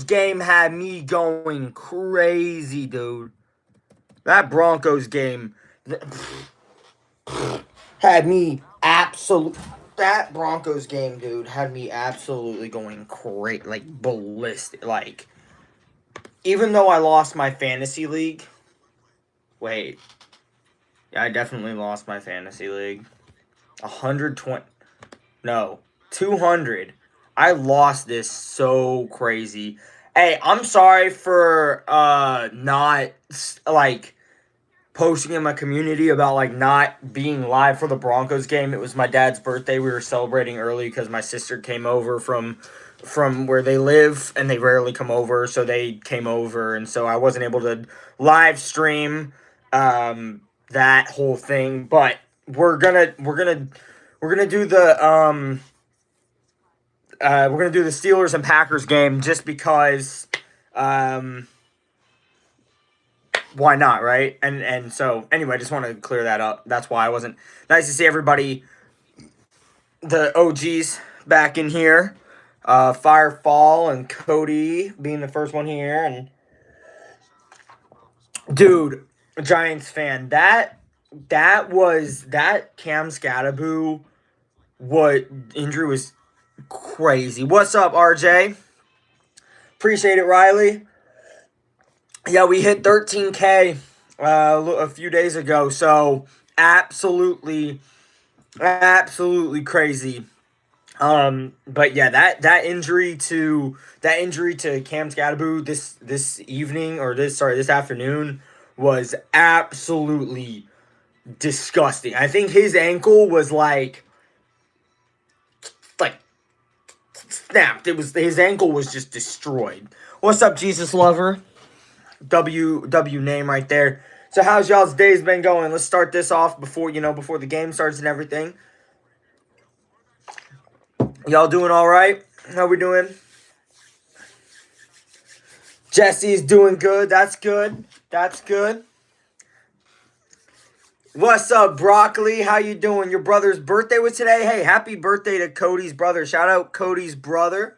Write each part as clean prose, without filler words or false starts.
game had me going crazy, dude. That Broncos game had me absolute. That Broncos game, dude, had me absolutely going crazy, like ballistic. Like, even though I lost my fantasy league. Wait, yeah, I definitely lost my fantasy league. 120. No, 200. I lost this so crazy. Hey, I'm sorry for not like posting in my community about like not being live for the Broncos game. It was my dad's birthday. We were celebrating early because my sister came over from where they live and they rarely come over, so they came over and so I wasn't able to live stream that whole thing, but we're gonna do the we're gonna do the Steelers and Packers game just because um why not, right? And so anyway, I just want to clear that up. That's why I wasn't. Nice to see everybody, the OGs back in here. Firefall and Cody being the first one here, and dude, Giants fan. That Cam Scattaboo. What injury was crazy. What's up, RJ? Appreciate it, Riley. Yeah, we hit 13K a few days ago, so absolutely crazy. But yeah, that injury to Cam Scattaboo this evening or this afternoon was absolutely disgusting. I think his ankle was like snapped. It was his ankle was just destroyed. What's up, Jesus Lover? W name right there. So how's y'all's days been going? Let's start this off before the game starts and everything. Y'all doing all right? How we doing? Jesse's doing good. That's good. That's good. What's up, Broccoli? How you doing? Your brother's birthday was today. Hey, happy birthday to Cody's brother. Shout out Cody's brother.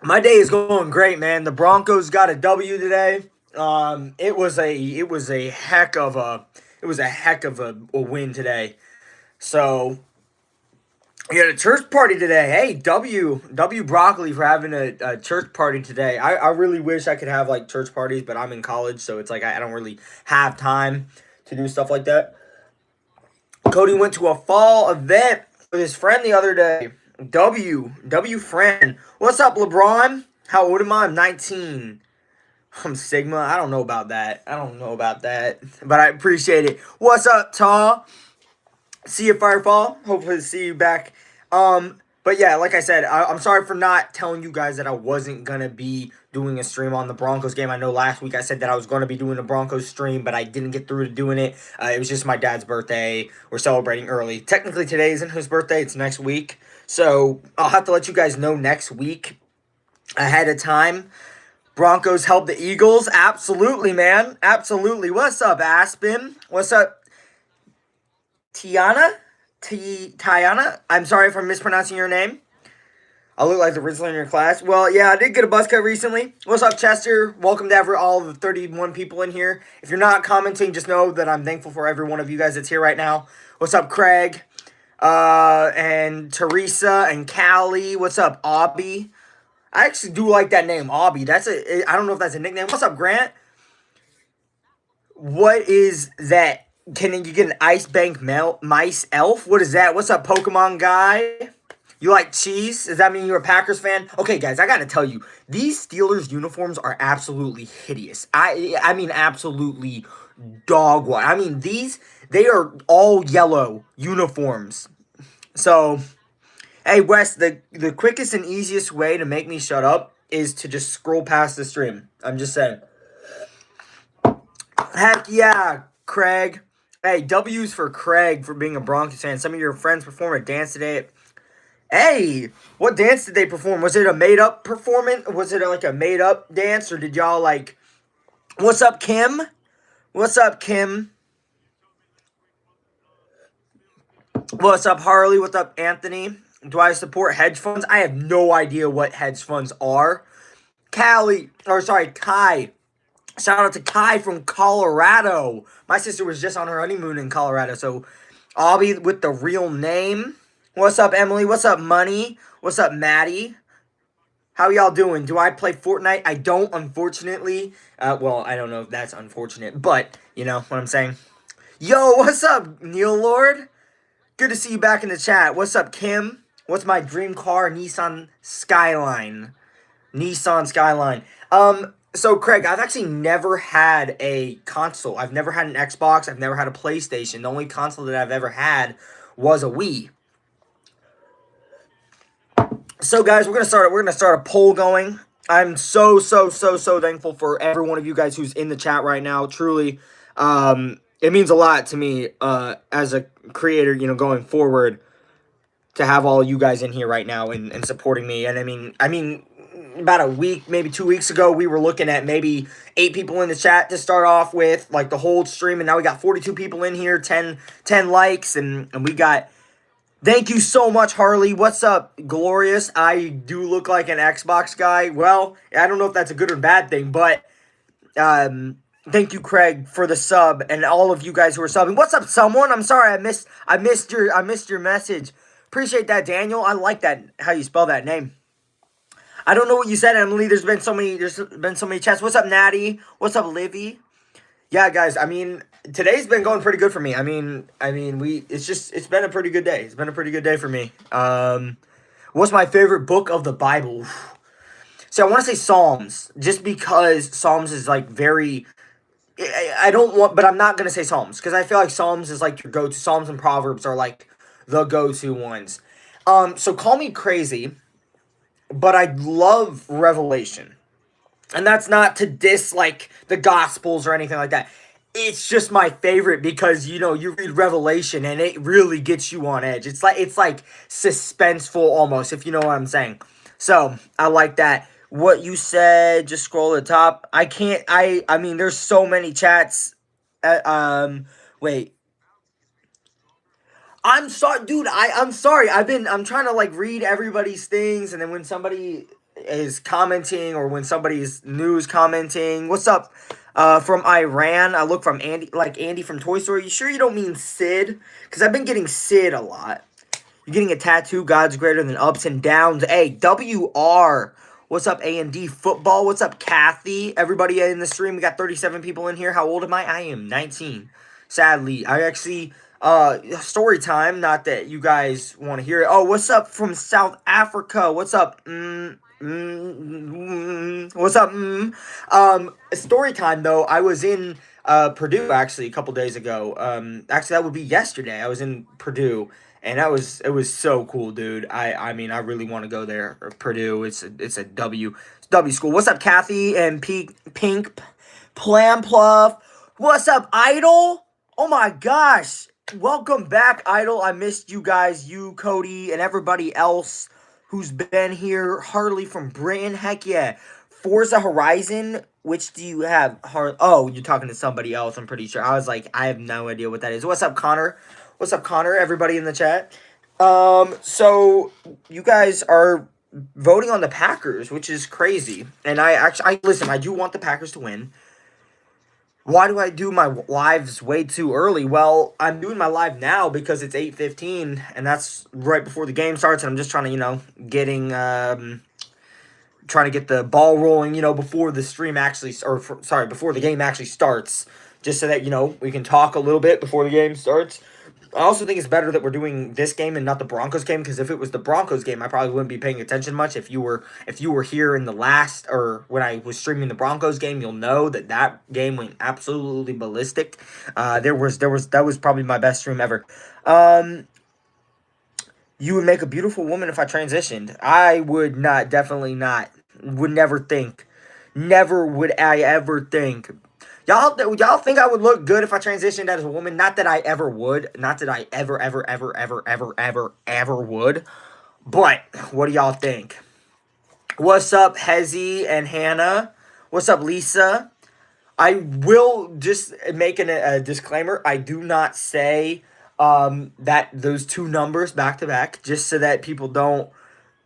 My day is going great, man. The Broncos got a W today. It was a heck of a win today. So we had a church party today. Hey, W Broccoli for having a church party today. I really wish I could have like church parties, but I'm in college, so it's like I don't really have time to do stuff like that. Cody went to a fall event with his friend the other day. W friend. What's up, LeBron? How old am I? I'm 19. I'm Sigma. I don't know about that. But I appreciate it. What's up, Tall? See you, Firefall. Hopefully to see you back. But yeah, like I said, I'm sorry for not telling you guys that I wasn't gonna be doing a stream on the Broncos game. I know last week I said that I was gonna be doing a Broncos stream, but I didn't get through to doing it. It was just my dad's birthday. We're celebrating early. Technically, today isn't his birthday. It's next week. So I'll have to let you guys know next week ahead of time. Broncos help the Eagles. Absolutely, man. Absolutely. What's up, Aspen? What's up, Tiana? Tiana? I'm sorry if I'm mispronouncing your name. I look like the Rizzler in your class. Well, yeah, I did get a buzz cut recently. What's up, Chester? Welcome to all the 31 people in here. If you're not commenting, just know that I'm thankful for every one of you guys that's here right now. What's up, Craig? And Teresa and Callie. What's up, Obby? I actually do like that name, Obby. I don't know if that's a nickname. What's up, Grant? What is that? Can you get an Ice Bank Mice Elf? What is that? What's up, Pokemon guy? You like cheese? Does that mean you're a Packers fan? Okay, guys, I gotta tell you, these Steelers uniforms are absolutely hideous. I mean, absolutely dog white. I mean, they are all yellow uniforms. So, hey, Wes, the quickest and easiest way to make me shut up is to just scroll past the stream. I'm just saying. Heck yeah, Craig. Hey, W's for Craig for being a Broncos fan. Some of your friends performed a dance today. Hey, what dance did they perform? Was it a made-up performance? Was it like a made-up dance? Or did y'all like... What's up, Kim? What's up, Kim? What's up, Harley? What's up, Anthony? Do I support hedge funds? I have no idea what hedge funds are. Kai. Shout out to Kai from Colorado. My sister was just on her honeymoon in Colorado, so I'll be with the real name. What's up, Emily? What's up, Money? What's up, Maddie? How y'all doing? Do I play Fortnite? I don't, unfortunately. Well, I don't know if that's unfortunate, but you know what I'm saying. Yo, what's up, Neil Lord? Good to see you back in the chat. What's up, Kim? What's my dream car? Nissan Skyline. Nissan Skyline. So Craig, I've actually never had a console. I've never had an Xbox. I've never had a PlayStation. The only console that I've ever had was a Wii. So guys, we're gonna start a poll going. I'm so thankful for every one of you guys who's in the chat right now. Truly, it means a lot to me as a creator, you know, going forward, to have all you guys in here right now and supporting me. And I mean, about a week, maybe 2 weeks ago, we were looking at maybe 8 people in the chat to start off with, like the whole stream, and now we got 42 people in here, 10 likes, and we got. Thank you so much, Harley. What's up, Glorious? I do look like an Xbox guy. Well, I don't know if that's a good or bad thing, but thank you, Craig, for the sub, and all of you guys who are subbing. What's up, someone? I'm sorry, I missed your message. Appreciate that, Daniel. I like that, how you spell that name. I don't know what you said, Emily. There's been so many chats. What's up, Natty? What's up, Livy? Yeah, guys, I mean, today's been going pretty good for me. It's been a pretty good day. It's been a pretty good day for me. What's my favorite book of the Bible? So I want to say Psalms, just because Psalms is like very. I don't want, but I'm not gonna say Psalms because I feel like Psalms is like your go-to. Psalms and Proverbs are like the go-to ones. So call me crazy, but I love Revelation. And that's not to diss like the Gospels or anything like that. It's just my favorite because you know you read Revelation and it really gets you on edge. It's like suspenseful almost, if you know what I'm saying. So I like that. What you said, just scroll to the top. I can't. I mean, there's so many chats. Wait. I'm sorry, dude. I'm sorry. I'm trying to like read everybody's things, and then when somebody is commenting or when somebody's news commenting, what's up? From Iran. I look from Andy, like Andy from Toy Story. You sure you don't mean Sid? Because I've been getting Sid a lot. You're getting a tattoo. God's greater than ups and downs. Hey, WR. What's up, A&D Football? What's up, Kathy? Everybody in the stream. We got 37 people in here. How old am I? I am 19. Sadly, I actually story time. Not that you guys want to hear it. Oh, what's up from South Africa? What's up? What's up? Story time though. I was in Purdue actually a couple days ago. Actually that would be yesterday. I was in Purdue. And it was so cool, dude. I mean, I really want to go there. Purdue, it's a W school. What's up, Kathy and Pink Plam Pluff? What's up, Idol? Oh my gosh. Welcome back, Idol. I missed you guys, you, Cody, and everybody else who's been here. Harley from Britain. Heck yeah. Forza Horizon. Which do you have? Oh, you're talking to somebody else, I'm pretty sure. I was like, I have no idea what that is. What's up, Connor? What's up, Connor? Everybody in the chat. So you guys are voting on the Packers, which is crazy. And listen, I do want the Packers to win. Why do I do my lives way too early? Well, I'm doing my live now because it's 8:15, and that's right before the game starts, and I'm just trying to, you know, trying to get the ball rolling, you know, before the stream actually, before the game actually starts, just so that, you know, we can talk a little bit before the game starts. I also think it's better that we're doing this game and not the Broncos game, because if it was the Broncos game, I probably wouldn't be paying attention much. If you were here in the last, or when I was streaming the Broncos game, you'll know that game went absolutely ballistic. That was probably my best stream ever. You would make a beautiful woman if I transitioned. I would not, definitely not. Would never think. Never would I ever think. Y'all think I would look good if I transitioned as a woman? Not that I ever would. Not that I ever would. But what do y'all think? What's up, Hezzy and Hannah? What's up, Lisa? I will just make a disclaimer. I do not say that those two numbers back to back, just so that people don't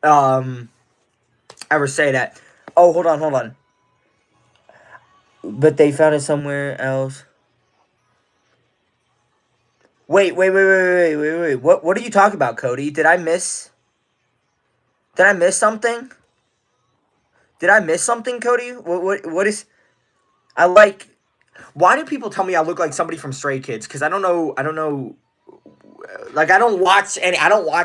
um ever say that. Oh, hold on. But they found it somewhere else. Wait. What are you talking about, Cody? Did I miss something? Did I miss something, Cody? What is I like why do people tell me I look like somebody from Stray Kids? Cuz I don't know like I don't watch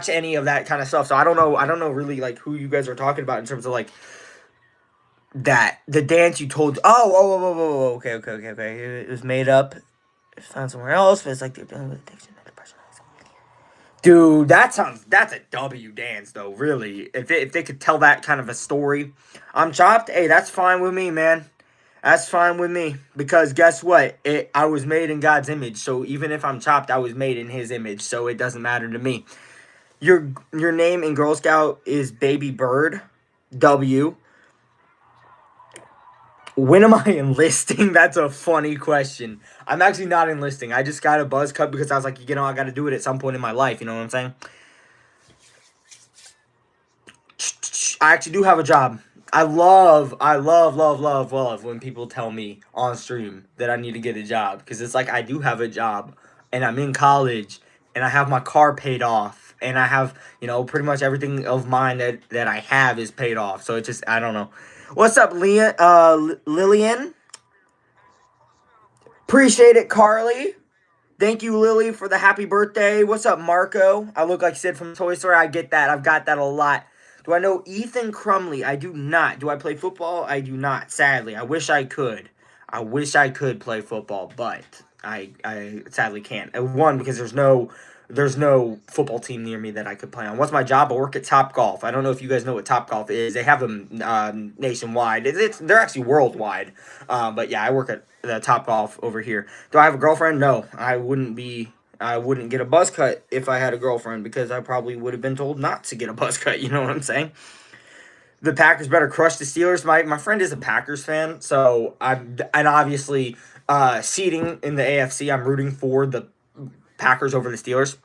any of that kind of stuff. So I don't know really like who you guys are talking about in terms of like that the dance you told. Okay. It was made up. It's found somewhere else, but it's like they're dealing with addiction and depression. Dude, that's a W dance though. Really, if they could tell that kind of a story, I'm chopped. Hey, that's fine with me, man. That's fine with me because guess what? I was made in God's image, so even if I'm chopped, I was made in His image, so it doesn't matter to me. Your name in Girl Scout is Baby Bird, W. When am I enlisting? That's a funny question. I'm actually not enlisting. I just got a buzz cut because I was like, I got to do it at some point in my life. You know what I'm saying? I actually do have a job. I love when people tell me on stream that I need to get a job because it's like I do have a job and I'm in college and I have my car paid off and I have, pretty much everything of mine that I have is paid off. So it just, I don't know. What's up, Lillian? Appreciate it, Carly. Thank you, Lily, for the happy birthday. What's up, Marco? I look like Sid from Toy Story. I get that. I've got that a lot. Do I know Ethan Crumley? I do not. Do I play football? I do not, sadly. I wish I could. I wish I could play football, but I sadly can't. One, because there's no football team near me that I could play on. What's my job? I work at Top Golf. I don't know if you guys know what Top Golf is. They have them nationwide. They're actually worldwide. But yeah, I work at the Top Golf over here. Do I have a girlfriend? No, I wouldn't be. I wouldn't get a buzz cut if I had a girlfriend because I probably would have been told not to get a buzz cut. You know what I'm saying? The Packers better crush the Steelers. My friend is a Packers fan, so and obviously seeding in the AFC, I'm rooting for the Packers over the Steelers.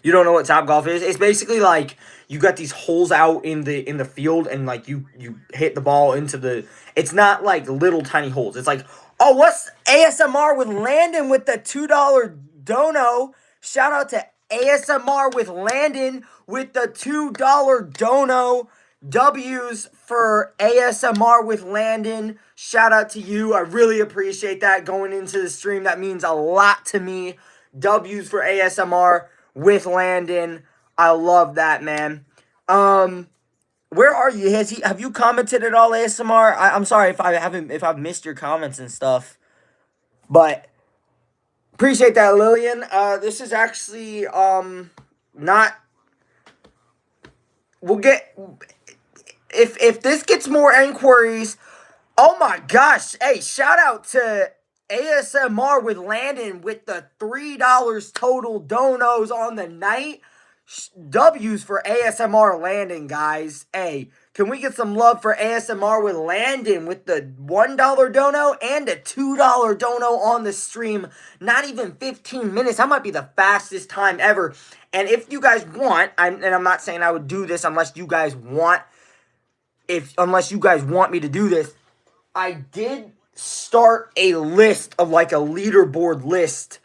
You don't know what Top Golf is? It's basically like you got these holes out in the field and like you hit the ball into the. It's not like little tiny holes. It's like, oh, what's ASMR with Landon with the $2 dono? Shout out to ASMR with Landon with the $2 dono. W's for ASMR with Landon. Shout out to you. I really appreciate that going into the stream. That means a lot to me. W's for ASMR with Landon. I love that, man. Where are you? Have you commented at all, ASMR? I'm sorry if I've missed your comments and stuff. But appreciate that, Lillian. This is actually not we'll get if this gets more inquiries. Oh my gosh. Hey, shout out to ASMR with Landon with the $3 total donos on the night. W's for ASMR Landon, guys. Hey, can we get some love for ASMR with Landon with the $1 dono and a $2 dono on the stream? Not even 15 minutes. That might be the fastest time ever. And if you guys want, and I'm not saying I would do this unless you guys want me to do this, I did start a list of like a leaderboard list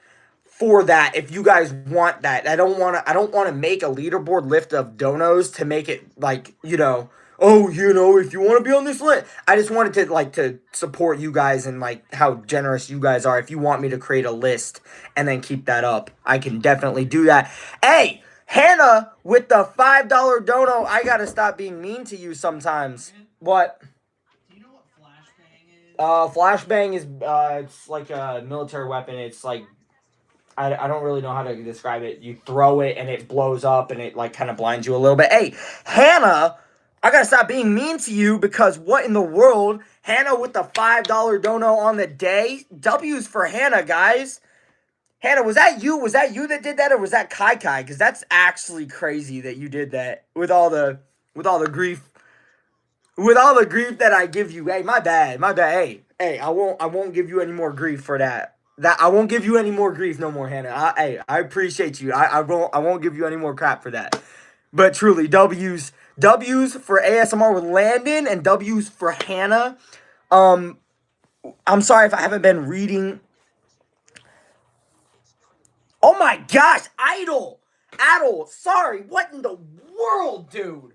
for that if you guys want that. I don't want to make a leaderboard list of donos to make it like, if you want to be on this list. I just wanted to support you guys and like how generous you guys are. If you want me to create a list and then keep that up, I can definitely do that. Hey, Hannah with the $5 dono. I got to stop being mean to you sometimes. What? Flashbang is it's like a military weapon. It's like I don't really know how to describe it. You throw it and it blows up and it like kind of blinds you a little bit. Hey, Hannah, I gotta stop being mean to you because what in the world? Hannah with the $5 dono on the day. W's for Hannah, guys. Hannah, was that you? Was that you that did that, or was that Kai Kai? Because that's actually crazy that you did that with all the grief. With all the grief that I give you, hey, my bad. Hey, I won't give you any more grief for that. That I won't give you any more grief, no more, Hannah. Hey, I appreciate you. I won't give you any more crap for that. But truly, W's for ASMR with Landon and W's for Hannah. Um, I'm sorry if I haven't been reading. Oh my gosh, Idol. Sorry, what in the world, dude?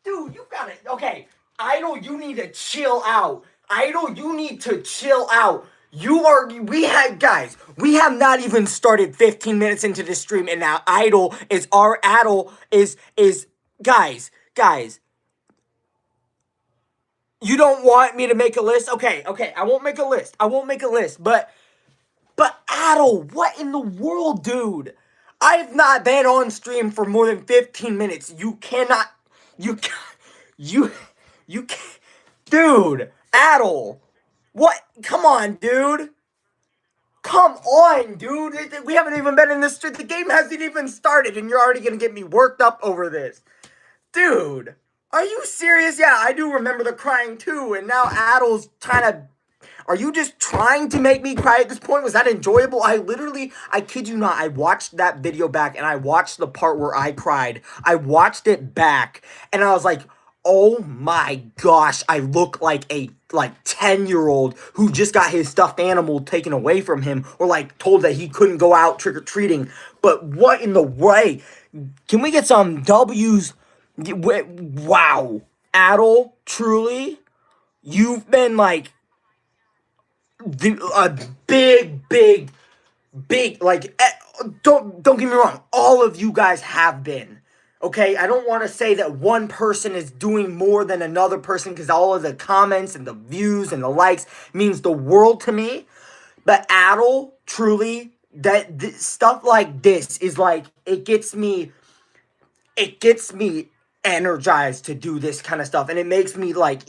Dude, you got it. Okay, Idol, you need to chill out. Idol, you need to chill out. We have not even started 15 minutes into the stream, and now Idol is, guys, you don't want me to make a list? Okay, I won't make a list. But Adel, what in the world, dude? I've not been on stream for more than 15 minutes. You cannot, you, you, you, dude, Adel, what? Come on, dude. Come on, dude. We haven't even been in this stream. The game hasn't even started, and you're already gonna get me worked up over this. Dude, are you serious? Yeah, I do remember the crying too, and now Adel's trying to. Are you just trying to make me cry at this point? Was that enjoyable? I kid you not, I watched that video back and I watched the part where I cried. I watched it back and I was like, oh my gosh, I look like a 10-year-old who just got his stuffed animal taken away from him or like told that he couldn't go out trick-or-treating. But what in the way? Can we get some W's? Wow. Adel, truly, you've been like a big don't get me wrong, all of you guys have been. Okay, I don't want to say that one person is doing more than another person because all of the comments and the views and the likes means the world to me. But Adel, truly, stuff like this is like it gets me energized to do this kind of stuff, and it makes me like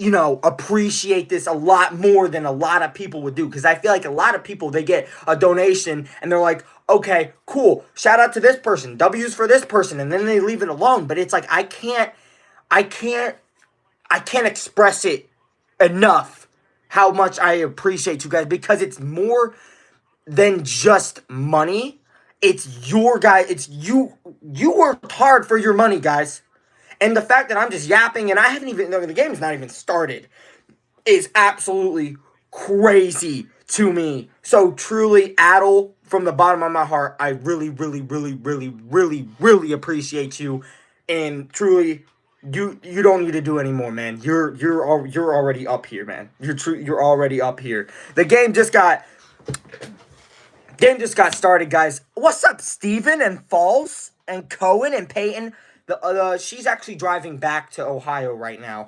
appreciate this a lot more than a lot of people would do, because I feel like a lot of people, they get a donation and they're like, okay, cool, shout out to this person, W's for this person, and then they leave it alone. But it's like I can't express it enough how much I appreciate you guys, because it's more than just money. It's your guy. It's you. You worked hard for your money, guys. And the fact that I'm just yapping and I haven't even, the game's not even started, is absolutely crazy to me. So truly, Adel, from the bottom of my heart, I really, really, really, really, really, really appreciate you. And truly, you don't need to do anymore, man. You're already up here, man. You're already up here. The game just got started, guys. What's up, Steven and Falls and Cohen and Peyton? She's actually driving back to Ohio right now.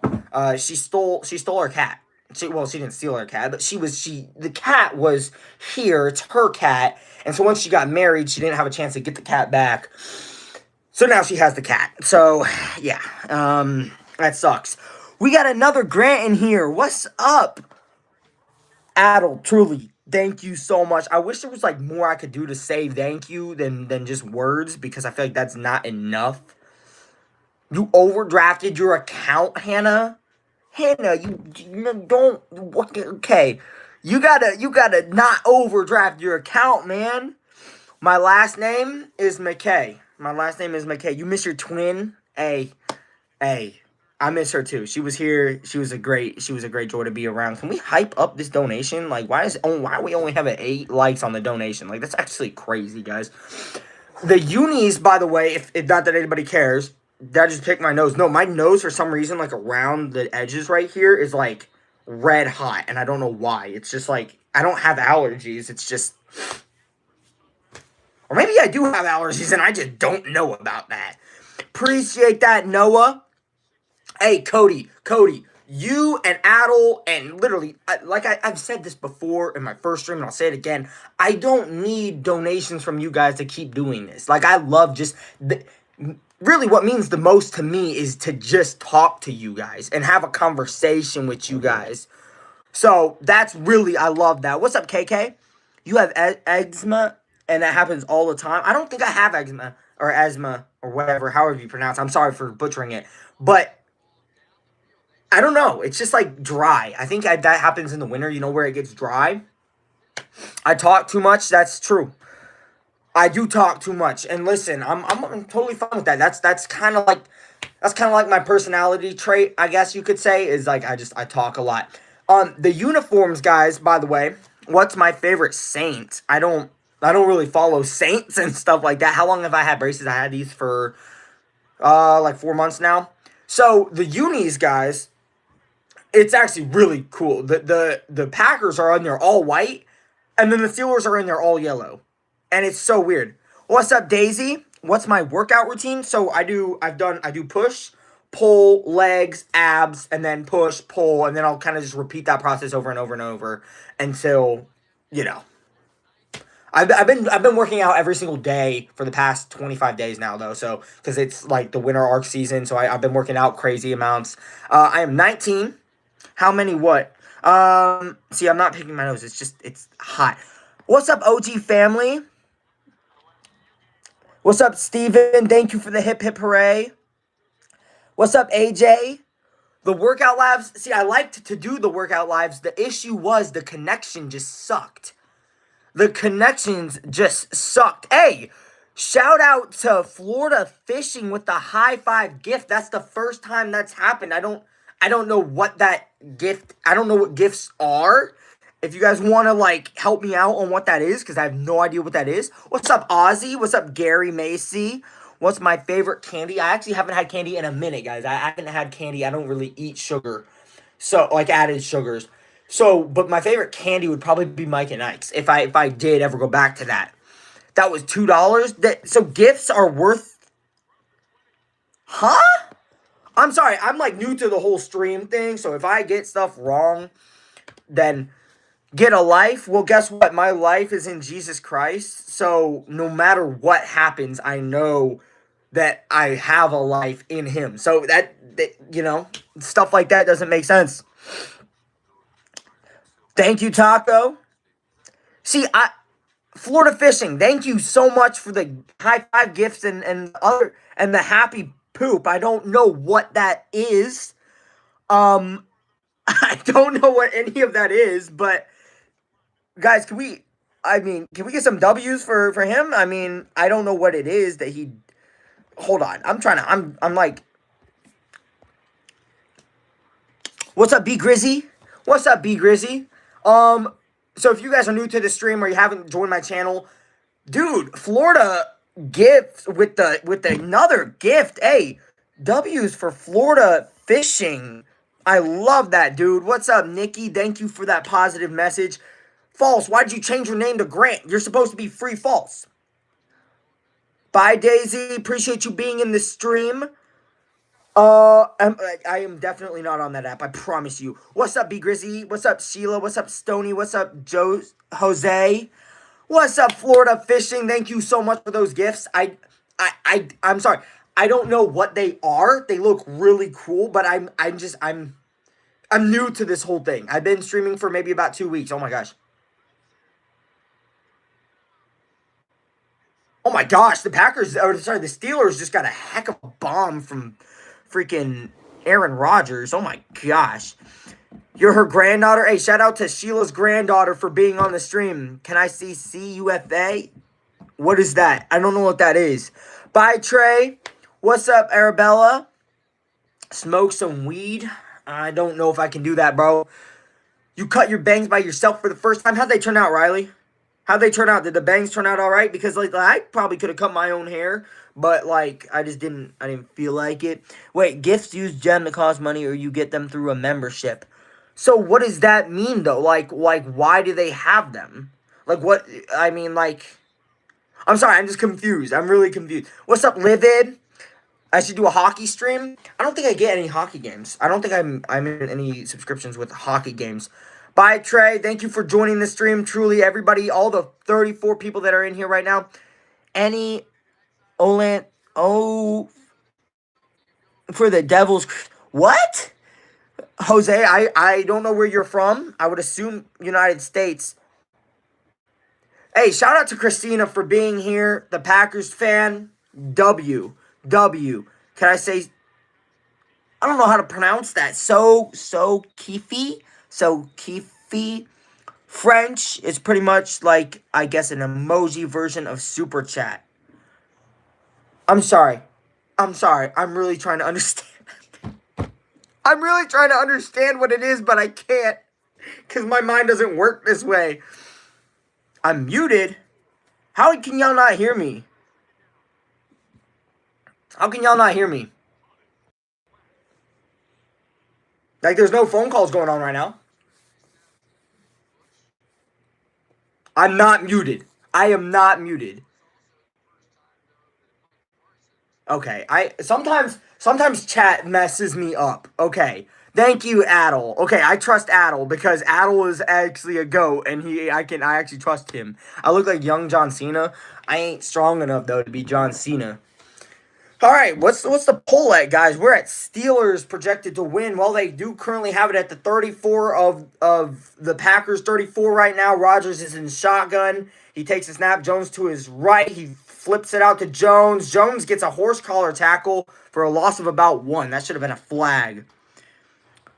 She stole her cat. She didn't steal her cat, but the cat was here. It's her cat. And so once she got married, she didn't have a chance to get the cat back. So now she has the cat. So yeah, that sucks. We got another Grant in here. What's up? Adel, truly, thank you so much. I wish there was like more I could do to say thank you than just words, because I feel like that's not enough. You overdrafted your account, Hannah. Hannah, you don't. Okay, you gotta not overdraft your account, man. My last name is McKay. You miss your twin. Hey, I miss her too. She was here. She was a great joy to be around. Can we hype up this donation? Like, why are we only having 8 likes on the donation? Like, that's actually crazy, guys. The unis, by the way, if not that anybody cares, that just picked my nose. No, my nose, for some reason, like around the edges right here, is like red hot, and I don't know why. It's just like, I don't have allergies. It's just, or maybe I do have allergies and I just don't know about that. Appreciate that, Noah. Hey, Cody, you and Adel, and literally, I've said this before in my first stream, and I'll say it again, I don't need donations from you guys to keep doing this. Like, I love just, really what means the most to me is to just talk to you guys and have a conversation with you guys. So, that's really, I love that. What's up, KK? You have eczema, and that happens all the time. I don't think I have eczema, or asthma, or whatever, however you pronounce it. I'm sorry for butchering it. But I don't know. It's just like dry. I think that happens in the winter, where it gets dry. I talk too much. That's true. I do talk too much. And listen, I'm totally fine with that. That's kind of like my personality trait, I guess you could say, is like I talk a lot. The uniforms, guys, by the way, what's my favorite saint? I don't really follow saints and stuff like that. How long have I had braces? I had these for like 4 months now. So the unis, guys, it's actually really cool. The Packers are in there all white, and then the Steelers are in there all yellow, and it's so weird. What's up, Daisy? What's my workout routine? So I do push, pull, legs, abs, and then push, pull, and then I'll kind of just repeat that process over and over and over until you know. I've been working out every single day for the past 25 days now though, so because it's like the winter arc season, so I've been working out crazy amounts. I am 19. How many what? See, I'm not picking my nose. It's hot. What's up, OG family? What's up, Steven? Thank you for the hip hip hooray. What's up, AJ? The workout labs. See, I liked to do the workout lives. The issue was the connection just sucked. The connections just sucked. Hey, shout out to Florida Fishing with the high five gift. That's the first time that's happened. I don't know what that gift. I don't know what gifts are. If you guys want to like help me out on what that is, because I have no idea what that is. What's up, Ozzy? What's up, Gary Macy? What's my favorite candy? I actually haven't had candy in a minute, guys. I haven't had candy. I don't really eat sugar. So like added sugars. So, but my favorite candy would probably be Mike and Ike's if I did ever go back to that. That was $2. That so gifts are worth, huh? I'm sorry. I'm like new to the whole stream thing. So if I get stuff wrong, then get a life. Well, guess what? My life is in Jesus Christ. So no matter what happens, I know that I have a life in Him. So that stuff like that doesn't make sense. Thank you, Taco. See, Florida Fishing, thank you so much for the high five gifts and the happy poop. I don't know what that is. Um, I don't know what any of that is, but guys, can we get some W's for him? I mean, I don't know what it is that he. Hold on, I'm like, what's up, B Grizzy? What's up, B Grizzy? Um, so if you guys are new to the stream or you haven't joined my channel, dude, Florida gift with another gift. Hey, W's for Florida Fishing. I love that, dude. What's up, Nikki? Thank you for that positive message. False. Why'd you change your name to Grant? You're supposed to be free false. Bye, Daisy. Appreciate you being in the stream. I am definitely not on that app. I promise you. What's up, B Grizzy? What's up, Sheila? What's up, Stony? What's up, Jose? What's up, Florida Fishing? Thank you so much for those gifts. I'm sorry. I don't know what they are. They look really cool, but I'm new to this whole thing. I've been streaming for maybe about 2 weeks. Oh my gosh. Oh my gosh, the Steelers just got a heck of a bomb from freaking Aaron Rodgers. Oh my gosh. You're her granddaughter? Hey, shout out to Sheila's granddaughter for being on the stream. Can I see CUFA? What is that? I don't know what that is. Bye, Trey. What's up, Arabella? Smoke some weed? I don't know if I can do that, bro. You cut your bangs by yourself for the first time? How'd they turn out, Riley? How'd they turn out? Did the bangs turn out all right? Because like I probably could have cut my own hair, but like I didn't feel like it. Wait, gifts use gem to cost money, or you get them through a membership. So what does that mean though? Like why do they have them? Like what? I mean, like I'm sorry, I'm just confused. I'm really confused. What's up, Livid? I should do a hockey stream. I don't think I get any hockey games. I don't think I'm in any subscriptions with hockey games. Bye, Trey. Thank you for joining the stream. Truly, everybody, all the 34 people that are in here right now. Any Olan for the Devils. What? Jose, I don't know where you're from. I would assume United States. Hey, shout out to Christina for being here. The Packers fan. W. Can I say? I don't know how to pronounce that. So Keefe. French is pretty much like, I guess, an emoji version of super chat. I'm sorry. I'm sorry. I'm really trying to understand. I'm really trying to understand what it is, but I can't. Because my mind doesn't work this way. I'm muted? How can y'all not hear me? How can y'all not hear me? Like, there's no phone calls going on right now. I'm not muted. I am not muted. Okay, sometimes chat messes me up. Okay. Thank you, Adel. Okay, I trust Adel because Adel is actually a goat and I actually trust him. I look like young John Cena. I ain't strong enough though to be John Cena. All right, what's the poll at, guys? We're at Steelers projected to win. Well, they do currently have it at the 34 of the Packers 34 right now. Rodgers is in shotgun. He takes a snap. Jones to his right. He flips it out to Jones. Jones gets a horse collar tackle for a loss of about 1. That should have been a flag.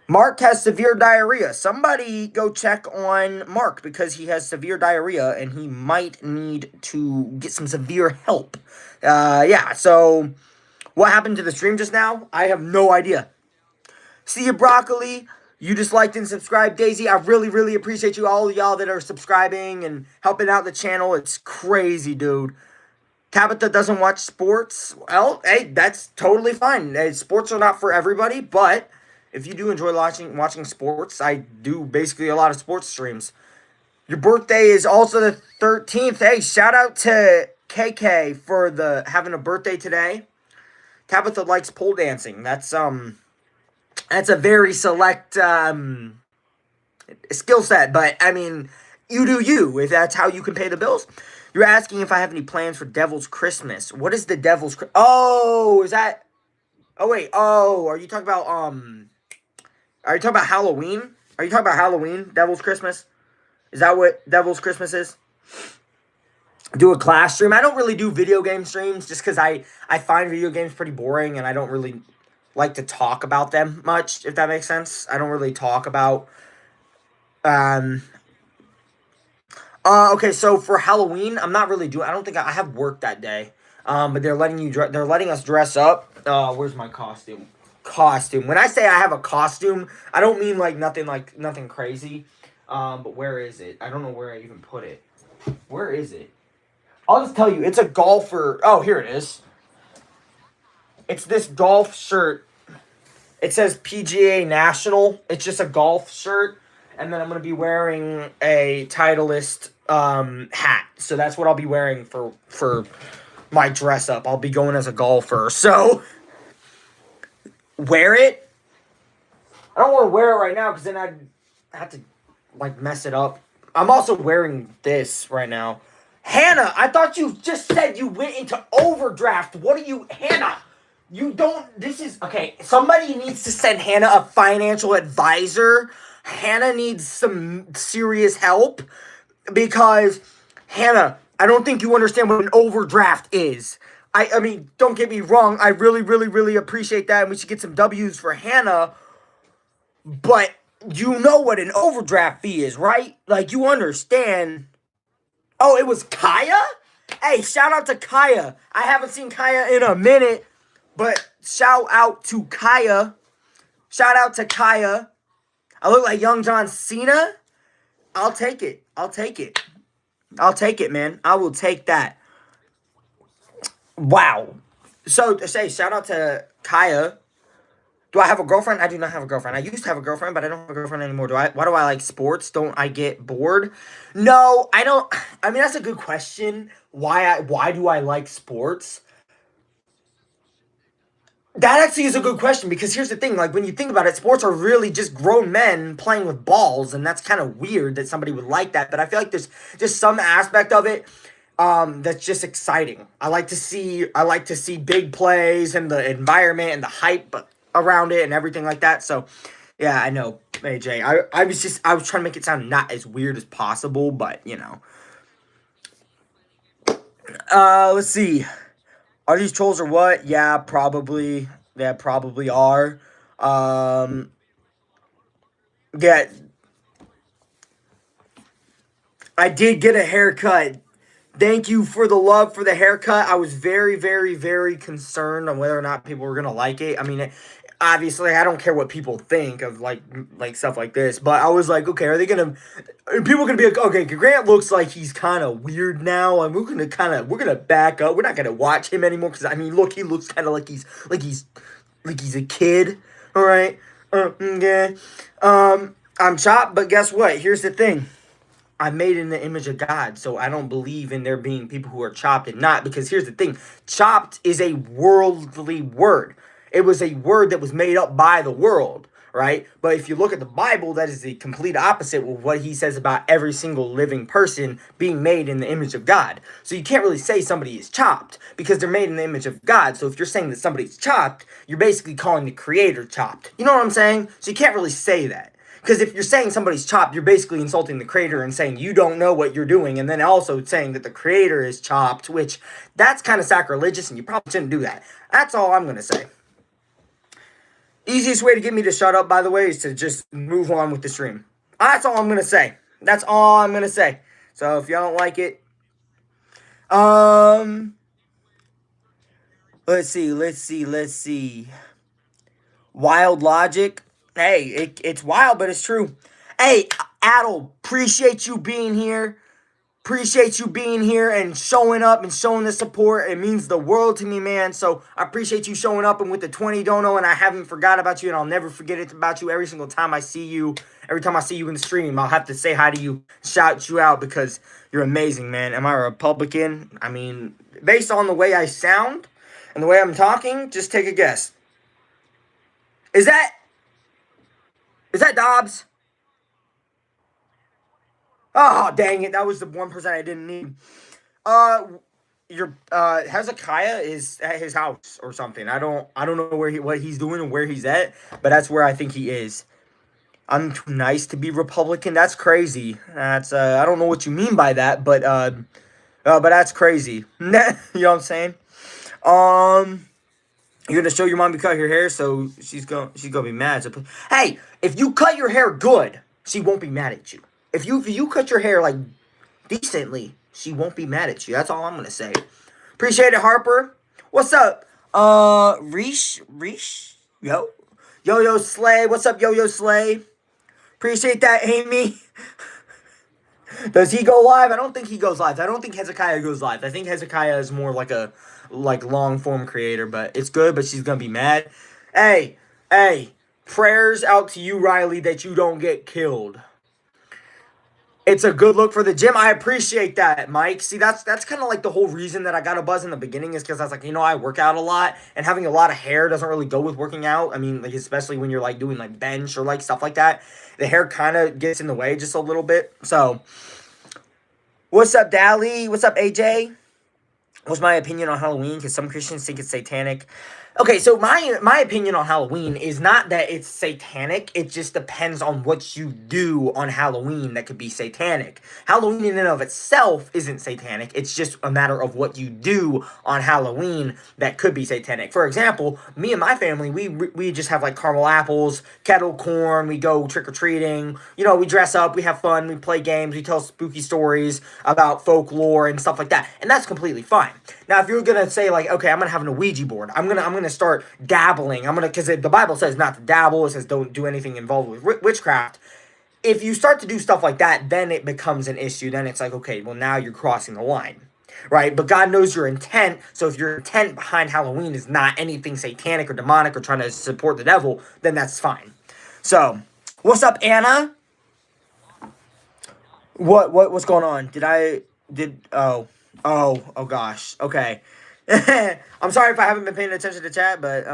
Mark has severe diarrhea. Somebody go check on Mark because he has severe diarrhea and he might need to get some severe help. Yeah, so what happened to the stream just now? I have no idea. See you, Broccoli. You just liked and subscribed, Daisy. I really, really appreciate you, all of y'all that are subscribing and helping out the channel. It's crazy, dude. Tabitha doesn't watch sports. Well, hey, that's totally fine. Hey, sports are not for everybody, but if you do enjoy watching sports, I do basically a lot of sports streams. Your birthday is also the 13th. Hey, shout out to KK for having a birthday today. Tabitha likes pole dancing. That's a very select skill set, but I mean, you do you if that's how you can pay the bills. You're asking if I have any plans for Devil's Christmas. What is the Devil's Christmas? Oh, is that? Oh wait. Oh, are you talking about Are you talking about Halloween? Are you talking about Halloween? Devil's Christmas? Is that what Devil's Christmas is? Do a class stream. I don't really do video game streams just because I find video games pretty boring and I don't really like to talk about them much, if that makes sense. I don't really talk about okay, so for Halloween, I'm not really doing. I don't think I have work that day. But they're letting us dress up. Where's my costume? Costume. When I say I have a costume, I don't mean like nothing crazy. But where is it? I don't know where I even put it. Where is it? I'll just tell you, it's a golfer. Oh, here it is. It's this golf shirt. It says PGA National. It's just a golf shirt. And then I'm going to be wearing a Titleist hat. So that's what I'll be wearing for my dress up. I'll be going as a golfer. So, wear it. I don't want to wear it right now because then I'd have to, like, mess it up. I'm also wearing this right now. Hannah, I thought you just said you went into overdraft. What are you, Hannah? You don't, okay, somebody needs to send Hannah a financial advisor. Hannah needs some serious help because, Hannah, I don't think you understand what an overdraft is. I mean, don't get me wrong. I really, really, really appreciate that, and we should get some W's for Hannah. But you know what an overdraft fee is, right? Like, you understand. Oh, it was Kaya? Hey, shout out to Kaya. I haven't seen Kaya in a minute, but shout out to Kaya. Shout out to Kaya. I look like young John Cena. I'll take it. I'll take it. I'll take it, man. I will take that. Wow. So, say, shout out to Kaya. Do I have a girlfriend? I do not have a girlfriend. I used to have a girlfriend, but I don't have a girlfriend anymore. Why do I like sports? Don't I get bored? No, I don't. I mean, that's a good question. Why do I like sports? That actually is a good question because here's the thing. Like, when you think about it, sports are really just grown men playing with balls, and that's kind of weird that somebody would like that. But I feel like there's just some aspect of it that's just exciting. I like to see big plays and the environment and the hype around it and everything like that. So, yeah, I know, AJ. I was trying to make it sound not as weird as possible, but you know. Let's see. Are these trolls or what? Yeah, probably. Yeah, probably are. Yeah. I did get a haircut. Thank you for the love for the haircut. I was very, very, very concerned on whether or not people were gonna like it. I mean, obviously, I don't care what people think of like stuff like this, but I was like, okay, are people gonna be like, okay, Grant looks like he's kind of weird now, and we're gonna back up. We're not gonna watch him anymore because I mean, look, he looks kind of like he's a kid. All right, okay. I'm chopped, but guess what? Here's the thing. I'm made in the image of God, so I don't believe in there being people who are chopped and not. Because here's the thing, chopped is a worldly word. It was a word that was made up by the world, right? But if you look at the Bible, that is the complete opposite of what he says about every single living person being made in the image of God. So you can't really say somebody is chopped because they're made in the image of God. So if you're saying that somebody's chopped, you're basically calling the creator chopped. You know what I'm saying? So you can't really say that. Because if you're saying somebody's chopped, you're basically insulting the creator and saying you don't know what you're doing, and then also saying that the creator is chopped, which that's kind of sacrilegious, and you probably shouldn't do that. That's all I'm going to say. Easiest way to get me to shut up, by the way, is to just move on with the stream. That's all I'm going to say. That's all I'm going to say. So if y'all don't like it, let's see. Wild logic. Hey, it's wild, but it's true. Hey, Adel, appreciate you being here. Appreciate you being here and showing up and showing the support. It means the world to me, man. So I appreciate you showing up and with the 20 dono, and I haven't forgot about you, and I'll never forget it about you every single time I see you. Every time I see you in the stream, I'll have to say hi to you, shout you out because you're amazing, man. Am I a Republican? I mean, based on the way I sound and the way I'm talking, just take a guess. Is that Dobbs? Oh, dang it. That was the one person I didn't need. Your Hezekiah is at his house or something. I don't know what he's doing and where he's at, but that's where I think he is. I'm too nice to be Republican. That's crazy. That's I don't know what you mean by that, but that's crazy. You know what I'm saying? You're gonna show your mom you cut your hair, so she's gonna be mad. So, hey, if you cut your hair good, she won't be mad at you. If you cut your hair like decently, she won't be mad at you. That's all I'm gonna say. Appreciate it, Harper. What's up? Reesh, yo Slay. What's up, yo Slay? Appreciate that, Amy. Does he go live? I don't think he goes live. I don't think Hezekiah goes live. I think Hezekiah is more like a long form creator, but it's good, but she's gonna be mad. Hey, prayers out to you, Riley, that you don't get killed. It's a good look for the gym. I appreciate that, Mike. See, that's kind of like the whole reason that I got a buzz in the beginning is because I was like, I work out a lot, and having a lot of hair doesn't really go with working out. I mean, like especially when you're like doing like bench or like stuff like that, the hair kind of gets in the way just a little bit. So, what's up, Dally? What's up, AJ? What's my opinion on Halloween? Because some Christians think it's satanic. Okay, so my opinion on Halloween is not that it's satanic. It just depends on what you do on Halloween that could be satanic. Halloween in and of itself isn't satanic. It's just a matter of what you do on Halloween that could be satanic. For example, me and my family, we just have like caramel apples, kettle corn. We go trick-or-treating. We dress up. We have fun. We play games. We tell spooky stories about folklore and stuff like that. And that's completely fine. Now, if you're going to say like, okay, I'm going to have an Ouija board. I'm going to start dabbling. Because the Bible says not to dabble. It says don't do anything involved with witchcraft. If you start to do stuff like that, then it becomes an issue. Then it's like, okay, well, now you're crossing the line, right? But God knows your intent. So if your intent behind Halloween is not anything satanic or demonic or trying to support the devil, then that's fine. So, what's up, Anna? What's going on? Oh gosh. Okay. I'm sorry if I haven't been paying attention to chat, but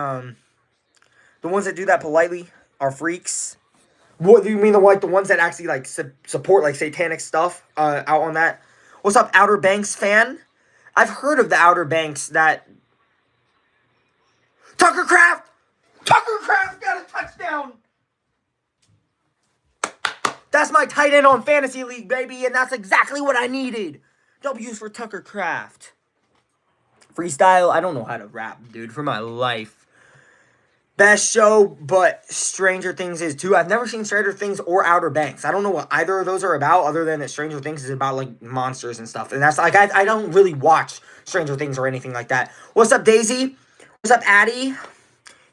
the ones that do that politely are freaks. What do you mean the ones that actually like support like satanic stuff out on that? What's up, Outer Banks fan? I've heard of the Outer Banks that Tucker Craft got a touchdown. That's my tight end on Fantasy League, baby, and that's exactly what I needed. W's for Tucker Craft. Freestyle, I don't know how to rap, dude, for my life. Best show, but Stranger Things is too. I've never seen Stranger Things or Outer Banks. I don't know what either of those are about, other than that Stranger Things is about like monsters and stuff. And that's like I don't really watch Stranger Things or anything like that. What's up, Daisy? What's up, Addie?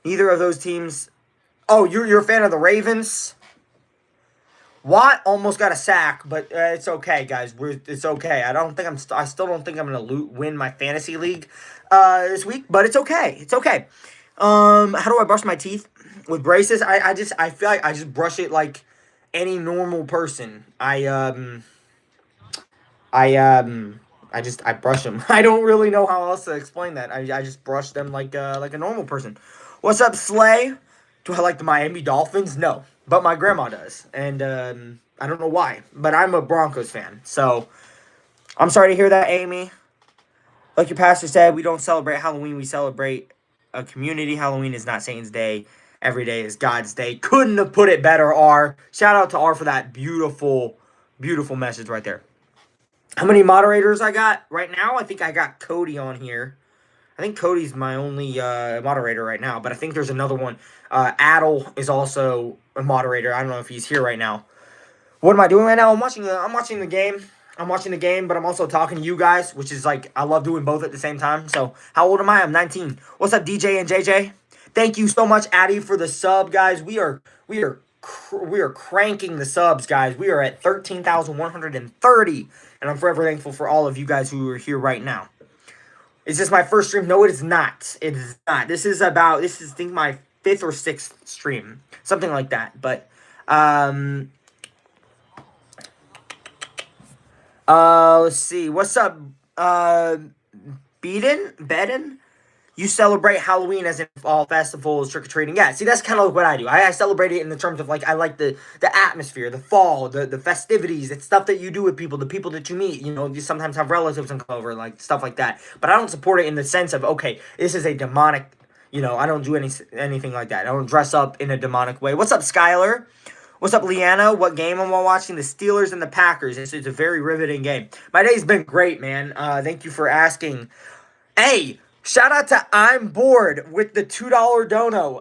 Neither of those teams. Oh, you're a fan of the Ravens. Watt almost got a sack, but it's okay, guys. It's okay. I still don't think I'm gonna win my fantasy league this week, but it's okay. It's okay. How do I brush my teeth with braces? I feel like I just brush it like any normal person. I brush them. I don't really know how else to explain that. I just brush them like a normal person. What's up, Slay? Do I like the Miami Dolphins? No, but my grandma does, and I don't know why. But I'm a Broncos fan, so I'm sorry to hear that, Amy. Like your pastor said, we don't celebrate Halloween. We celebrate a community. Halloween is not Satan's day. Every day is God's day. Couldn't have put it better, R. Shout out to R for that beautiful, beautiful message right there. How many moderators I got right now? I think I got Cody on here. I think Cody's my only moderator right now, but I think there's another one. Adel is also a moderator. I don't know if he's here right now. What am I doing right now? I'm watching the game. I'm watching the game, but I'm also talking to you guys, which is like I love doing both at the same time. So how old am I? I'm 19. What's up, DJ and JJ? Thank you so much, Addy, for the sub, guys. We are cranking the subs, guys. We are at 13,130, and I'm forever thankful for all of you guys who are here right now. Is this my first stream? No, it is not. It is not. This is I think my 5th or 6th stream, something like that. But let's see. What's up, Beden? You celebrate Halloween as in fall festivals, trick-or-treating. Yeah, see, that's kind of like what I do. I celebrate it in the terms of, like, I like the atmosphere, the fall, the festivities. It's stuff that you do with people, the people that you meet. You know, you sometimes have relatives and come over, like, stuff like that. But I don't support it in the sense of, okay, this is a demonic, you know, I don't do anything like that. I don't dress up in a demonic way. What's up, Skylar? What's up, Leanna? What game am I watching? The Steelers and the Packers. It's a very riveting game. My day's been great, man. Thank you for asking. Hey, shout out to I'm Bored with the $2 dono.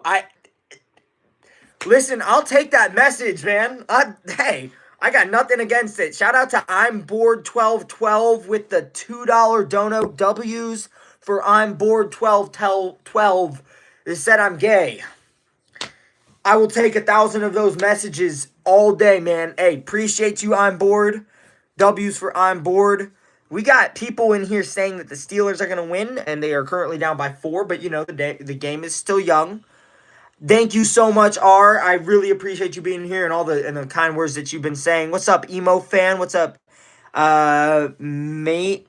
Listen, I'll take that message, man. Hey, I got nothing against it. Shout out to I'm Bored 1212 with the $2 dono. W's for I'm Bored 1212. It said I'm gay. I will take 1,000 of those messages all day, man. Hey, appreciate you, I'm Bored. W's for I'm Bored. We got people in here saying that the Steelers are going to win, and they are currently down by 4, but, you know, the game is still young. Thank you so much, R. I really appreciate you being here and all the kind words that you've been saying. What's up, Emo Fan? What's up, Meppy?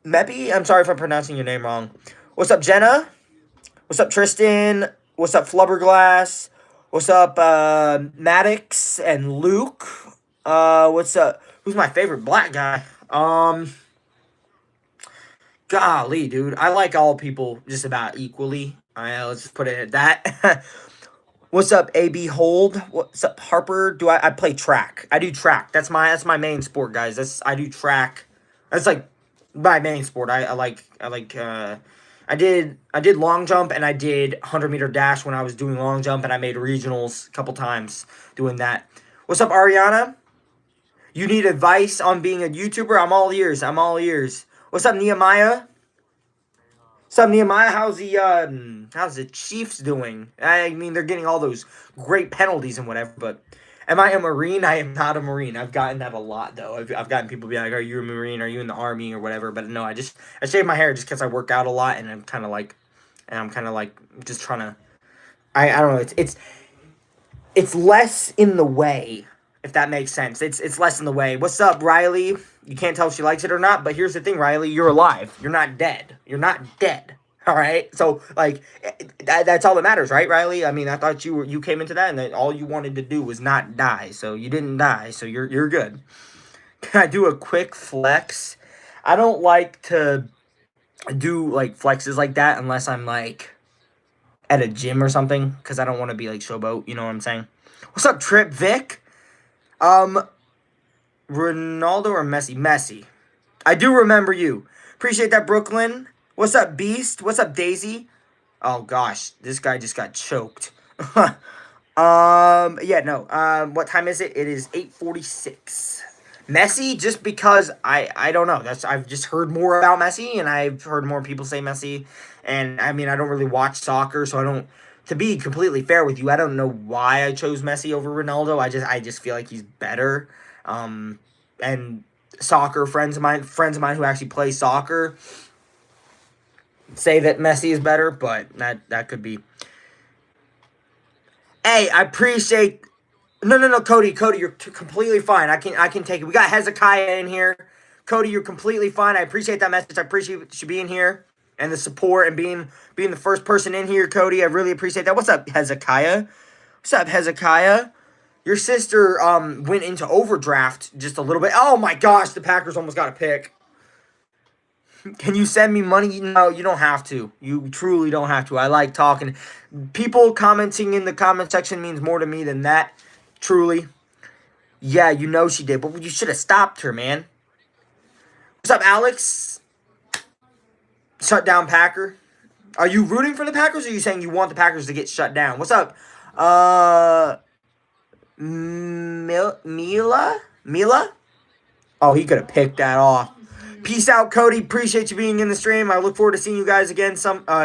I'm sorry if I'm pronouncing your name wrong. What's up, Jenna? What's up, Tristan? What's up, Flubberglass? What's up, Maddox and Luke? What's up? Who's my favorite black guy? Golly, dude. I like all people just about equally. Let's just put it at that. What's up, AB Hold? What's up, Harper? I play track. I do track. That's my main sport, guys. I do track. That's like my main sport. I did long jump and I did 100-meter dash when I was doing long jump, and I made regionals a couple times doing that. What's up, Ariana? You need advice on being a YouTuber? I'm all ears. What's up, Nehemiah? What's up, Nehemiah? How's the Chiefs doing? I mean, they're getting all those great penalties and whatever, but am I a Marine? I am not a Marine. I've gotten that a lot, though. I've gotten people being like, are you a Marine? Are you in the Army or whatever? But no, I shave my hair just because I work out a lot, and I'm kind of like just trying to, I don't know. It's less in the way, if that makes sense. It's less in the way. What's up, Riley? You can't tell if she likes it or not, but here's the thing, Riley. You're alive. You're not dead. All right? So, like, that's all that matters, right, Riley? I mean, I thought you came into that, and that all you wanted to do was not die. So, you didn't die. So, you're good. Can I do a quick flex? I don't like to do, like, flexes like that unless I'm, like, at a gym or something, because I don't want to be, like, showboat. You know what I'm saying? What's up, Trip Vic? Ronaldo or Messi? Messi. I do remember you. Appreciate that, Brooklyn. What's up, Beast? What's up, Daisy? Oh gosh, this guy just got choked. Yeah, no. What time is it? It is 8:46. Messi, just because I don't know. That's I've just heard more about Messi, and I've heard more people say Messi, and I mean I don't really watch soccer, so I don't. To be completely fair with you, I don't know why I chose Messi over Ronaldo. I just feel like he's better. Um, and soccer friends of mine who actually play soccer say that Messi is better, but that could be. Hey, I appreciate. No, no, no, Cody, you're completely fine. I can take it. We got Hezekiah in here. Cody, you're completely fine. I appreciate that message. I appreciate you being here and the support and being the first person in here, Cody. I really appreciate that. What's up, Hezekiah? What's up, Hezekiah? Your sister went into overdraft just a little bit. Oh my gosh, the Packers almost got a pick. Can you send me money? No, you don't have to. You truly don't have to. I like talking. People commenting in the comment section means more to me than that. Truly. Yeah, you know she did, but you should have stopped her, man. What's up, Alex? Shut down Packer. Are you rooting for the Packers, or are you saying you want the Packers to get shut down? What's up? Mila? Oh, he could have picked that off. Peace out, Cody. Appreciate you being in the stream. I look forward to seeing you guys again.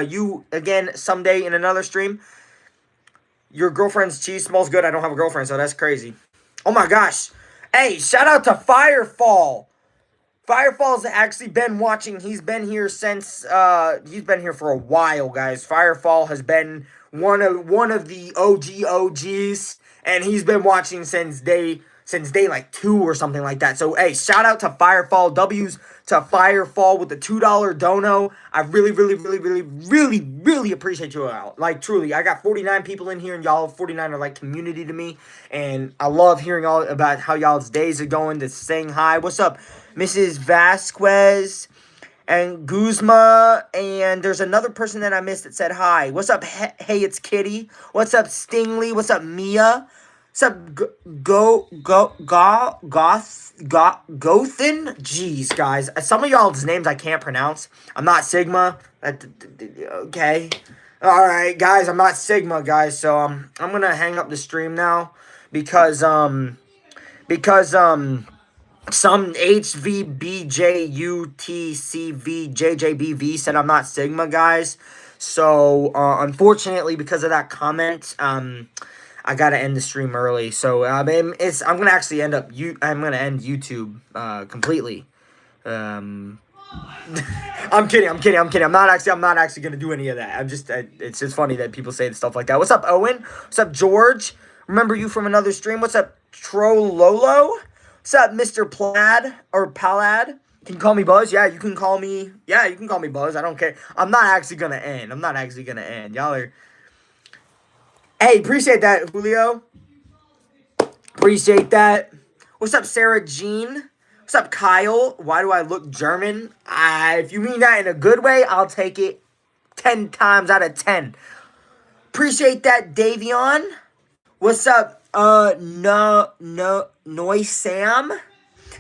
You again someday in another stream. Your girlfriend's cheese smells good. I don't have a girlfriend, so that's crazy. Oh my gosh. Hey, shout out to Firefall. Firefall's actually been watching. He's been here since he's been here for a while, guys. Firefall has been one of the OGs, and he's been watching since day like 2 or something like that. So hey, shout out to Firefall. W's to Firefall with the $2 dono. I really appreciate you all. Like truly, I got 49 people in here, and y'all 49 are like community to me, and I love hearing all about how y'all's days are going. To saying hi. What's up, Mrs. Vasquez and Guzma, and there's another person that I missed that said hi. What's up? Hey, it's Kitty. What's up, Stingley? What's up, Mia? What's up, Gothin? Jeez, guys. Some of y'all's names I can't pronounce. I'm not Sigma. Okay. Alright, guys. I'm not Sigma, guys. So, I'm gonna hang up the stream now. Because some HVBJUTCVJJBV said I'm not Sigma, guys. So, unfortunately, because of that comment, I gotta end the stream early, so I'm gonna actually I'm gonna end YouTube completely. I'm kidding. I'm not actually gonna do any of that. It's just funny that people say stuff like that. What's up, Owen? What's up, George? Remember you from another stream. What's up, Trololo? What's up, Mr. Plaid or Palad? Can you call me Buzz? Yeah, you can call me. Yeah, you can call me Buzz. I don't care. I'm not actually gonna end. Y'all are. Hey, appreciate that, Julio. Appreciate that. What's up, Sarah Jean? What's up, Kyle? Why do I look German? If you mean that in a good way, I'll take it 10 times out of 10. Appreciate that, Davion. What's up, Sam?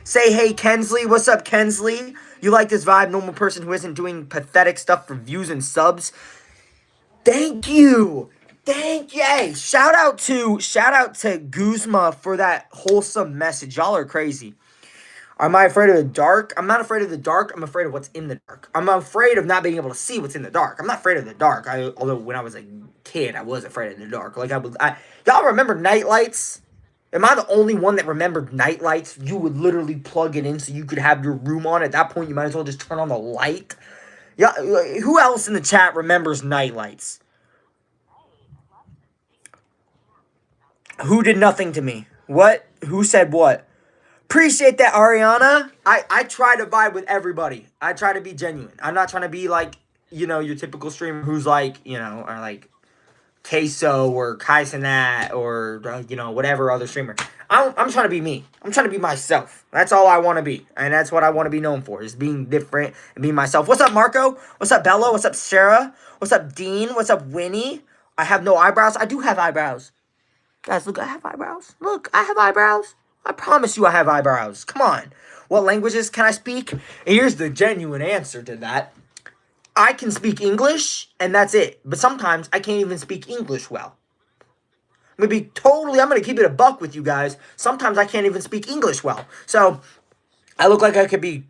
Say hey, Kensley. What's up, Kensley? You like this vibe? Normal person who isn't doing pathetic stuff for views and subs. Thank you. Hey, shout out to Guzma for that wholesome message. Y'all are crazy. Am I afraid of the dark? I'm not afraid of the dark. I'm afraid of what's in the dark. I'm afraid of not being able to see what's in the dark. I'm not afraid of the dark. Although when I was a kid, I was afraid of the dark. Like y'all remember night lights? Am I the only one that remembered night lights? You would literally plug it in so you could have your room on. At that point, you might as well just turn on the light. Yeah, who else in the chat remembers night lights? Who did nothing to me? What? Who said what? Appreciate that, Ariana. I try to vibe with everybody. I try to be genuine. I'm not trying to be like, your typical streamer who's like, or like Queso or Kaisenat or, whatever other streamer. I'm trying to be me. I'm trying to be myself. That's all I want to be. And that's what I want to be known for, is being different and being myself. What's up, Marco? What's up, Bella? What's up, Sarah? What's up, Dean? What's up, Winnie? I have no eyebrows. I do have eyebrows. Guys, look, I have eyebrows. Look, I have eyebrows. I promise you I have eyebrows. Come on. What languages can I speak? Here's the genuine answer to that. I can speak English, and that's it. But sometimes I can't even speak English well. I'm going to keep it a buck with you guys. Sometimes I can't even speak English well. So, I look like I could be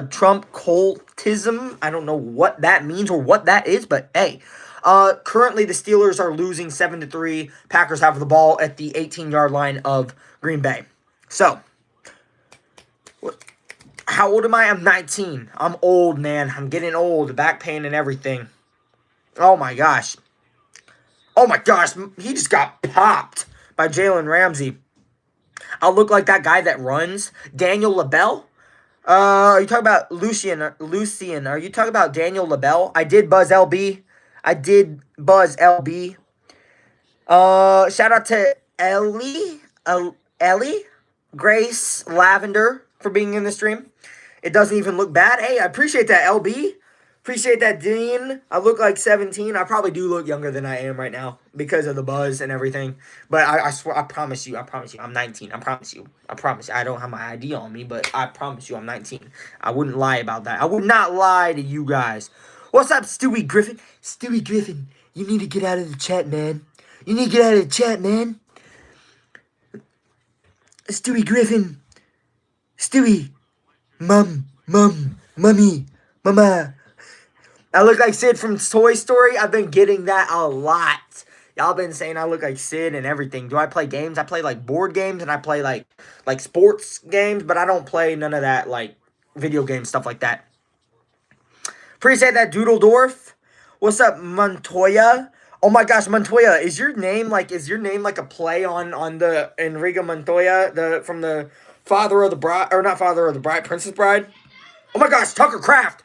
Trump cultism. I don't know what that means or what that is, but hey. Currently, the Steelers are losing 7-3. Packers have the ball at the 18-yard line of Green Bay. So, how old am I? I'm 19. I'm old, man. I'm getting old. Back pain and everything. Oh, my gosh. Oh, my gosh. He just got popped by Jalen Ramsey. I'll look like that guy that runs. Daniel LaBelle. Are you talking about Lucian? Are you talking about Daniel LaBelle? I did buzz LB. Shout out to Ellie, Grace, Lavender for being in the stream. It doesn't even look bad. Hey, I appreciate that, LB. Appreciate that, Dean. I look like 17. I probably do look younger than I am right now because of the buzz and everything. But I swear, I promise you, I'm 19. I promise you. I don't have my ID on me, but I promise you I'm 19. I wouldn't lie about that. I would not lie to you guys. What's up, Stewie Griffin? Stewie Griffin, you need to get out of the chat, man. Stewie Griffin. Stewie. Mummy, mama. I look like Sid from Toy Story. I've been getting that a lot. Y'all been saying I look like Sid and everything. Do I play games? I play like board games and I play like sports games, but I don't play none of that like video game stuff like that. Appreciate that, Doodledorf. What's up, Montoya? Oh my gosh, Montoya, is your name like a play on the Enrique Montoya, from the Father of the Bride, or not Father of the Bride, Princess Bride? Oh my gosh, Tucker Craft.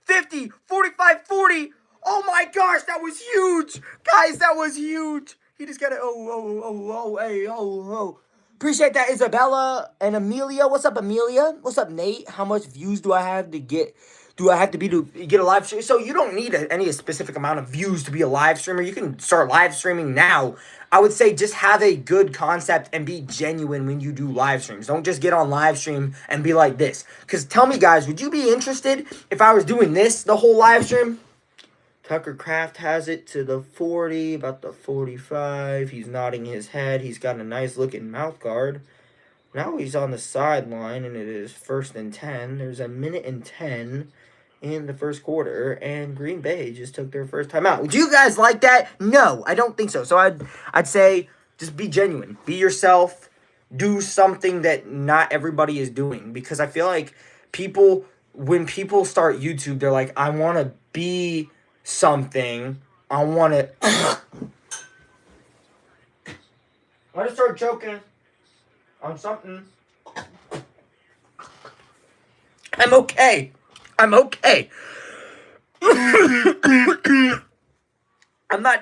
50, 45, 40. Oh my gosh, that was huge. Guys, that was huge. He just got it. Oh. Appreciate that, Isabella and Amelia. What's up, Amelia? What's up, Nate? How much views do I have to get? To get a live stream? So you don't need any specific amount of views to be a live streamer. You can start live streaming now. I would say just have a good concept and be genuine when you do live streams. Don't just get on live stream and be like this. Because tell me, guys, would you be interested if I was doing this the whole live stream? Tucker Craft has it to the 40, about the 45. He's nodding his head. He's got a nice looking mouth guard. Now he's on the sideline, and it is 1st and 10. There's a minute and 10 in the first quarter, and Green Bay just took their first time out. Would you guys like that? No, I don't think so. So I'd say just be genuine. Be yourself. Do something that not everybody is doing. Because I feel like when people start YouTube, they're like, I want to be something. I want to... I just started choking on something. I'm okay. I'm not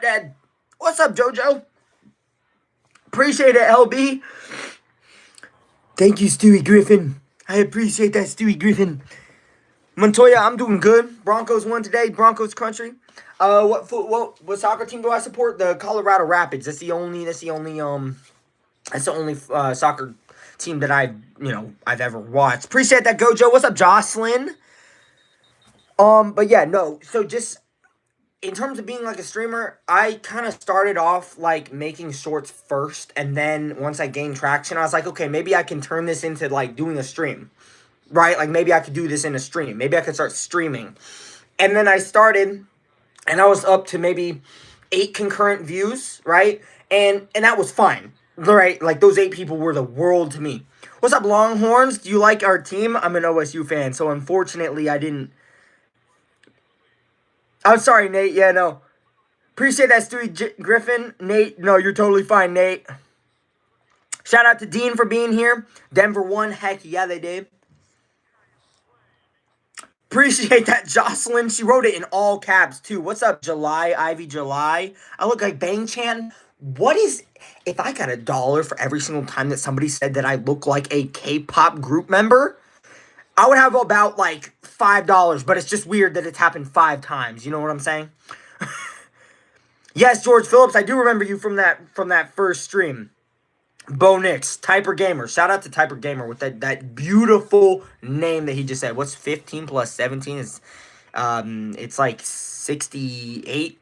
dead. What's up, JoJo? Appreciate it, LB. Thank you, Stewie Griffin. I appreciate that, Stewie Griffin. Montoya, I'm doing good. Broncos won today. Broncos country. What soccer team do I support? The Colorado Rapids. That's the only soccer team that I've ever watched. Appreciate that, Gojo. What's up, Jocelyn? But yeah, no. So just in terms of being like a streamer, I kind of started off like making shorts first, and then once I gained traction, I was like, okay, maybe I can turn this into like doing a stream, right? Like maybe I could do this in a stream. Maybe I could start streaming. And then I started, and I was up to maybe 8 concurrent views, right? And that was fine, right? Like those 8 people were the world to me. What's up, Longhorns? Do you like our team? I'm an OSU fan, so unfortunately I didn't. I'm sorry, Nate. Yeah, no. Appreciate that, Stewie Griffin. Nate, no, you're totally fine, Nate. Shout out to Dean for being here. Denver won. Heck yeah, they did. Appreciate that, Jocelyn. She wrote it in all caps, too. What's up, Ivy July? I look like Bang Chan. If I got $1 for every single time that somebody said that I look like a K-pop group member, I would have about like $5, but it's just weird that it's happened 5 times. You know what I'm saying? Yes, George Phillips, I do remember you from that first stream. Bo Nix, Typer Gamer. Shout out to Typer Gamer with that beautiful name that he just said. What's 15 plus 17 is it's like 68.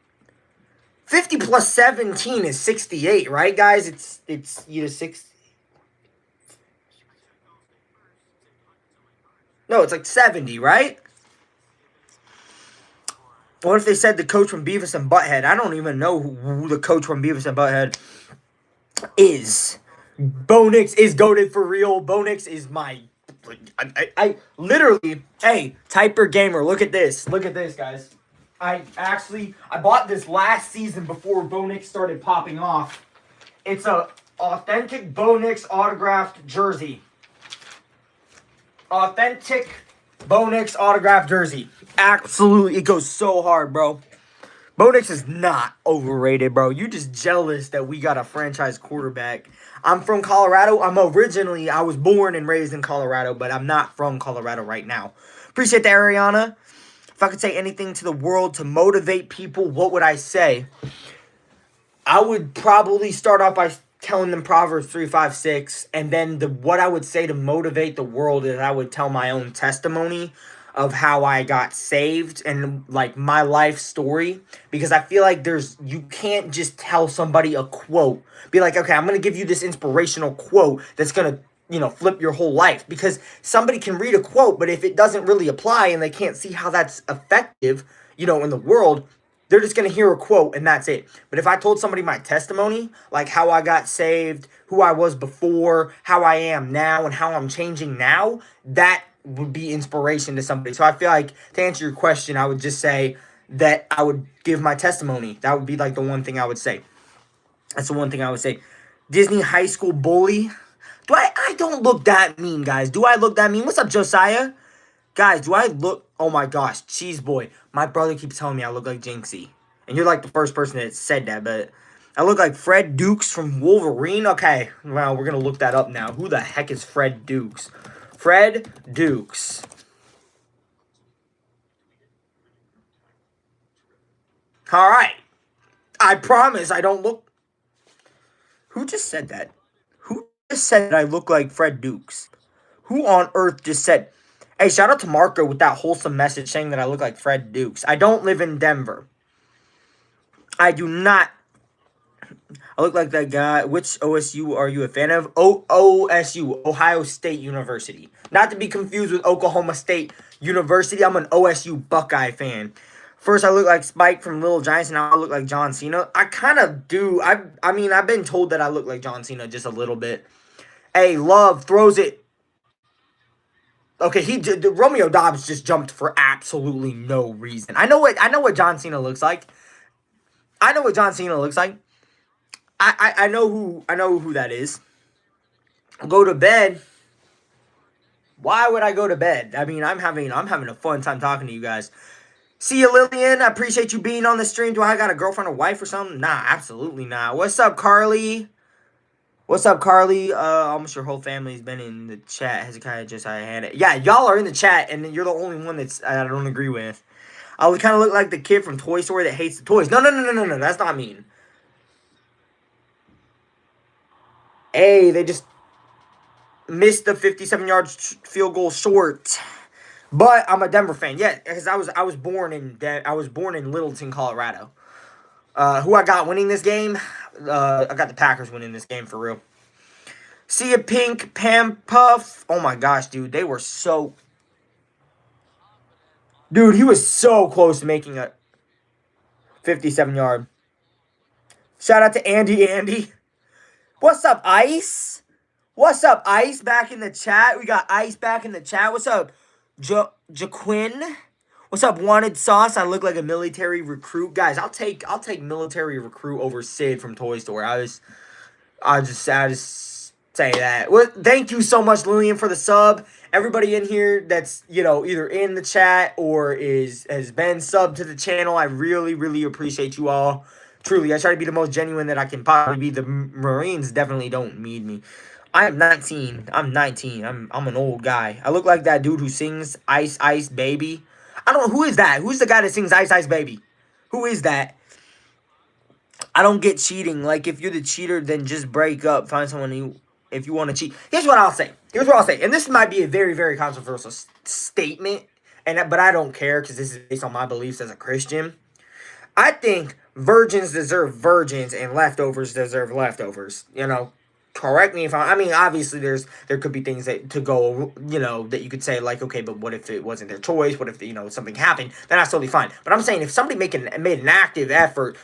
50 plus 17 is 68, right guys? It's either 6. No, it's like 70, right? What if they said the coach from Beavis and Butthead? I don't even know who the coach from Beavis and Butthead is. Bo Nix is goated for real. Bo Nix is my. I literally. Hey, Typer Gamer, look at this. Look at this, guys. I bought this last season before Bo Nix started popping off. It's a authentic Bo Nix autographed jersey. Authentic Bo Nix autographed jersey. Absolutely, it goes so hard, bro. Bo Nix is not overrated, bro. You just jealous that we got a franchise quarterback. I'm from Colorado. I was born and raised in Colorado, but I'm not from Colorado right now. Appreciate that, Ariana. If I could say anything to the world to motivate people, what would I say? I would probably start off by telling them Proverbs 3:5-6, and then what I would say to motivate the world is I would tell my own testimony of how I got saved and like my life story, because I feel like you can't just tell somebody a quote, be like, okay, I'm gonna give you this inspirational quote that's gonna flip your whole life, because somebody can read a quote, but if it doesn't really apply and they can't see how that's effective, in the world, they're just going to hear a quote and that's it. But if I told somebody my testimony, like how I got saved, who I was before, how I am now, and how I'm changing now, that would be inspiration to somebody. So I feel like, to answer your question, I would just say that I would give my testimony. That would be like the one thing I would say. That's the one thing I would say. Disney high school bully. I don't look that mean, guys. Do I look that mean? What's up, Josiah? Guys, do I look... Oh my gosh, Cheese Boy. My brother keeps telling me I look like Jinxie. And you're like the first person that said that, but... I look like Fred Dukes from Wolverine? Okay, well, we're going to look that up now. Who the heck is Fred Dukes? Fred Dukes. Alright. I promise I don't look... Who just said that? Who just said that I look like Fred Dukes? Who on earth just said... Hey, shout out to Marco with that wholesome message saying that I look like Fred Dukes. I don't live in Denver. I do not. I look like that guy. Which OSU are you a fan of? OSU, Ohio State University. Not to be confused with Oklahoma State University. I'm an OSU Buckeye fan. First, I look like Spike from Little Giants, and now I look like John Cena. I kind of do. I mean, I've been told that I look like John Cena just a little bit. Hey, Love throws it. Okay, Romeo Dobbs just jumped for absolutely no reason. I know what John Cena looks like. I know what John Cena looks like. I know who that is. Go to bed. Why would I go to bed? I mean, I'm having a fun time talking to you guys. See you, Lillian. I appreciate you being on the stream. Do I got a girlfriend or wife or something? Nah, absolutely not. What's up, Carly? What's up, Carly? Almost your whole family's been in the chat. Hezekiah just I had it. Yeah, y'all are in the chat, and you're the only one I don't agree with. I would kind of look like the kid from Toy Story that hates the toys. No. That's not mean. Hey, they just missed the 57-yard field goal short. But I'm a Denver fan. Yeah, because I was born in Littleton, Colorado. Who I got winning this game? I got the Packers winning this game for real. See ya, Pink, Pam Puff. Oh my gosh, dude. They were so... Dude, he was so close to making a 57-yard. Shout out to Andy. What's up, Ice? What's up, Ice? Back in the chat. We got Ice back in the chat. What's up, Jaquin? What's up, Wanted Sauce? I look like a military recruit. Guys, I'll take military recruit over Sid from Toy Story. I just say that. Well, thank you so much, Lillian, for the sub. Everybody in here that's, either in the chat or has been subbed to the channel, I really, really appreciate you all. Truly, I try to be the most genuine that I can possibly be. The Marines definitely don't need me. I am 19. I'm 19. I'm an old guy. I look like that dude who sings Ice Ice Baby. I don't know. Who is that? Who's the guy that sings Ice Ice Baby? Who is that? I don't get cheating. Like, if you're the cheater, then just break up. Find someone you, if you want to cheat. Here's what I'll say. Here's what I'll say. And this might be a very, very controversial statement. But I don't care because this is based on my beliefs as a Christian. I think virgins deserve virgins and leftovers deserve leftovers. Correct me if I mean, obviously there could be things that to go, that you could say like, okay, but what if it wasn't their choice? What if something happened? Then that's totally fine. But I'm saying if somebody made an active effort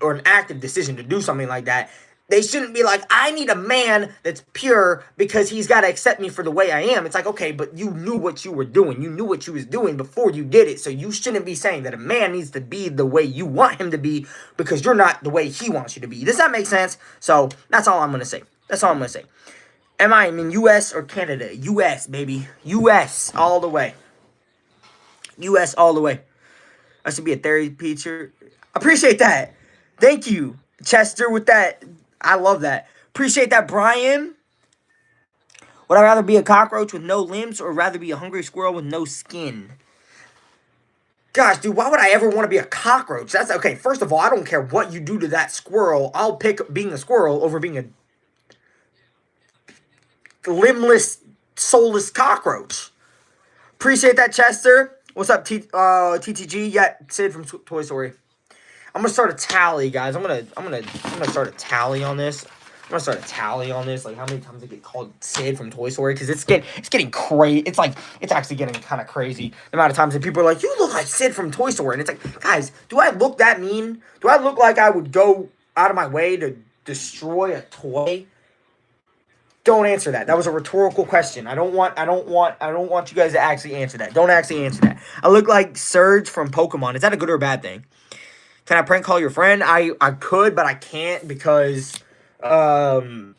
or an active decision to do something like that, they shouldn't be like, I need a man that's pure because he's got to accept me for the way I am. It's like, okay, but you knew what you were doing. You knew what you was doing before you did it. So you shouldn't be saying that a man needs to be the way you want him to be because you're not the way he wants you to be. Does that make sense? So that's all I'm going to say. That's all I'm going to say. Am I in U.S. or Canada? U.S., baby. U.S. all the way. U.S. all the way. I should be a therapy teacher. Appreciate that. Thank you, Chester, with that. I love that. Appreciate that, Brian. Would I rather be a cockroach with no limbs or rather be a hungry squirrel with no skin? Gosh, dude, why would I ever want to be a cockroach? That's okay. First of all, I don't care what you do to that squirrel. I'll pick being a squirrel over being a limbless, soulless cockroach. Appreciate that, Chester. What's up, TTG? Yeah, Sid from Toy Story. I'm gonna start a tally, guys. I'm gonna start a tally on this. Like how many times I get called Sid from Toy Story, because it's getting crazy. It's actually getting kind of crazy the amount of times that people are like, you look like Sid from Toy Story, and it's like, guys, do I look that mean? Do I look like I would go out of my way to destroy a toy? Don't answer that. That was a rhetorical question. I don't want you guys to actually answer that. Don't actually answer that. I look like Surge from Pokemon. Is that a good or a bad thing? Can I prank call your friend? I could, but I can't because then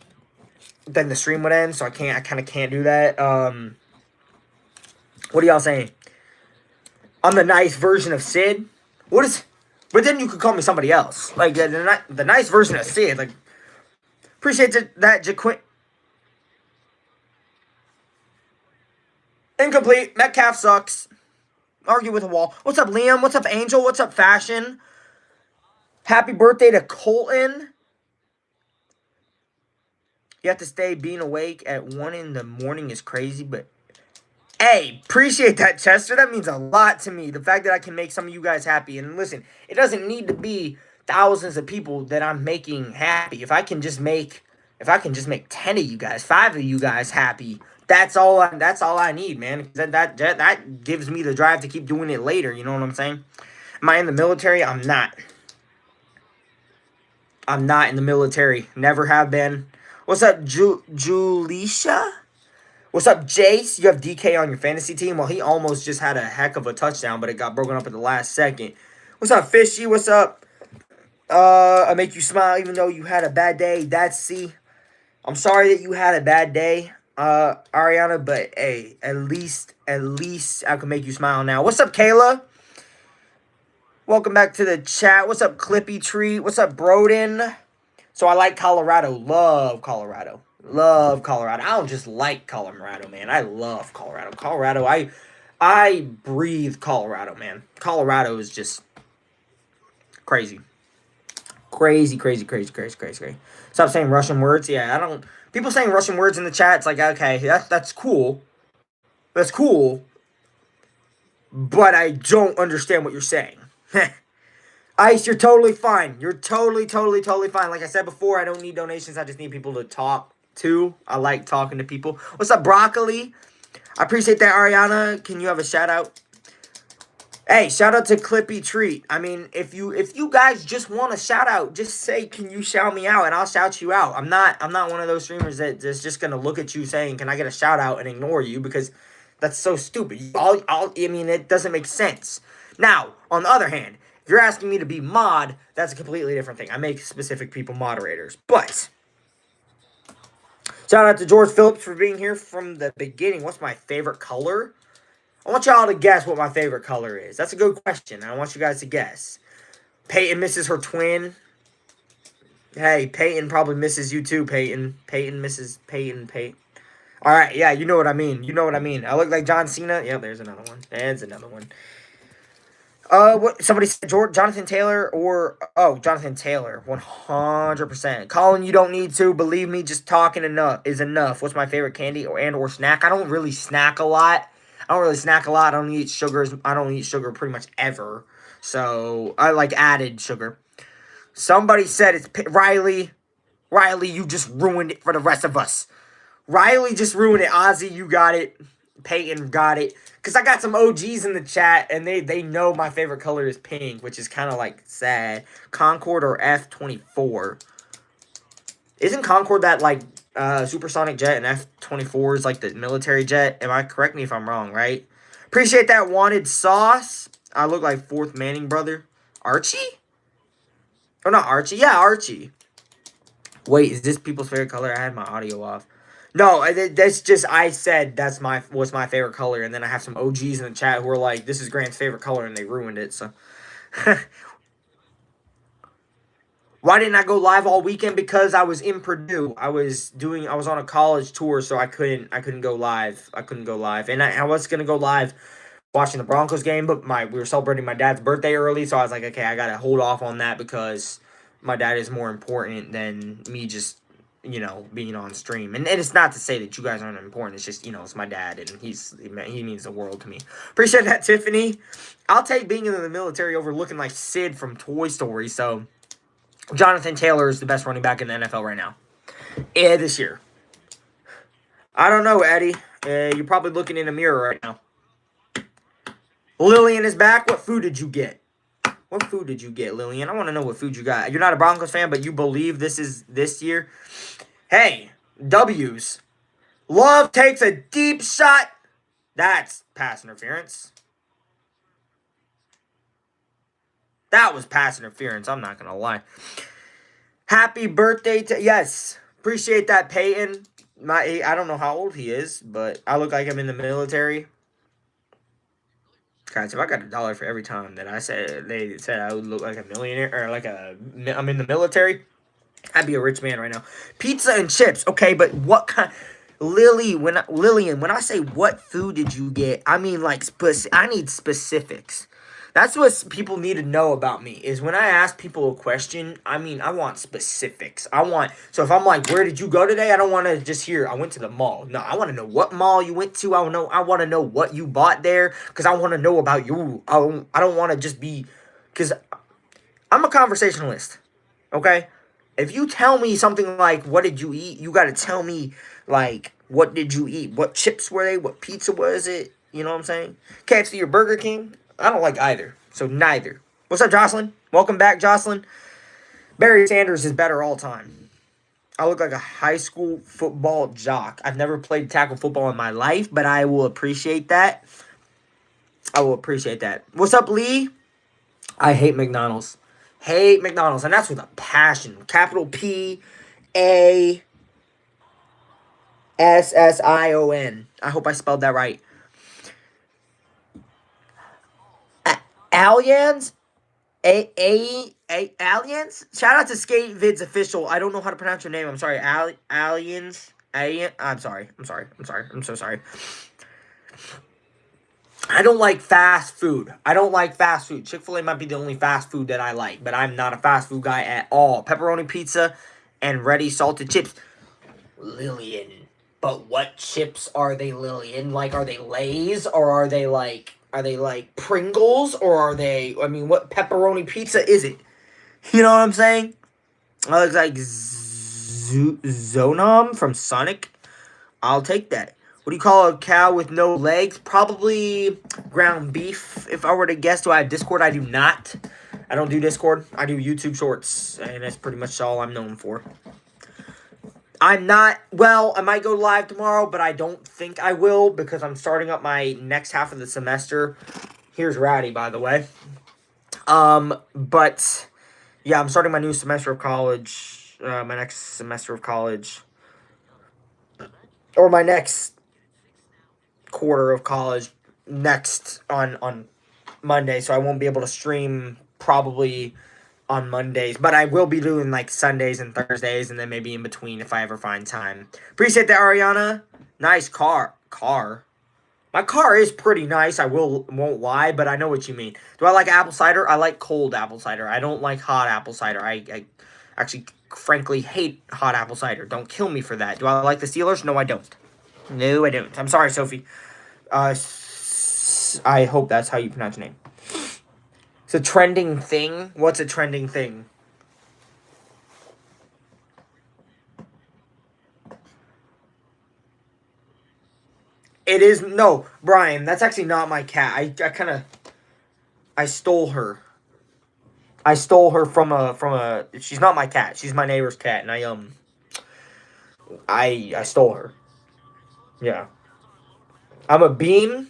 the stream would end, so I kind of can't do that. What are y'all saying? I'm the nice version of Sid. But then you could call me somebody else. Like the nice version of Sid. Like, appreciate that, Jaquin. Incomplete. Metcalf sucks. Argue with a wall. What's up, Liam? What's up, Angel? What's up, Fashion? Happy birthday to Colton. You have to stay being awake at 1 in the morning is crazy, but hey, appreciate that, Chester. That means a lot to me. The fact that I can make some of you guys happy. And listen, it doesn't need to be thousands of people that I'm making happy. If I can just make 10 of you guys, 5 of you guys happy, that's all I need, man. That gives me the drive to keep doing it later. You know what I'm saying? Am I in the military? I'm not. I'm not in the military. Never have been. What's up, Julisha? What's up, Jace? You have DK on your fantasy team? Well, he almost just had a heck of a touchdown, but it got broken up at the last second. What's up, Fishy? What's up? I make you smile even though you had a bad day. That's C. I'm sorry that you had a bad day, Ariana, but hey, at least I can make you smile now. What's up, Kayla? Welcome back to the chat. What's up, Clippy Tree? What's up, Broden? So I like Colorado. Love Colorado. Love Colorado. I don't just like Colorado, man. I love Colorado. Colorado, I breathe Colorado, man. Colorado is just crazy. Crazy. Stop saying Russian words. Yeah, I don't. People saying Russian words in the chat, it's like, okay, that's cool. That's cool. But I don't understand what you're saying. Ice, you're totally fine. You're totally fine. Like I said before, I don't need donations. I just need people to talk to. I like talking to people. What's up, Broccoli? I appreciate that, Ariana. Can you have a shout out? Hey, shout out to Clippy Treat. I mean, if you guys just want a shout out, just say, can you shout me out, and I'll shout you out. I'm not one of those streamers that's just gonna look at you saying, can I get a shout out, and ignore you, because that's so stupid. I mean, it doesn't make sense. Now, on the other hand, if you're asking me to be mod, that's a completely different thing. I make specific people moderators. But shout out to George Phillips for being here from the beginning. What's my favorite color? I want y'all to guess what my favorite color is. That's a good question. I want you guys to guess. Peyton misses her twin. Hey, Peyton probably misses you too, Peyton. Peyton misses Peyton. All right, yeah, you know what I mean. I look like John Cena. Yep, there's another one. There's another one. What somebody said, Jonathan Taylor or Jonathan Taylor, 100%. Colin, you don't need to believe me. Just talking enough is enough. What's my favorite candy or snack? I don't really snack a lot. I don't eat sugars. I don't eat sugar pretty much ever. So I like added sugar. Somebody said it's Riley. Riley, you just ruined it for the rest of us. Riley just ruined it. Ozzy, you got it. Peyton got it. Because I got some OGs in the chat, and they know my favorite color is pink, which is kind of, like, sad. Concorde or F-24. Isn't Concorde that, like, supersonic jet, and F-24 is, like, the military jet? Correct me if I'm wrong, right? Appreciate that wanted sauce. I look like fourth Manning brother. Archie? Oh, not Archie. Yeah, Archie. Wait, is this people's favorite color? I had my audio off. No, that's just I said what's my favorite color, and then I have some OGs in the chat who are like, "This is Grant's favorite color," and they ruined it. So, why didn't I go live all weekend? Because I was in Purdue. I was on a college tour, so I couldn't go live. And I was gonna go live watching the Broncos game, but we were celebrating my dad's birthday early, so I was like, okay, I gotta hold off on that because my dad is more important than me just being on stream. And it's not to say that you guys aren't important. It's just, it's my dad, and he means the world to me. Appreciate that, Tiffany. I'll take being in the military over looking like Sid from Toy Story. So, Jonathan Taylor is the best running back in the NFL right now. This year. I don't know, Eddie. You're probably looking in a mirror right now. Lillian is back. What food did you get? What food did you get, Lillian? I want to know what food you got. You're not a Broncos fan, but you believe this is this year? Hey, W's. Love takes a deep shot. That's pass interference. That was pass interference. I'm not going to lie. Happy birthday to... Yes. Appreciate that, Peyton. I don't know how old he is, but I look like I'm in the military. Guys, if I got $1 for every time that they said I would look like a millionaire, or I'm in the military, I'd be a rich man right now. Pizza and chips, okay, but what kind? Lillian, when I say what food did you get, I mean like I need specifics. That's what people need to know about me, is when I ask people a question, I want specifics. So if I'm like, where did you go today? I don't want to just hear, I went to the mall. No, I want to know what mall you went to. I want to know what you bought there, because I want to know about you. I don't want to just be, because I'm a conversationalist, okay? If you tell me something like, what did you eat? You got to tell me, like, what did you eat? What chips were they? What pizza was it? You know what I'm saying? KFC or Burger King? I don't like either. So neither. What's up, Jocelyn? Welcome back, Jocelyn. Barry Sanders is better all time. I look like a high school football jock. I've never played tackle football in my life, but I will appreciate that. What's up, Lee? I hate McDonald's. Hate McDonald's. And that's with a passion. Capital P-A-S-S-I-O-N. I hope I spelled that right. Aliens? Aliens? Shout out to Skate Vids Official. I don't know how to pronounce your name. I'm sorry. Aliens? I'm sorry. I'm so sorry. I don't like fast food. Chick-fil-A might be the only fast food that I like, but I'm not a fast food guy at all. Pepperoni pizza and ready salted chips. Lillian. But what chips are they, Lillian? Like, are they Lay's, or are they like Pringles, or are they, what pepperoni pizza is it? You know what I'm saying? It looks like Zonom from Sonic. I'll take that. What do you call a cow with no legs? Probably ground beef, if I were to guess. Do I have Discord? I do not. I don't do Discord. I do YouTube Shorts, and that's pretty much all I'm known for. I might go live tomorrow, but I don't think I will, because I'm starting up my next half of the semester. Here's Ratty, by the way. But, yeah, I'm starting my new semester of college, my next semester of college, or my next quarter of college next on Monday, so I won't be able to stream probably on Mondays, but I will be doing like Sundays and Thursdays, and then maybe in between if I ever find time. Appreciate that, Ariana. Nice car. My car is pretty nice. I won't lie, but I know what you mean. Do I like apple cider? I like cold apple cider. I don't like hot apple cider. I actually, frankly, hate hot apple cider. Don't kill me for that. Do I like the Steelers? No, I don't. No, I don't. I'm sorry, Sophie. I hope that's how you pronounce your name. It's a trending thing. What's a trending thing? It is no, Brian. That's actually not my cat. I stole her. I stole her from a. She's not my cat. She's my neighbor's cat, and I stole her. Yeah. I'm a bean.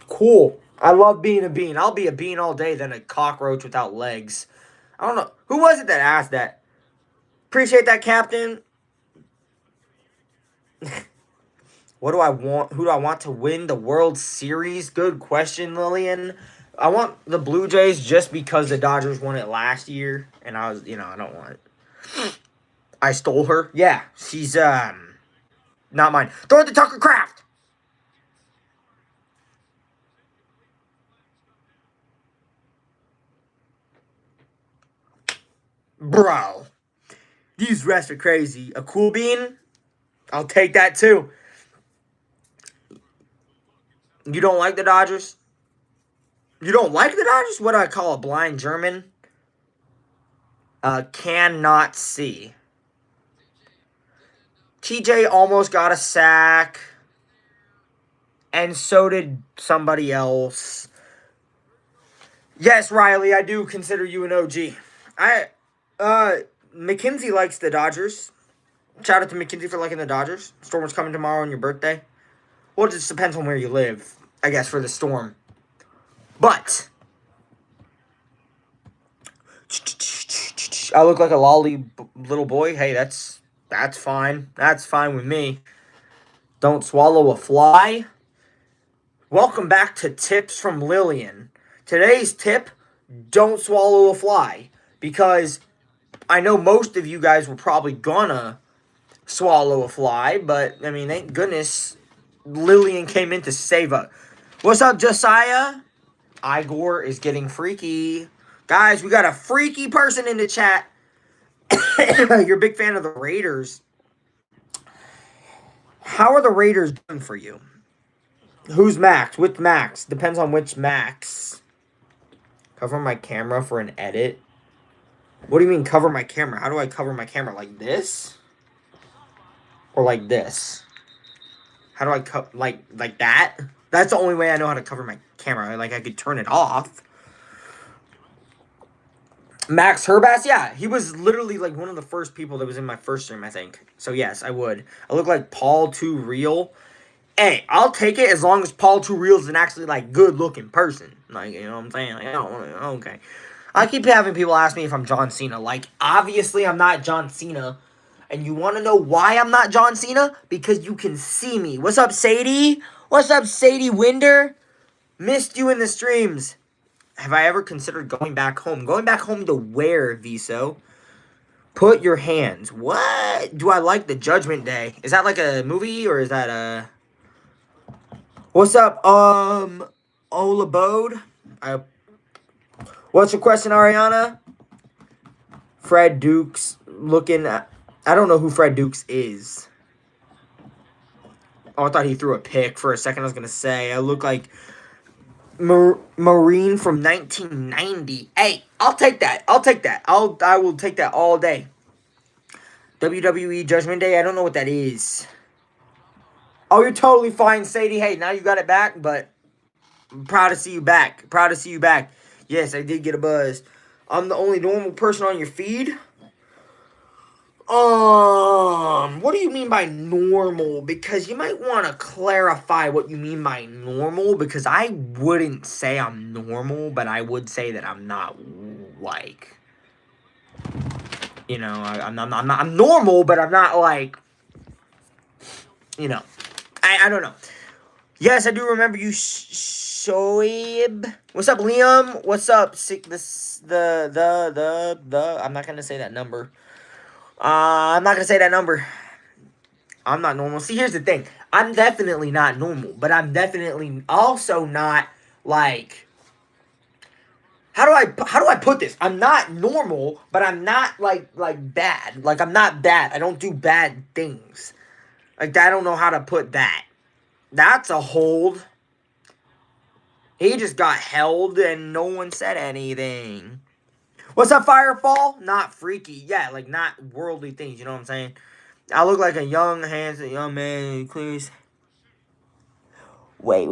Cool. I love being a bean. I'll be a bean all day than a cockroach without legs. I don't know who was it that asked that. Appreciate that, Captain. What do I want? Who do I want to win the World Series? Good question, Lillian. I want the Blue Jays just because the Dodgers won it last year, and I don't want it. I stole her. Yeah, she's not mine. Throw it to Tucker Kraft. Bro, these refs are crazy. A cool bean? I'll take that too. You don't like the Dodgers? You don't like the Dodgers? What do I call a blind German? Cannot see. TJ almost got a sack. And so did somebody else. Yes, Riley, I do consider you an OG. Mackenzie likes the Dodgers. Shout out to Mackenzie for liking the Dodgers. Storm is coming tomorrow on your birthday. Well, it just depends on where you live, I guess, for the Storm. But I look like a lolly little boy. Hey, that's fine. That's fine with me. Don't swallow a fly. Welcome back to Tips from Lillian. Today's tip, don't swallow a fly. Because I know most of you guys were probably gonna swallow a fly, but, I mean, thank goodness Lillian came in to save us. What's up, Josiah? Igor is getting freaky. Guys, we got a freaky person in the chat. You're a big fan of the Raiders. How are the Raiders doing for you? Who's Max? Which Max? Depends on which Max. Cover my camera for an edit? What do you mean cover my camera? How do I cover my camera? Like this? Or like this? How do I like that? That's the only way I know how to cover my camera. Like, I could turn it off. Max Herbass? Yeah, he was literally, like, one of the first people that was in my first stream, I think. So, yes, I would. I look like Paul Too Real. Hey, I'll take it as long as Paul Too Real is an actually, like, good-looking person. Like, you know what I'm saying? Like, I don't want to, okay. I keep having people ask me if I'm John Cena. Like, obviously I'm not John Cena. And you want to know why I'm not John Cena? Because you can see me. What's up, Sadie? What's up, Sadie Winder? Missed you in the streams. Have I ever considered going back home? Going back home to where, Viso? Put your hands. What? Do I like the Judgment Day? Is that like a movie or is that a... What's up, Ola Bode? What's your question, Ariana? Fred Dukes looking at... I don't know who Fred Dukes is. Oh, I thought he threw a pick for a second. I was going to say, I look like Marine from 1990. Hey, I'll take that. I'll take that. I will take that all day. WWE Judgment Day, I don't know what that is. Oh, you're totally fine, Sadie. Hey, now you got it back, but I'm proud to see you back. Proud to see you back. Yes, I did get a buzz. I'm the only normal person on your feed. What do you mean by normal? Because you might want to clarify what you mean by normal, because I wouldn't say I'm normal, but I would say that I'm not, like, you know, I'm normal, but I'm not, like, you know, I don't know. Yes, I do remember you, Shoaib. What's up, Liam? What's up, I'm not going to say that number. I'm not going to say that number. I'm not normal. See, here's the thing. I'm definitely not normal, but I'm definitely also not like how do I put this? I'm not normal, but I'm not like bad. Like I'm not bad. I don't do bad things. Like I don't know how to put that. That's a hold. He just got held and no one said anything. What's up, Firefall? Not freaky. Yeah, like not worldly things, you know what I'm saying? I look like a young, handsome young man, please. Wait.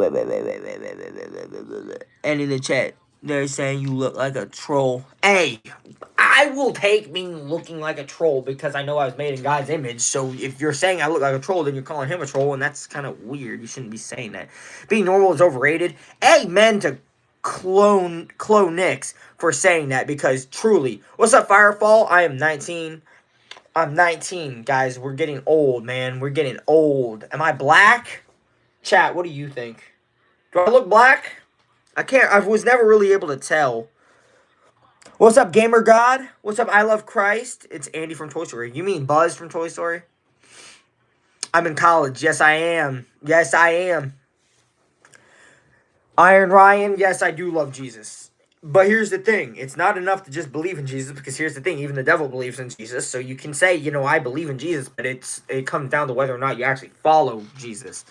And in the chat, they're saying you look like a troll. Hey, I will take being looking like a troll because I know I was made in God's image. So if you're saying I look like a troll, then you're calling him a troll, and that's kind of weird. You shouldn't be saying that. Being normal is overrated. Amen to Clone Nix for saying that because truly, what's up, Firefall? I am 19. I'm 19, guys. We're getting old, man. We're getting old. Am I black? Chat, what do you think? Do I look black? I was never really able to tell. What's up, Gamer God? What's up, I Love Christ? It's Andy from Toy Story. You mean Buzz from Toy Story? I'm in college. Yes, I am. Yes, I am. Iron Ryan, yes, I do love Jesus. But here's the thing. It's not enough to just believe in Jesus because here's the thing. Even the devil believes in Jesus. So you can say, I believe in Jesus, but it comes down to whether or not you actually follow Jesus.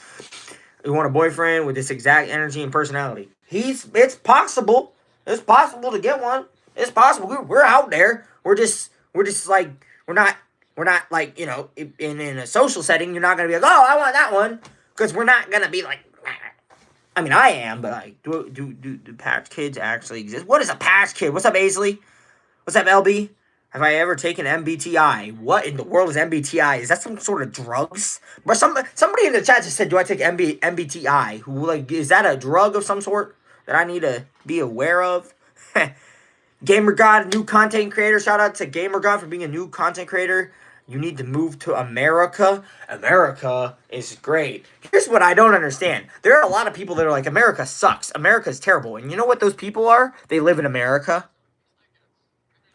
You want a boyfriend with this exact energy and personality. It's possible. It's possible to get one. It's possible. We're out there. We're just like, we're not like, in a social setting, you're not going to be like, oh, I want that one. Because we're not going to be like, I mean, I am, but like, do patch kids actually exist? What is a patch kid? What's up, Aisley? What's up, LB? Have I ever taken MBTI? What in the world is MBTI? Is that some sort of drugs? But somebody in the chat just said, "Do I take MBTI?" Who is that a drug of some sort that I need to be aware of? Gamer God, new content creator. Shout out to Gamer God for being a new content creator. You need to move to America. America is great. Here's what I don't understand. There are a lot of people that are like, America sucks. America is terrible. And you know what those people are? They live in America.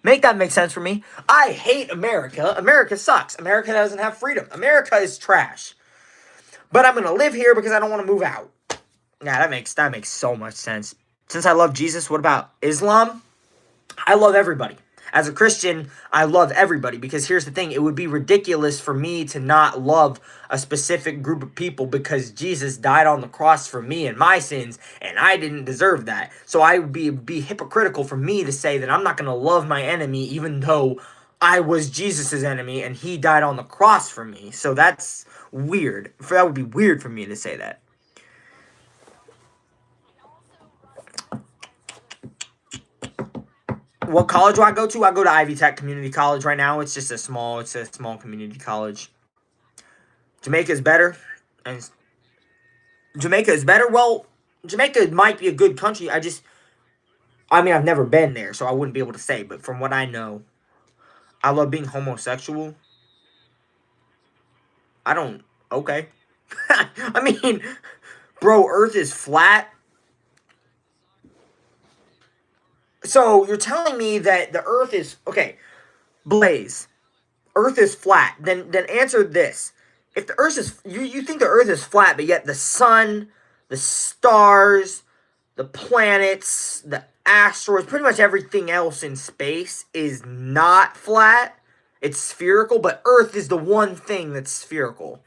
Make that make sense for me. I hate America. America sucks. America doesn't have freedom. America is trash. But I'm going to live here because I don't want to move out. Yeah, that makes so much sense. Since I love Jesus, what about Islam? I love everybody. As a Christian, I love everybody because here's the thing. It would be ridiculous for me to not love a specific group of people because Jesus died on the cross for me and my sins, and I didn't deserve that. So I would be hypocritical for me to say that I'm not going to love my enemy even though I was Jesus's enemy and he died on the cross for me. So that's weird. That would be weird for me to say that. What college do I go to? I go to Ivy Tech Community College right now. It's a small community college. Jamaica is better. And Jamaica is better. Well, Jamaica might be a good country. I've never been there, so I wouldn't be able to say. But from what I know, I love being homosexual. Okay. Bro, Earth is flat. So you're telling me that the Earth is okay, Blaze. Earth is flat. Then answer this: if the Earth is you think the Earth is flat, but yet the sun, the stars, the planets, the asteroids, pretty much everything else in space is not flat. It's spherical, but Earth is the one thing that's spherical.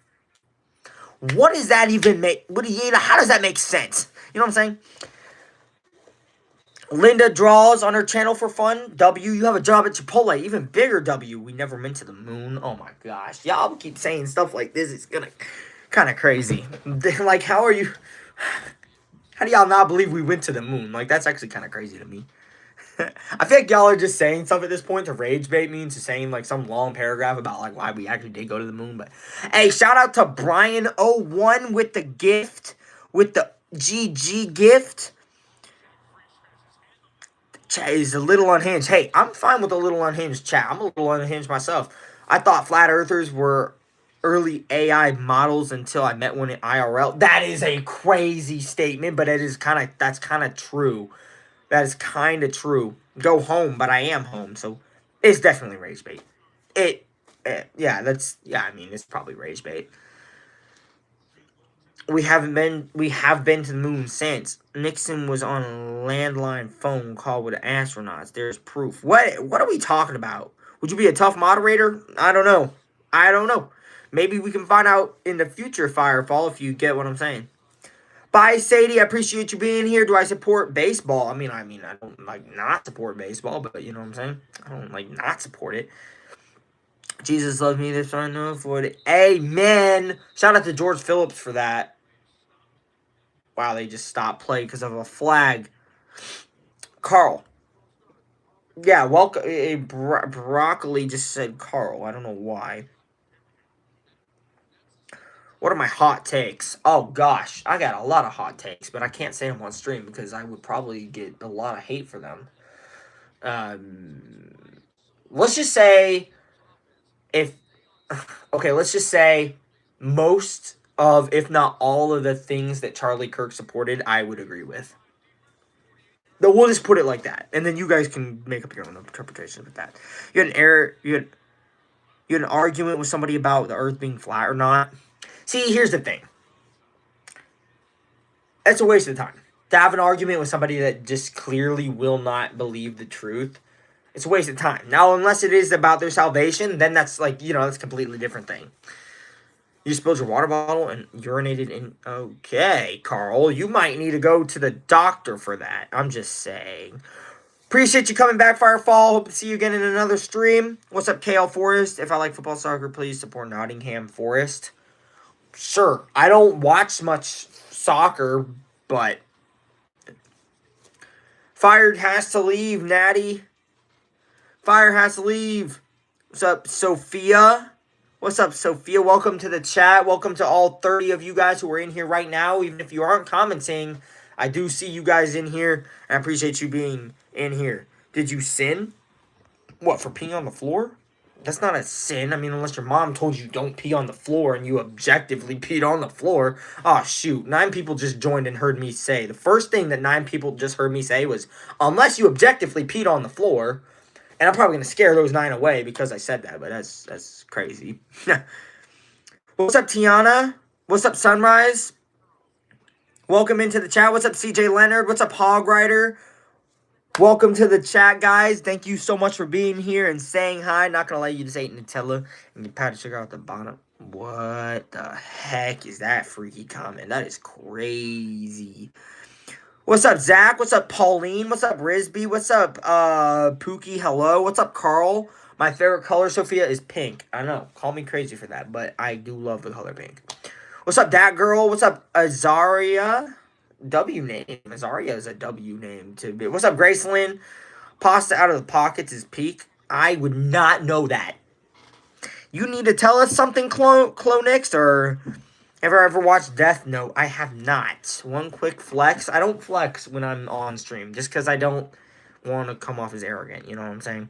What does that even make? How does that make sense? You know what I'm saying? Linda draws on her channel for fun. W, you have a job at Chipotle. Even bigger W. We never went to the moon. Oh my gosh. Y'all keep saying stuff like this. It's gonna kind of crazy. Like, how do y'all not believe we went to the moon? Like, that's actually kind of crazy to me. I feel like y'all are just saying stuff at this point to rage bait me into saying like some long paragraph about like why we actually did go to the moon. But hey, shout out to Brian01 with the gift, with the GG gift. Chat is a little unhinged. Hey, I'm fine with a little unhinged chat. I'm a little unhinged myself. I thought flat earthers were early AI models until I met one in IRL. That is a crazy statement, but that's kind of true. That is kind of true. Go home, but I am home, so it's definitely rage bait. Yeah, I mean, it's probably rage bait. We have been to the moon since. Nixon was on a landline phone call with astronauts. There's proof. What are we talking about? Would you be a tough moderator? I don't know. I don't know. Maybe we can find out in the future, Firefall, if you get what I'm saying. Bye, Sadie. I appreciate you being here. Do I support baseball? I don't like not support baseball, but you know what I'm saying? I don't like not support it. Jesus loves me, this I know for it. Amen. Shout out to George Phillips for that. Wow, they just stopped play because of a flag. Carl. Yeah, welcome. Broccoli just said Carl. I don't know why. What are my hot takes? Oh gosh, I got a lot of hot takes, but I can't say them on stream because I would probably get a lot of hate for them. Let's just say if okay, let's just say most of, if not all of the things that Charlie Kirk supported, I would agree with. But we'll just put it like that, and then you guys can make up your own interpretation with that. You had an error. You had an argument with somebody about the Earth being flat or not. See, here's the thing. It's a waste of time to have an argument with somebody that just clearly will not believe the truth. It's a waste of time. Now, unless it is about their salvation, then that's like, that's a completely different thing. You spilled your water bottle and urinated in. Okay, Carl, you might need to go to the doctor for that. I'm just saying. Appreciate you coming back, Firefall. Hope to see you again in another stream. What's up, KL Forest? If I like football, soccer, please support Nottingham Forest. Sure. I don't watch much soccer, but Fire has to leave, Natty. Fire has to leave. What's up, Sophia? What's up, Sophia? Welcome to the chat. Welcome to all 30 of you guys who are in here right now. Even if you aren't commenting, I do see you guys in here. I appreciate you being in here. Did you sin? What, for peeing on the floor? That's not a sin. I mean, unless your mom told you don't pee on the floor and you objectively peed on the floor. Oh, shoot. 9 people just joined and heard me say. The first thing that 9 people just heard me say was, unless you objectively peed on the floor. And I'm probably going to scare those 9 away because I said that, but that's crazy. What's up, Tiana? What's up, Sunrise? Welcome into the chat. What's up, CJ Leonard? What's up, Hog Rider? Welcome to the chat, guys. Thank you so much for being here and saying hi. Not going to let you just ate Nutella and get powdered sugar out the bottom. What the heck is that freaky comment? That is crazy. What's up, Zach? What's up, Pauline? What's up, Risby? What's up, Pookie? Hello. What's up, Carl? My favorite color, Sophia, is pink. I know. Call me crazy for that, but I do love the color pink. What's up, Dat Girl? What's up, Azaria? W name. Azaria is a W name too. What's up, Gracelyn? Pasta out of the pockets is peak. I would not know that. You need to tell us something, Clonix, or have I ever watched Death Note? I have not. One quick flex. I don't flex when I'm on stream, just because I don't want to come off as arrogant. You know what I'm saying?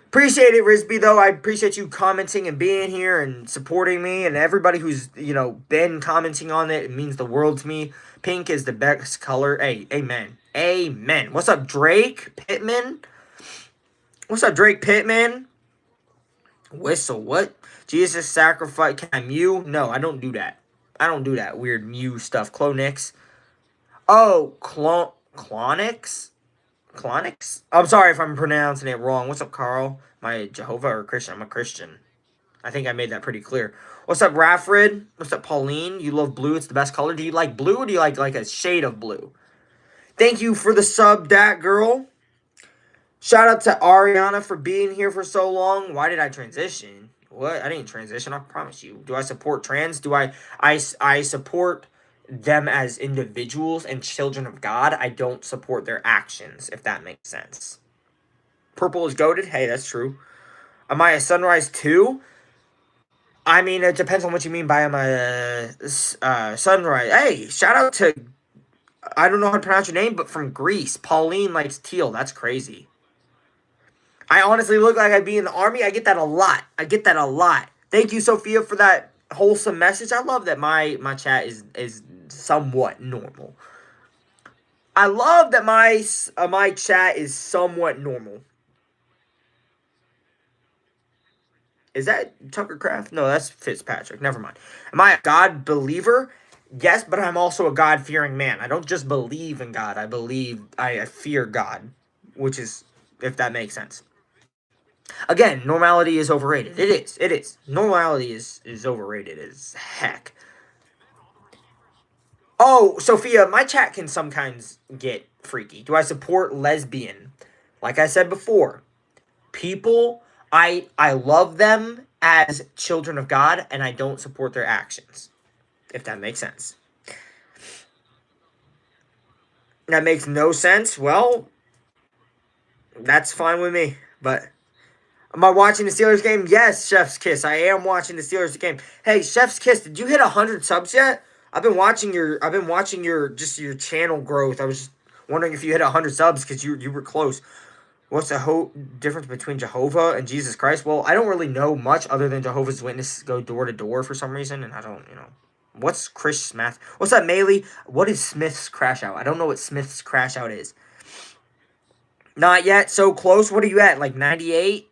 Appreciate it, Risby, though. I appreciate you commenting and being here and supporting me, and everybody who's, been commenting on it. It means the world to me. Pink is the best color. Hey, amen. Amen. What's up, Drake Pittman? What's up, Drake Pittman? Whistle, what? Jesus sacrifice. Can I mew? No, I don't do that. I don't do that weird mew stuff. Clonix. Oh, Clonix? Clonix? I'm sorry if I'm pronouncing it wrong. What's up, Carl? Am I Jehovah or Christian? I'm a Christian. I think I made that pretty clear. What's up, Raffred? What's up, Pauline? You love blue. It's the best color. Do you like blue or do you like a shade of blue? Thank you for the sub, Dat Girl. Shout out to Ariana for being here for so long. Why did I transition? What? I didn't transition. I promise you. Do I support trans? Do I support them as individuals and children of God. I don't support their actions, if that makes sense. Purple is goated. Hey, that's true. Am I a sunrise too? I mean, it depends on what you mean by am I a sunrise. Hey, shout out to, I don't know how to pronounce your name, but from Greece. Pauline likes teal. That's crazy. I honestly look like I'd be in the army. I get that a lot. Thank you, Sophia, for that wholesome message. I love that my chat is somewhat normal. I love that my chat is somewhat normal. Is that Tucker Craft? No, that's Fitzpatrick. Never mind. Am I a God believer? Yes, but I'm also a God-fearing man. I don't just believe in God. I fear God, which is, if that makes sense. Again, normality is overrated. It is. It is. Normality is overrated as heck. Oh, Sophia, my chat can sometimes get freaky. Do I support lesbian? Like I said before, people, I love them as children of God, and I don't support their actions. If that makes sense. That makes no sense. Well, that's fine with me. But am I watching the Steelers game? Yes, Chef's Kiss. I am watching the Steelers game. Hey, Chef's Kiss, did you hit 100 subs yet? I've been watching your just your channel growth. I was just wondering if you hit 100 subs because you were close. What's the difference between Jehovah and Jesus Christ? Well, I don't really know much other than Jehovah's Witnesses go door to door for some reason, and I don't. What's Chris Smith? What's that, Maley? What is Smith's Crash Out? I don't know what Smith's Crash Out is. Not yet. So close. What are you at? Like 98?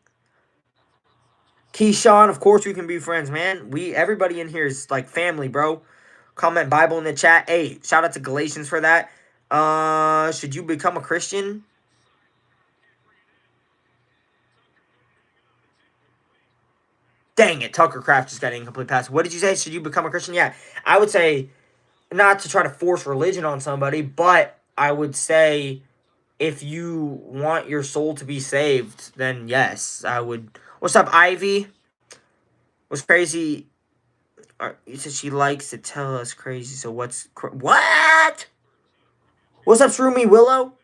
Keyshawn, of course we can be friends, man. Everybody in here is like family, bro. Comment Bible in the chat. Hey, shout out to Galatians for that. Should you become a Christian? Dang it, Tucker Craft just got an incomplete pass. What did you say? Should you become a Christian? Yeah, I would say not to try to force religion on somebody, but I would say if you want your soul to be saved, then yes, I would. What's up, Ivy? What's crazy? You said she likes to tell us crazy, so what? What's up, Shroomy Willow?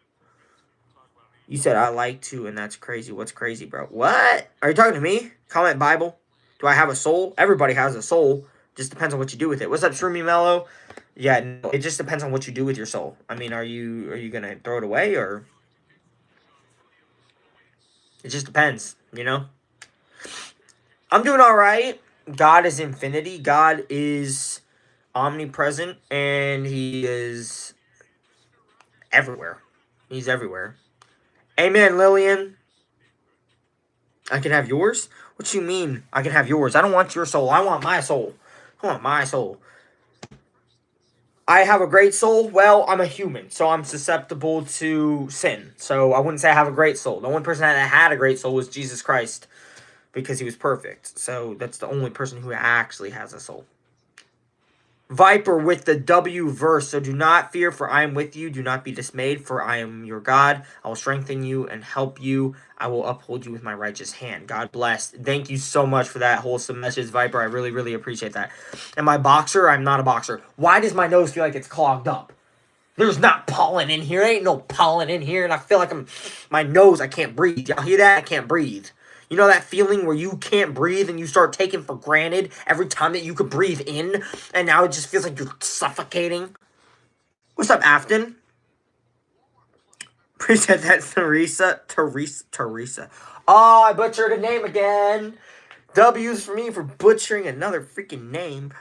You said I like to, and that's crazy. What's crazy, bro? What? Are you talking to me? Comment Bible. Do I have a soul? Everybody has a soul. Just depends on what you do with it. What's up, Shroomy Mellow? Yeah, no, it just depends on what you do with your soul. I mean, are you gonna throw it away, or it just depends, I'm doing all right. God is infinity. God is omnipresent, and He is everywhere. He's everywhere. Amen, Lillian. I can have yours? What you mean I can have yours? I don't want your soul. I want my soul. I want my soul. I have a great soul. Well, I'm a human, so I'm susceptible to sin. So I wouldn't say I have a great soul. The only person that had a great soul was Jesus Christ because he was perfect. So that's the only person who actually has a soul. Viper with the W verse. So do not fear, for I am with you. Do not be dismayed, for I am your God. I will strengthen you and help you. I will uphold you with my righteous hand. God bless. Thank you so much for that wholesome message, Viper. I really, really appreciate that. Am I a boxer? I'm not a boxer. Why does my nose feel like it's clogged up? There's not pollen in here. Ain't no pollen in here. And I feel like my nose, I can't breathe. Y'all hear that? I can't breathe. You know that feeling where you can't breathe and you start taking for granted every time that you could breathe in, and now it just feels like you're suffocating? What's up, Afton? Appreciate that, Teresa. Oh, I butchered a name again. W's for me for butchering another freaking name.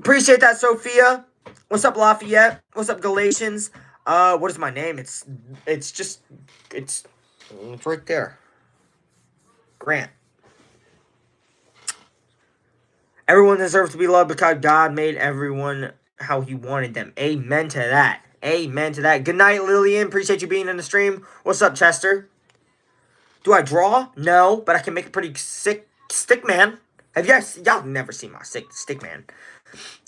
Appreciate that, Sophia. What's up, Lafayette? What's up, Galatians? What is my name? It's right there. Grant. Everyone deserves to be loved because God made everyone how he wanted them. Amen to that. Amen to that. Good night, Lillian. Appreciate you being in the stream. What's up, Chester? Do I draw? No, but I can make a pretty sick stick man. Y'all never seen my sick stick man.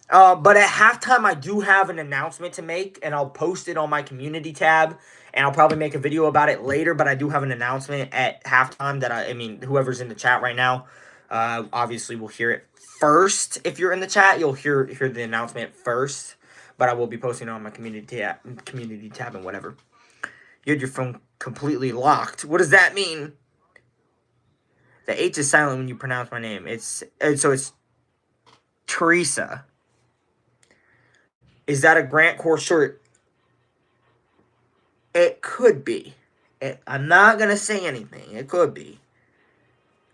But at halftime, I do have an announcement to make, and I'll post it on my community tab, and I'll probably make a video about it later, but I do have an announcement at halftime that I mean, whoever's in the chat right now, obviously will hear it first. If you're in the chat, you'll hear the announcement first, but I will be posting it on my community tab and whatever. You had your phone completely locked. What does that mean? The H is silent when you pronounce my name. It's Teresa. Is that a Grant Core shirt? It could be. I'm not going to say anything. It could be.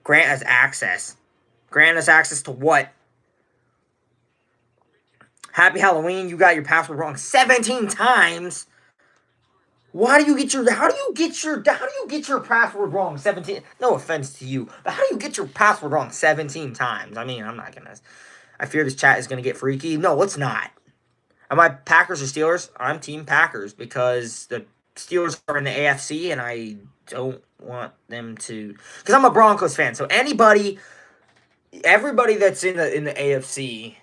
Grant has access. Grant has access to what? Happy Halloween. You got your password wrong 17 times. Why do you get your how do you get your password wrong 17? No offense to you, but how do you get your password wrong 17 times? I mean, I'm not gonna. I fear this chat is gonna get freaky. No, it's not. Am I Packers or Steelers? I'm Team Packers because the Steelers are in the AFC, and I don't want them to. Because I'm a Broncos fan, so everybody that's in the AFC,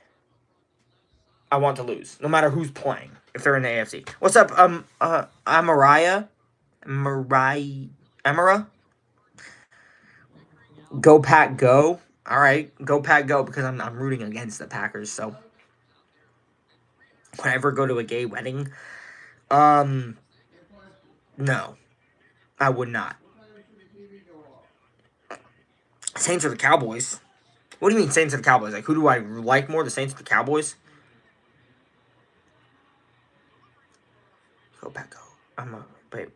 I want to lose, no matter who's playing. If they're in the AFC, what's up? Amara, go Pack, go. All right, go Pack, go. Because I'm rooting against the Packers, so when I ever go to a gay wedding, no, I would not. Saints or the Cowboys? What do you mean Saints or the Cowboys? Like, who do I like more, the Saints or the Cowboys? Go Pack, go. Wait.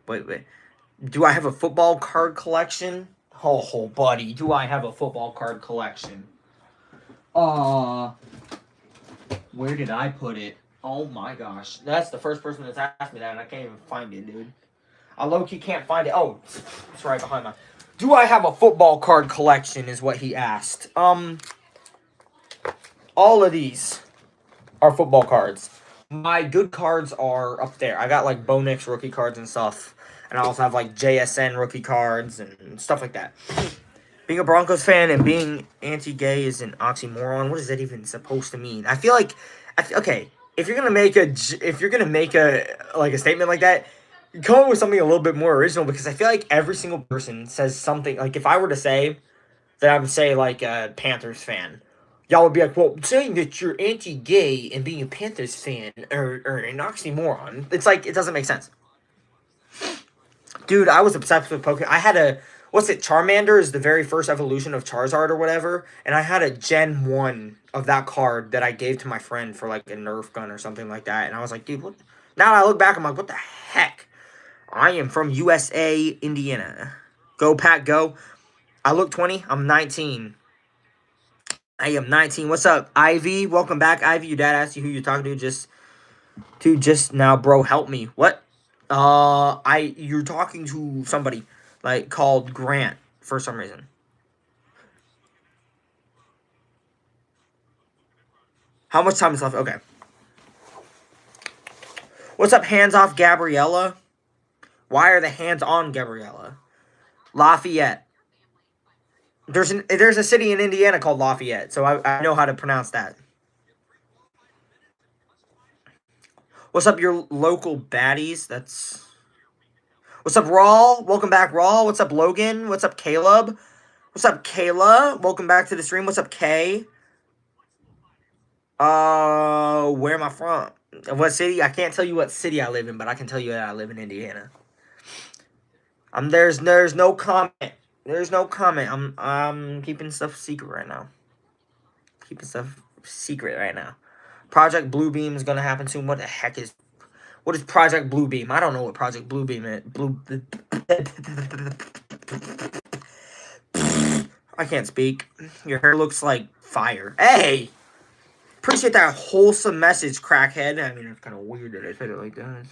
Do I have a football card collection? Oh, buddy, do I have a football card collection? Where did I put it? Oh my gosh, that's the first person that's asked me that, and I can't even find it, dude. I low-key can't find it. Oh, it's right behind my. Do I have a football card collection? Is what he asked. All of these are football cards. My good cards are up there. I got like Bo Nix rookie cards and stuff. And I also have like JSN rookie cards and stuff like that. Being a Broncos fan and being anti-gay is an oxymoron. What is that even supposed to mean? I feel like, okay, if you're gonna make a statement like that, come up with something a little bit more original, because I feel like every single person says something. Like, if I were to say that I'm, say, like a Panthers fan, y'all would be like, well, saying that you're anti-gay and being a Panthers fan are an oxymoron. It's like, it doesn't make sense. Dude, I was obsessed with Pokemon. I had a, Charmander is the very first evolution of Charizard or whatever, and I had a Gen 1 of that card that I gave to my friend for like a Nerf gun or something like that, and I was like, dude, what? Now I look back, I'm like, what the heck? I am from USA, Indiana. Go Pack, go. I look 20, I'm 19. I am 19. What's up, Ivy? Welcome back, Ivy. Your dad asked you who you're talking to just now, bro. Help me. What? You're talking to somebody like called Grant for some reason. How much time is left? Okay. What's up, hands off Gabriella? Why are the hands on Gabriella? Lafayette. There's a city in Indiana called Lafayette, so I know how to pronounce that. What's up, your local baddies? What's up, Raw? Welcome back, Raw. What's up, Logan? What's up, Caleb? What's up, Kayla? Welcome back to the stream. What's up, Kay? Where am I from? What city? I can't tell you what city I live in, but I can tell you that I live in Indiana. There's no comment. There's no comment. I'm keeping stuff secret right now. Project Bluebeam is gonna happen soon. What is Project Bluebeam? I don't know what Project Bluebeam is. I can't speak. Your hair looks like fire. Hey! Appreciate that wholesome message, crackhead. I mean, it's kind of weird that I said it like that.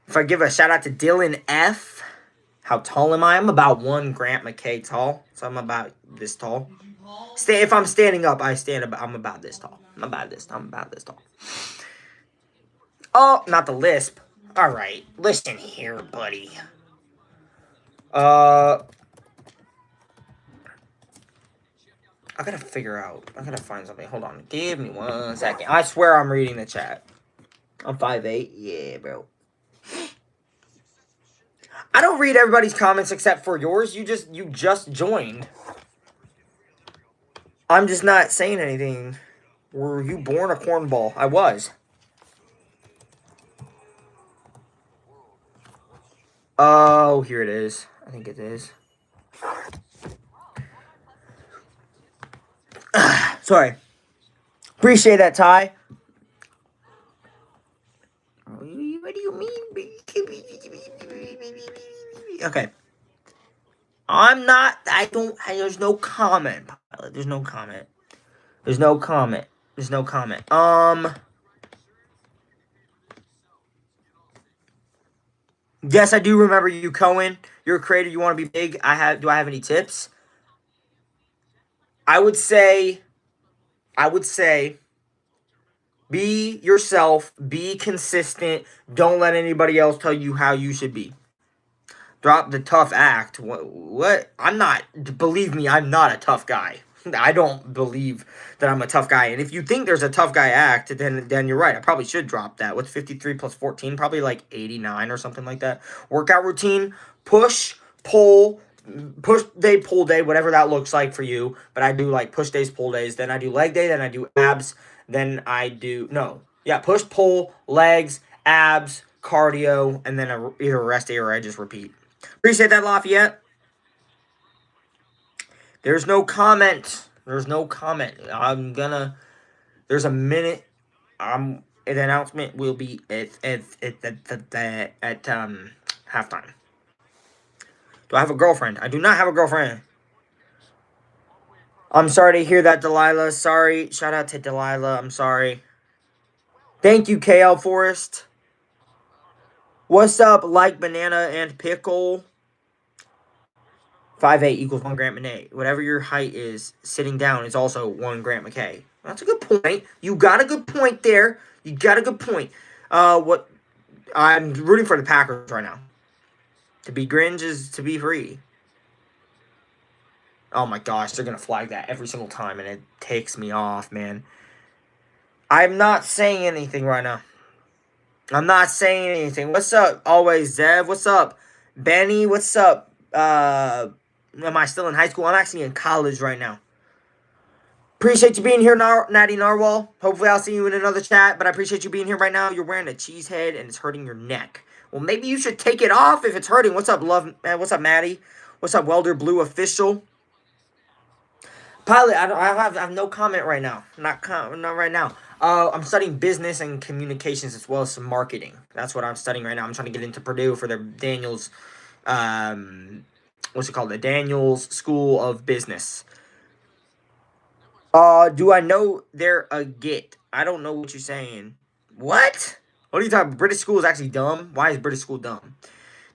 If I give a shout out to Dylan F. How tall am I? I'm about 1 Grant McKay tall. So I'm about this tall. If I'm standing up, I'm about this tall. I'm about this tall. Oh, not the lisp. Alright. Listen here, buddy. I gotta find something. Hold on. Give me 1 second. I swear I'm reading the chat. I'm 5'8". Yeah, bro. I don't read everybody's comments except for yours. You just joined. I'm just not saying anything. Were you born a cornball? I was. Oh, here it is. I think it is. Sorry. Appreciate that, Ty. What do you mean? Okay. There's no comment, pilot. There's no comment. Yes, I do remember you, Cohen. You're a creator. You want to be big. Do I have any tips? I would say. I would say. Be yourself. Be consistent. Don't let anybody else tell you how you should be. Drop the tough act. What? I'm not. Believe me, I'm not a tough guy. I don't believe that I'm a tough guy. And if you think there's a tough guy act, then you're right. I probably should drop that. What's 53 plus 14? Probably like 89 or something like that. Workout routine: push, pull, push day, pull day, whatever that looks like for you. But I do like push days, pull days. Then I do leg day. Then I do abs. Then I do no, yeah, push, pull, legs, abs, cardio, and then either a rest day or I just repeat. Appreciate that, Lafayette. There's no comment. There's no comment. I'm gonna. There's a minute. The announcement will be at halftime. Do I have a girlfriend? I do not have a girlfriend. I'm sorry to hear that, Delilah. Sorry. Shout out to Delilah. I'm sorry. Thank you, KL Forest. What's up, like banana and pickle? 5'8" equals 1 gram McKay. Whatever your height is, sitting down is also 1 gram McKay. That's a good point. You got a good point there. You got a good point. What I'm rooting for the Packers right now. To be Grinch is to be free. Oh my gosh, they're gonna flag that every single time, and it takes me off, man. I'm not saying anything right now. I'm not saying anything. What's up? Always Zev. What's up? Benny. What's up? Am I still in high school? I'm actually in college right now. Appreciate you being here, Natty Narwhal. Hopefully I'll see you in another chat, but I appreciate you being here right now. You're wearing a cheese head and it's hurting your neck. Well, maybe you should take it off if it's hurting. What's up, love? What's up, Maddie? What's up, Welder Blue Official? Pilot, I have no comment right now. Not right now. I'm studying business and communications as well as some marketing. That's what I'm studying right now. I'm trying to get into Purdue for their Daniels, what's it called? The Daniels School of Business. Do I know they're a git? I don't know what you're saying. What? What are you talking about? British school is actually dumb? Why is British school dumb?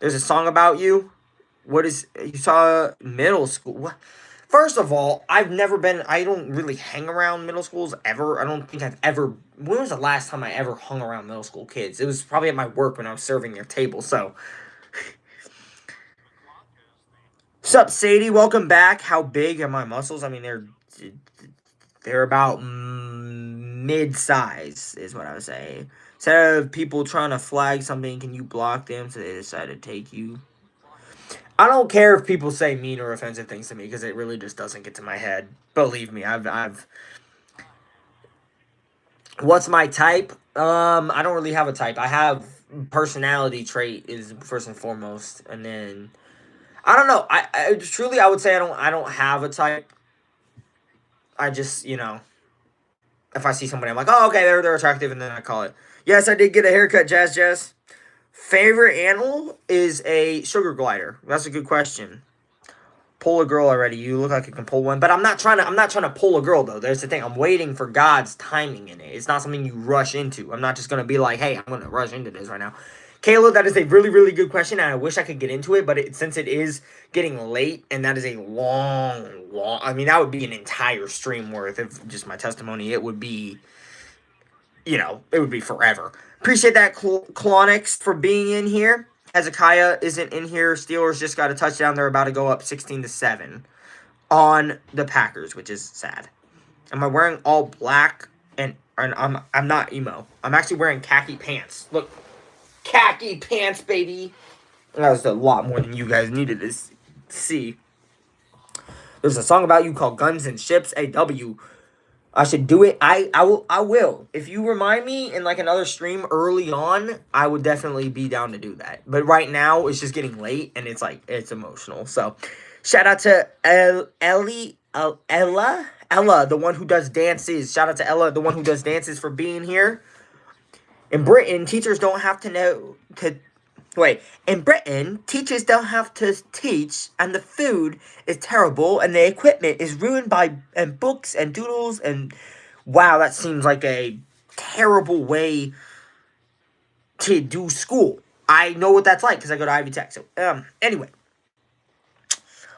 There's a song about you. What is you saw middle school? What? First of all, I don't really hang around middle schools ever. I don't think I've ever. When was the last time I ever hung around middle school kids? It was probably at my work when I was serving their table. So, sup, Sadie? Welcome back. How big are my muscles? I mean, they're about mid-size, is what I would say. Instead of people trying to flag something, can you block them so they decide to take you? I don't care if people say mean or offensive things to me because it really just doesn't get to my head. Believe me, I've. What's my type? I don't really have a type. I have personality trait is first and foremost, and then I don't know. I truly I would say I don't have a type. I just if I see somebody, I'm like, oh, okay, they're attractive, and then I call it. Yes, I did get a haircut, Jazz. Favorite animal is a sugar glider. That's a good question. Pull a girl already. You look like you can pull one, but I'm not trying to pull a girl though. There's the thing. I'm waiting for God's timing in it. It's not something you rush into. I'm not just gonna be like, hey, I'm gonna rush into this right now. Kayla, that is a really, really good question, and I wish I could get into it, but since it is getting late, and that is a long, I mean, that would be an entire stream worth of just my testimony. It would be, it would be forever. Appreciate that, Clonix, for being in here. Hezekiah isn't in here. Steelers just got a touchdown. They're about to go up 16-7 on the Packers, which is sad. Am I wearing all black? And I'm not emo. I'm actually wearing khaki pants. Look, khaki pants, baby. That was a lot more than you guys needed to see. There's a song about you called Guns and Ships. AW. I should do it. I will. If you remind me in like another stream early on, I would definitely be down to do that. But right now, it's just getting late and it's emotional. So, shout out to Ella, the one who does dances. Shout out to Ella, the one who does dances, for being here. In Britain, teachers don't have to know to. Wait, in Britain, teachers don't have to teach, and the food is terrible, and the equipment is ruined by books and doodles, and wow, that seems like a terrible way to do school. I know what that's like because I go to Ivy Tech. So, anyway.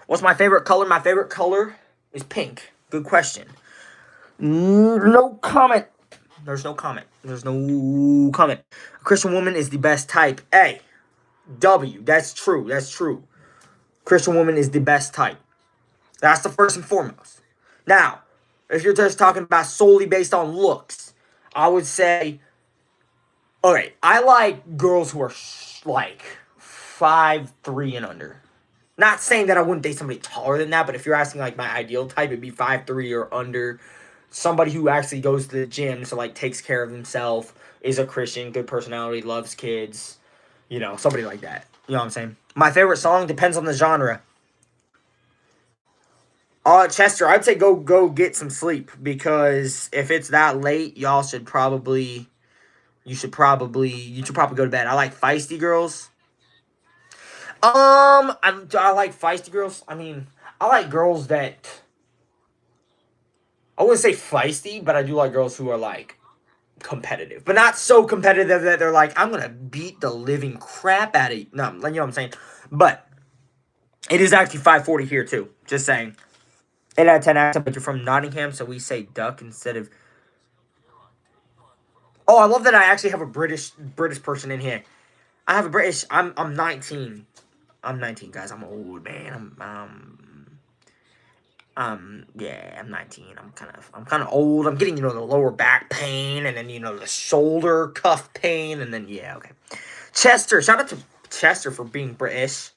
What's my favorite color? My favorite color is pink. Good question. No comment. There's no comment. There's no comment. A Christian woman is the best type. A. W. That's true. That's true. Christian woman is the best type. That's the first and foremost. Now, if you're just talking about solely based on looks, I would say, okay, I like girls who are like 5'3" and under. Not saying that I wouldn't date somebody taller than that, but if you're asking like my ideal type, it'd be 5'3" or under. Somebody who actually goes to the gym, so like takes care of himself, is a Christian, good personality, loves kids, somebody like that. You know what I'm saying? My favorite song depends on the genre. Chester, I'd say go get some sleep because if it's that late, you should probably go to bed. I like feisty girls. I like feisty girls. I mean, I like girls that I wouldn't say feisty, but I do like girls who are like competitive, but not so competitive that they're like, I'm gonna beat the living crap out of you. No, you know what I'm saying. But it is actually 5:40 here too. Just saying. 8 out of 10 accent, but you're from Nottingham, so we say duck instead of. Oh, I love that I actually have a British person in here. I have a British. I'm 19. I'm 19, guys. I'm an old man. Yeah, I'm 19. I'm kind of old. I'm getting, the lower back pain, and then, the shoulder cuff pain, and then, yeah, okay. Chester, shout out to Chester for being British.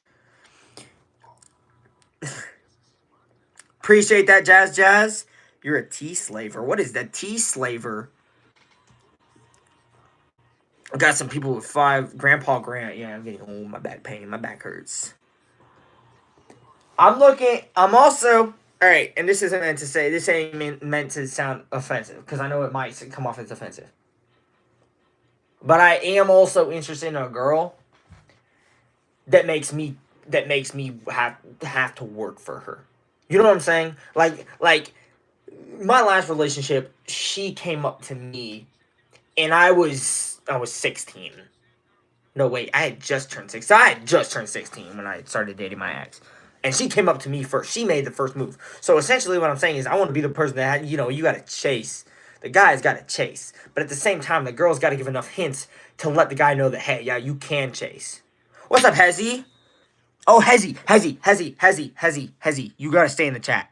Appreciate that, Jazz. You're a tea slaver. What is that? Tea slaver? I got some people with 5. Grandpa Grant. Yeah, I'm getting my back pain. My back hurts. I'm also. All right, and this isn't meant to say. This ain't meant to sound offensive because I know it might come off as offensive. But I am also interested in a girl that makes me have to work for her. You know what I'm saying? Like my last relationship, she came up to me, and I was 16. No, wait, I had just turned 16. I had just turned 16 when I started dating my ex. And she came up to me first. She made the first move. So essentially what I'm saying is I want to be the person that, you got to chase. The guy's got to chase. But at the same time, the girl's got to give enough hints to let the guy know that, hey, yeah, you can chase. What's up, Hezzy? Oh, Hezzy. You got to stay in the chat.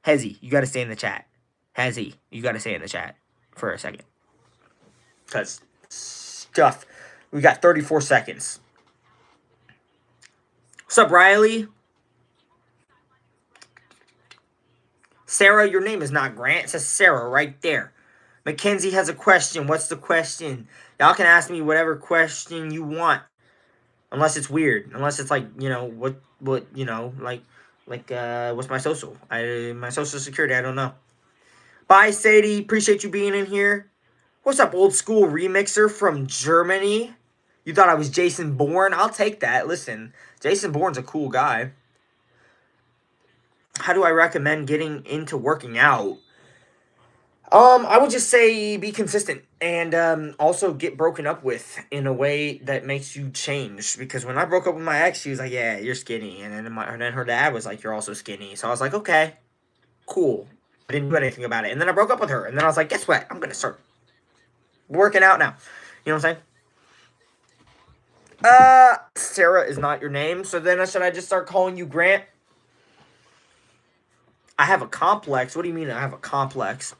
Hezzy, you got to stay in the chat. Hezzy, you got to stay in the chat for a second. Because stuff. We got 34 seconds. What's up, Riley? Sarah, your name is not Grant. It says Sarah right there. Mackenzie has a question. What's the question? Y'all can ask me whatever question you want. Unless it's weird. Unless it's like, what what's my social? My social security, I don't know. Bye, Sadie. Appreciate you being in here. What's up, old school remixer from Germany? You thought I was Jason Bourne? I'll take that. Listen, Jason Bourne's a cool guy. How do I recommend getting into working out? I would just say be consistent and also get broken up with in a way that makes you change. Because when I broke up with my ex, she was like, "Yeah, you're skinny," and then her dad was like, "You're also skinny." So I was like, "Okay, cool." I didn't do anything about it, and then I broke up with her, and then I was like, "Guess what? I'm gonna start working out now." You know what I'm saying? Sarah is not your name, so then should I just start calling you Grant? I have a complex. What do you mean I have a complex?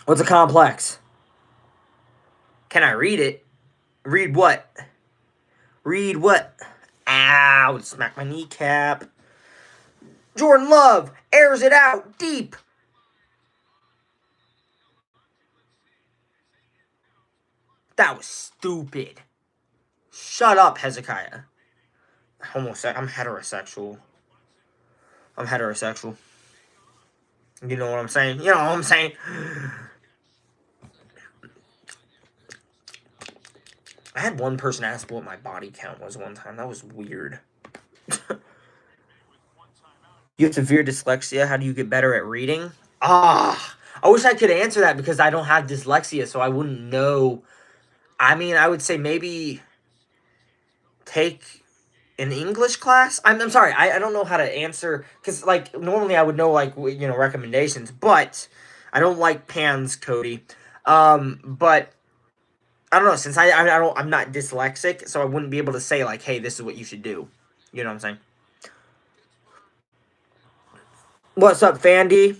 What's a complex? Can I read it? Read what? Read what? Ow, smack my kneecap. Jordan Love airs it out deep. That was stupid. Shut up, Hezekiah. I'm heterosexual. I'm heterosexual. You know what I'm saying? You know what I'm saying? I had one person ask what my body count was one time. That was weird. You have severe dyslexia. How do you get better at reading? I wish I could answer that because I don't have dyslexia, so I wouldn't know. I mean, I would say maybe take an English class? I'm sorry, I don't know how to answer, because, like, normally I would know, like, recommendations, but I don't like pans, Cody. But I don't know, since I'm not dyslexic, so I wouldn't be able to say, like, hey, this is what you should do. You know what I'm saying? What's up, Fandy?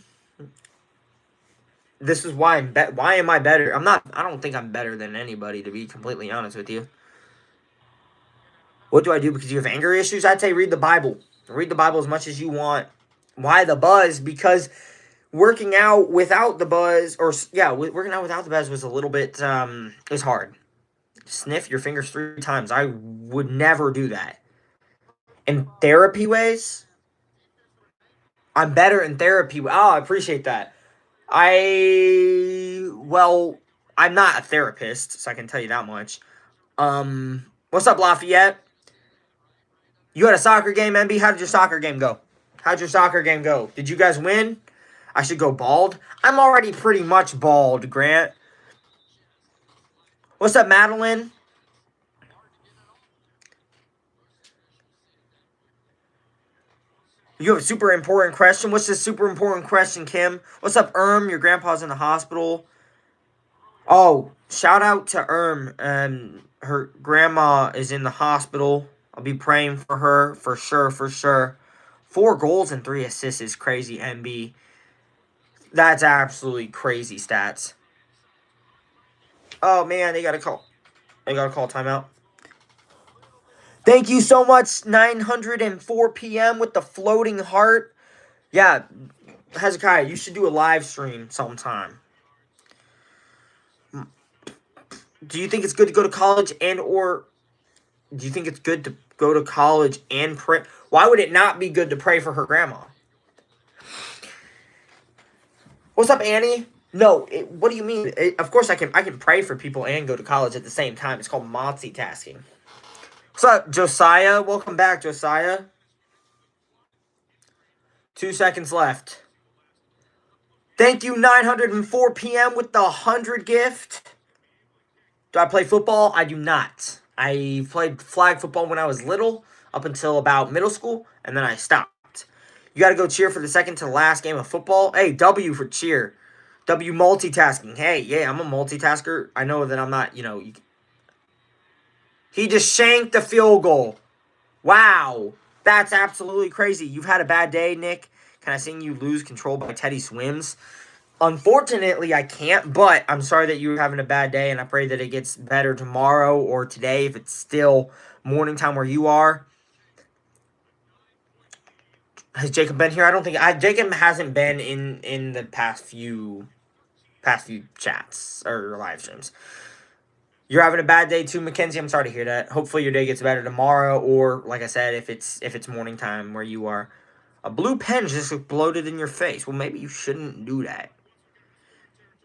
This is why why am I better? I don't think I'm better than anybody, to be completely honest with you. What do I do because you have anger issues? I'd say read the Bible. Read the Bible as much as you want. Why the buzz? Because working out without the buzz, working out without the buzz was a little bit, was hard. Sniff your fingers 3 times. I would never do that. In therapy ways, I'm better in therapy. Oh, I appreciate that. Well, I'm not a therapist, so I can tell you that much. What's up, Lafayette? You had a soccer game, MB? How did your soccer game go? How'd your soccer game go? Did you guys win? I should go bald? I'm already pretty much bald, Grant. What's up, Madeline? You have a super important question? What's this super important question, Kim? What's up, Your grandpa's in the hospital. Oh, shout out to her grandma is in the hospital. I'll be praying for her, for sure, for sure. 4 goals and 3 assists is crazy, MB. That's absolutely crazy stats. Oh, man, they got to call timeout. Thank you so much, 904 p.m. with the floating heart. Yeah, Hezekiah, you should do a live stream sometime. Do you think it's good to go to college or do you think it's good to go to college and pray? Why would it not be good to pray for her grandma? What's up, Annie? No, what do you mean? Of course I can pray for people and go to college at the same time. It's called multitasking. What's up, Josiah? Welcome back, Josiah. 2 seconds left. Thank you, 904 p.m. with the 100 gift. Do I play football? I do not. I played flag football when I was little, up until about middle school, and then I stopped. You got to go cheer for the second to last game of football. Hey, W for cheer. W multitasking. Hey, yeah, I'm a multitasker. I know that I'm not, He just shanked the field goal. Wow. That's absolutely crazy. You've had a bad day, Nick. Can I sing you Lose Control by Teddy Swims? Unfortunately, I can't, but I'm sorry that you're having a bad day, and I pray that it gets better tomorrow or today if it's still morning time where you are. Has Jacob been here? I don't think Jacob hasn't been in the past few chats or live streams. You're having a bad day too, Mackenzie. I'm sorry to hear that. Hopefully your day gets better tomorrow, or like I said, if it's morning time where you are. A blue pen just exploded in your face. Well, maybe you shouldn't do that.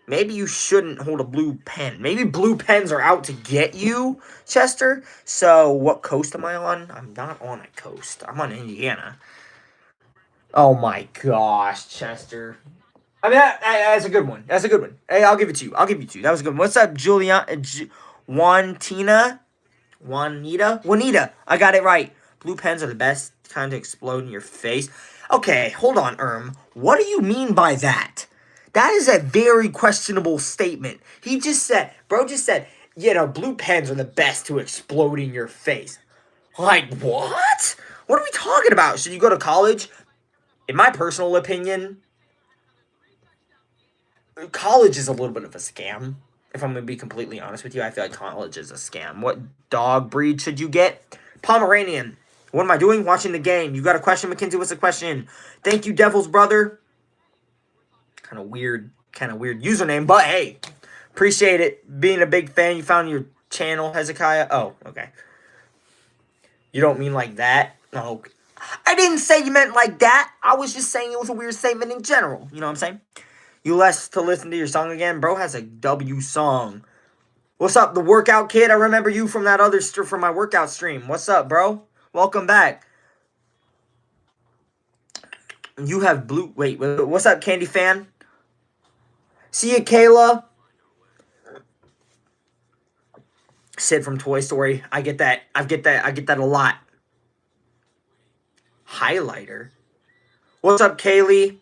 Maybe you shouldn't hold a blue pen. Maybe blue pens are out to get you, Chester. So, what coast am I on? I'm not on a coast. I'm on Indiana. Oh my gosh, Chester. I mean, that's a good one. That's a good one. Hey, I'll give it to you. That was a good one. What's up, Juanita? Juanita. I got it right. Blue pens are the best kind to explode in your face. Okay, hold on, What do you mean by that? That is a very questionable statement. Bro just said, blue pens are the best to explode in your face. Like, what? What are we talking about? Should you go to college? In my personal opinion, college is a little bit of a scam. If I'm going to be completely honest with you, I feel like college is a scam. What dog breed should you get? Pomeranian. What am I doing? Watching the game. You got a question, Mackenzie? What's the question? Thank you, Devil's Brother. Kind of weird username, but hey, appreciate it. Being a big fan, you found your channel, Hezekiah. Oh, okay. You don't mean like that? No. I didn't say you meant like that. I was just saying it was a weird statement in general. You know what I'm saying? You left to listen to your song again? Bro has a W song. What's up, the workout kid? I remember you from from my workout stream. What's up, bro? Welcome back. You have blue... Wait, what's up, Candy Fan? See you, Kayla. Sid from Toy Story. I get that. I get that a lot. Highlighter. What's up, Kaylee?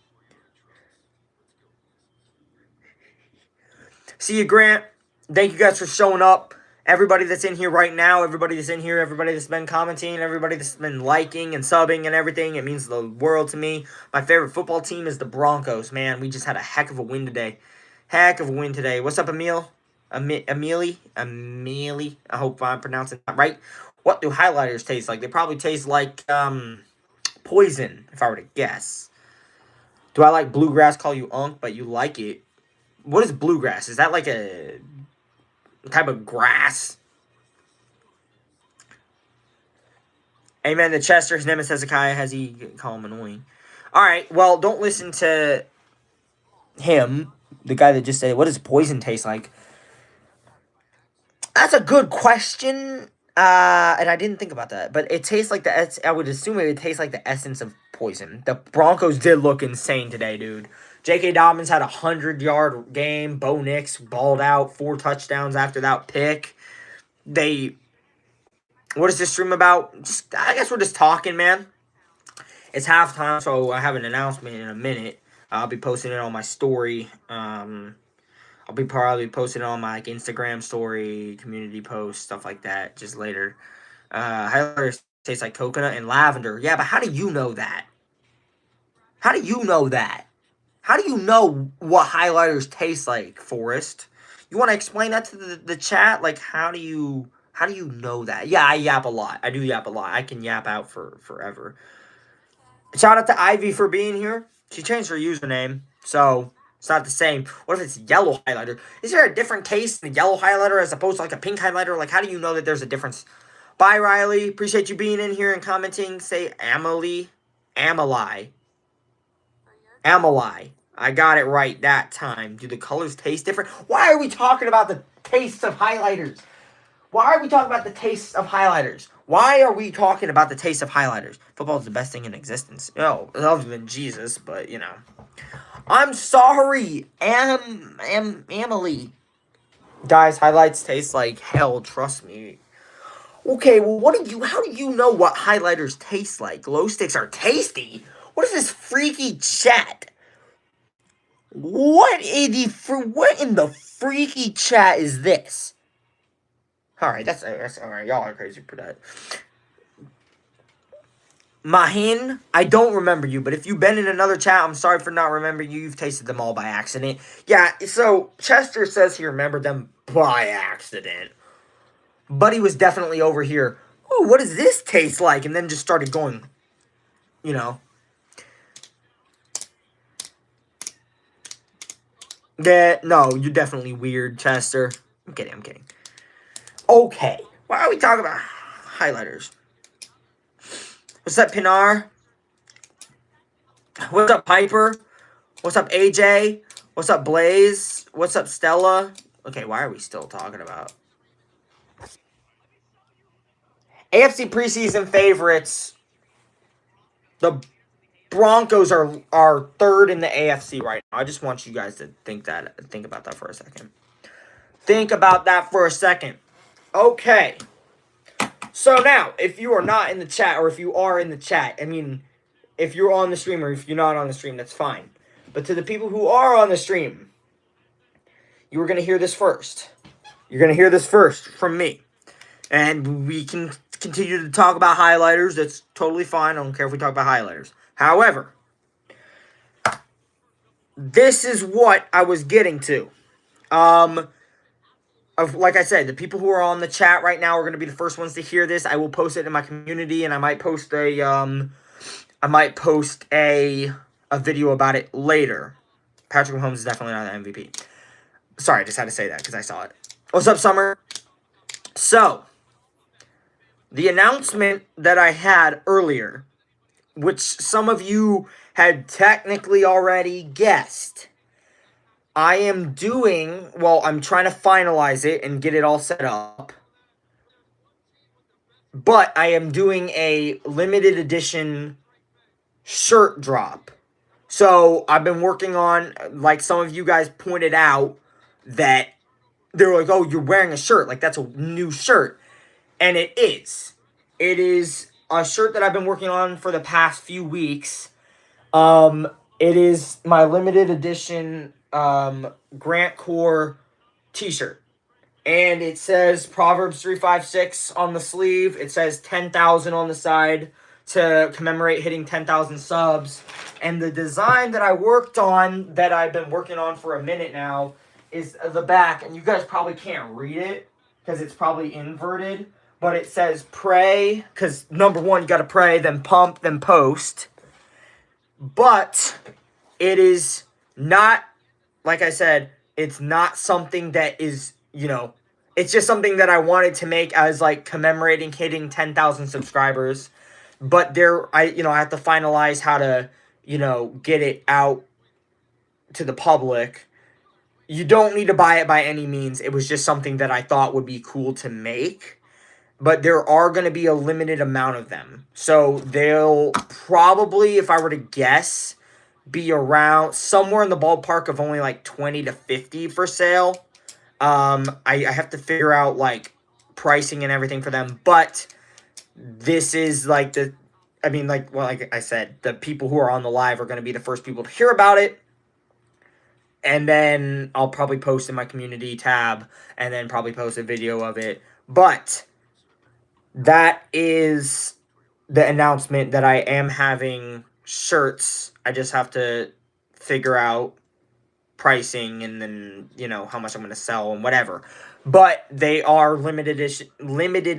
See you, Grant. Thank you guys for showing up. Everybody that's in here right now, everybody that's in here, everybody that's been commenting, everybody that's been liking and subbing and everything, it means the world to me. My favorite football team is the Broncos, man. We just had a heck of a win today. Heck of a win today. What's up, Emil? Amelie? I hope I'm pronouncing that right. What do highlighters taste like? They probably taste like poison, if I were to guess. Do I like bluegrass? Call you Unk, but you like it. What is bluegrass? Is that like a type of grass? Amen to Chester. His name is Hezekiah. Has he call him annoying? All right. Well, don't listen to him, the guy that just said, "What does poison taste like?" That's a good question. And I didn't think about that, but it tastes like I would assume it would taste like the essence of poison. The Broncos did look insane today, dude. J.K. Dobbins had a 100-yard game. Bo Nix balled out 4 touchdowns after that pick. What is this stream about? I guess we're just talking, man. It's halftime, so I have an announcement in a minute. I'll be posting it on my story. I'll be probably posting it on my Instagram story, community post, stuff like that, just later. Highlighters taste like coconut and lavender. Yeah, but how do you know that? How do you know that? How do you know what highlighters taste like, Forrest? You want to explain that to the chat? Like, how do you know that? Yeah, I yap a lot. I do yap a lot. I can yap out for forever. Shout out to Ivy for being here. She changed her username, so it's not the same. What if it's yellow highlighter? Is there a different taste in a yellow highlighter as opposed to like a pink highlighter? Like, how do you know that there's a difference? Bye, Riley. Appreciate you being in here and commenting. Say Amelie. I got it right that time. Do the colors taste different? Why are we talking about the tastes of highlighters? Why are we talking about the tastes of highlighters? Why are we talking about the taste of highlighters? Football is the best thing in existence. No, other than Jesus, but you know. I'm sorry, Emily. Guys, highlights taste like hell. Trust me. Okay, well, how do you know what highlighters taste like? Glow sticks are tasty. What is this freaky chat? What in the freaky chat is this? All right, that's all right. Y'all are crazy for that. Mahin, I don't remember you, but if you've been in another chat, I'm sorry for not remembering you. You've tasted them all by accident. Yeah, so Chester says he remembered them by accident. Buddy was definitely over here. Ooh, what does this taste like? And then just started going, you know. Yeah, no, you're definitely weird, Chester. I'm kidding. Okay, why are we talking about highlighters? What's up, Pinar? What's up, Piper? What's up, AJ? What's up, Blaze? What's up, Stella? Okay, why are we still talking about AFC preseason favorites? The Broncos are third in the AFC right now. I just want you guys to think about that for a second. Think about that for a second. Okay. So now, if you are not in the chat, or if you are in the chat, I mean, if you're on the stream or if you're not on the stream, that's fine. But to the people who are on the stream, you are going to hear this first. You're going to hear this first from me. And we can continue to talk about highlighters. That's totally fine. I don't care if we talk about highlighters. However, this is what I was getting to. Like I said, the people who are on the chat right now are going to be the first ones to hear this. I will post it in my community, and I might post a video about it later. Patrick Mahomes is definitely not the MVP. Sorry, I just had to say that because I saw it. What's up, Summer? So, the announcement that I had earlier, which some of you had technically already guessed, I'm trying to finalize it and get it all set up. But I am doing a limited edition shirt drop. So I've been working on, like some of you guys pointed out, that they're like, oh, you're wearing a shirt. Like, that's a new shirt. And it is. It is a shirt that I've been working on for the past few weeks. It is my limited edition Grant Core t-shirt. And it says Proverbs 356 on the sleeve. It says 10,000 on the side to commemorate hitting 10,000 subs. And the design that I worked on, that I've been working on for a minute now, is the back. And you guys probably can't read it because it's probably inverted. But it says pray, because number one, you got to pray, then pump, then post. But it is not, like I said, it's not something that is, it's just something that I wanted to make as like commemorating hitting 10,000 subscribers. But I have to finalize how to, get it out to the public. You don't need to buy it by any means. It was just something that I thought would be cool to make. But there are going to be a limited amount of them. So they'll probably, if I were to guess, be around somewhere in the ballpark of only like 20 to 50 for sale. I have to figure out like pricing and everything for them. But this is like like I said, the people who are on the live are going to be the first people to hear about it. And then I'll probably post in my community tab and then probably post a video of it. But that is the announcement that I am having shirts. I just have to figure out pricing and then, how much I'm going to sell and whatever. But they are limited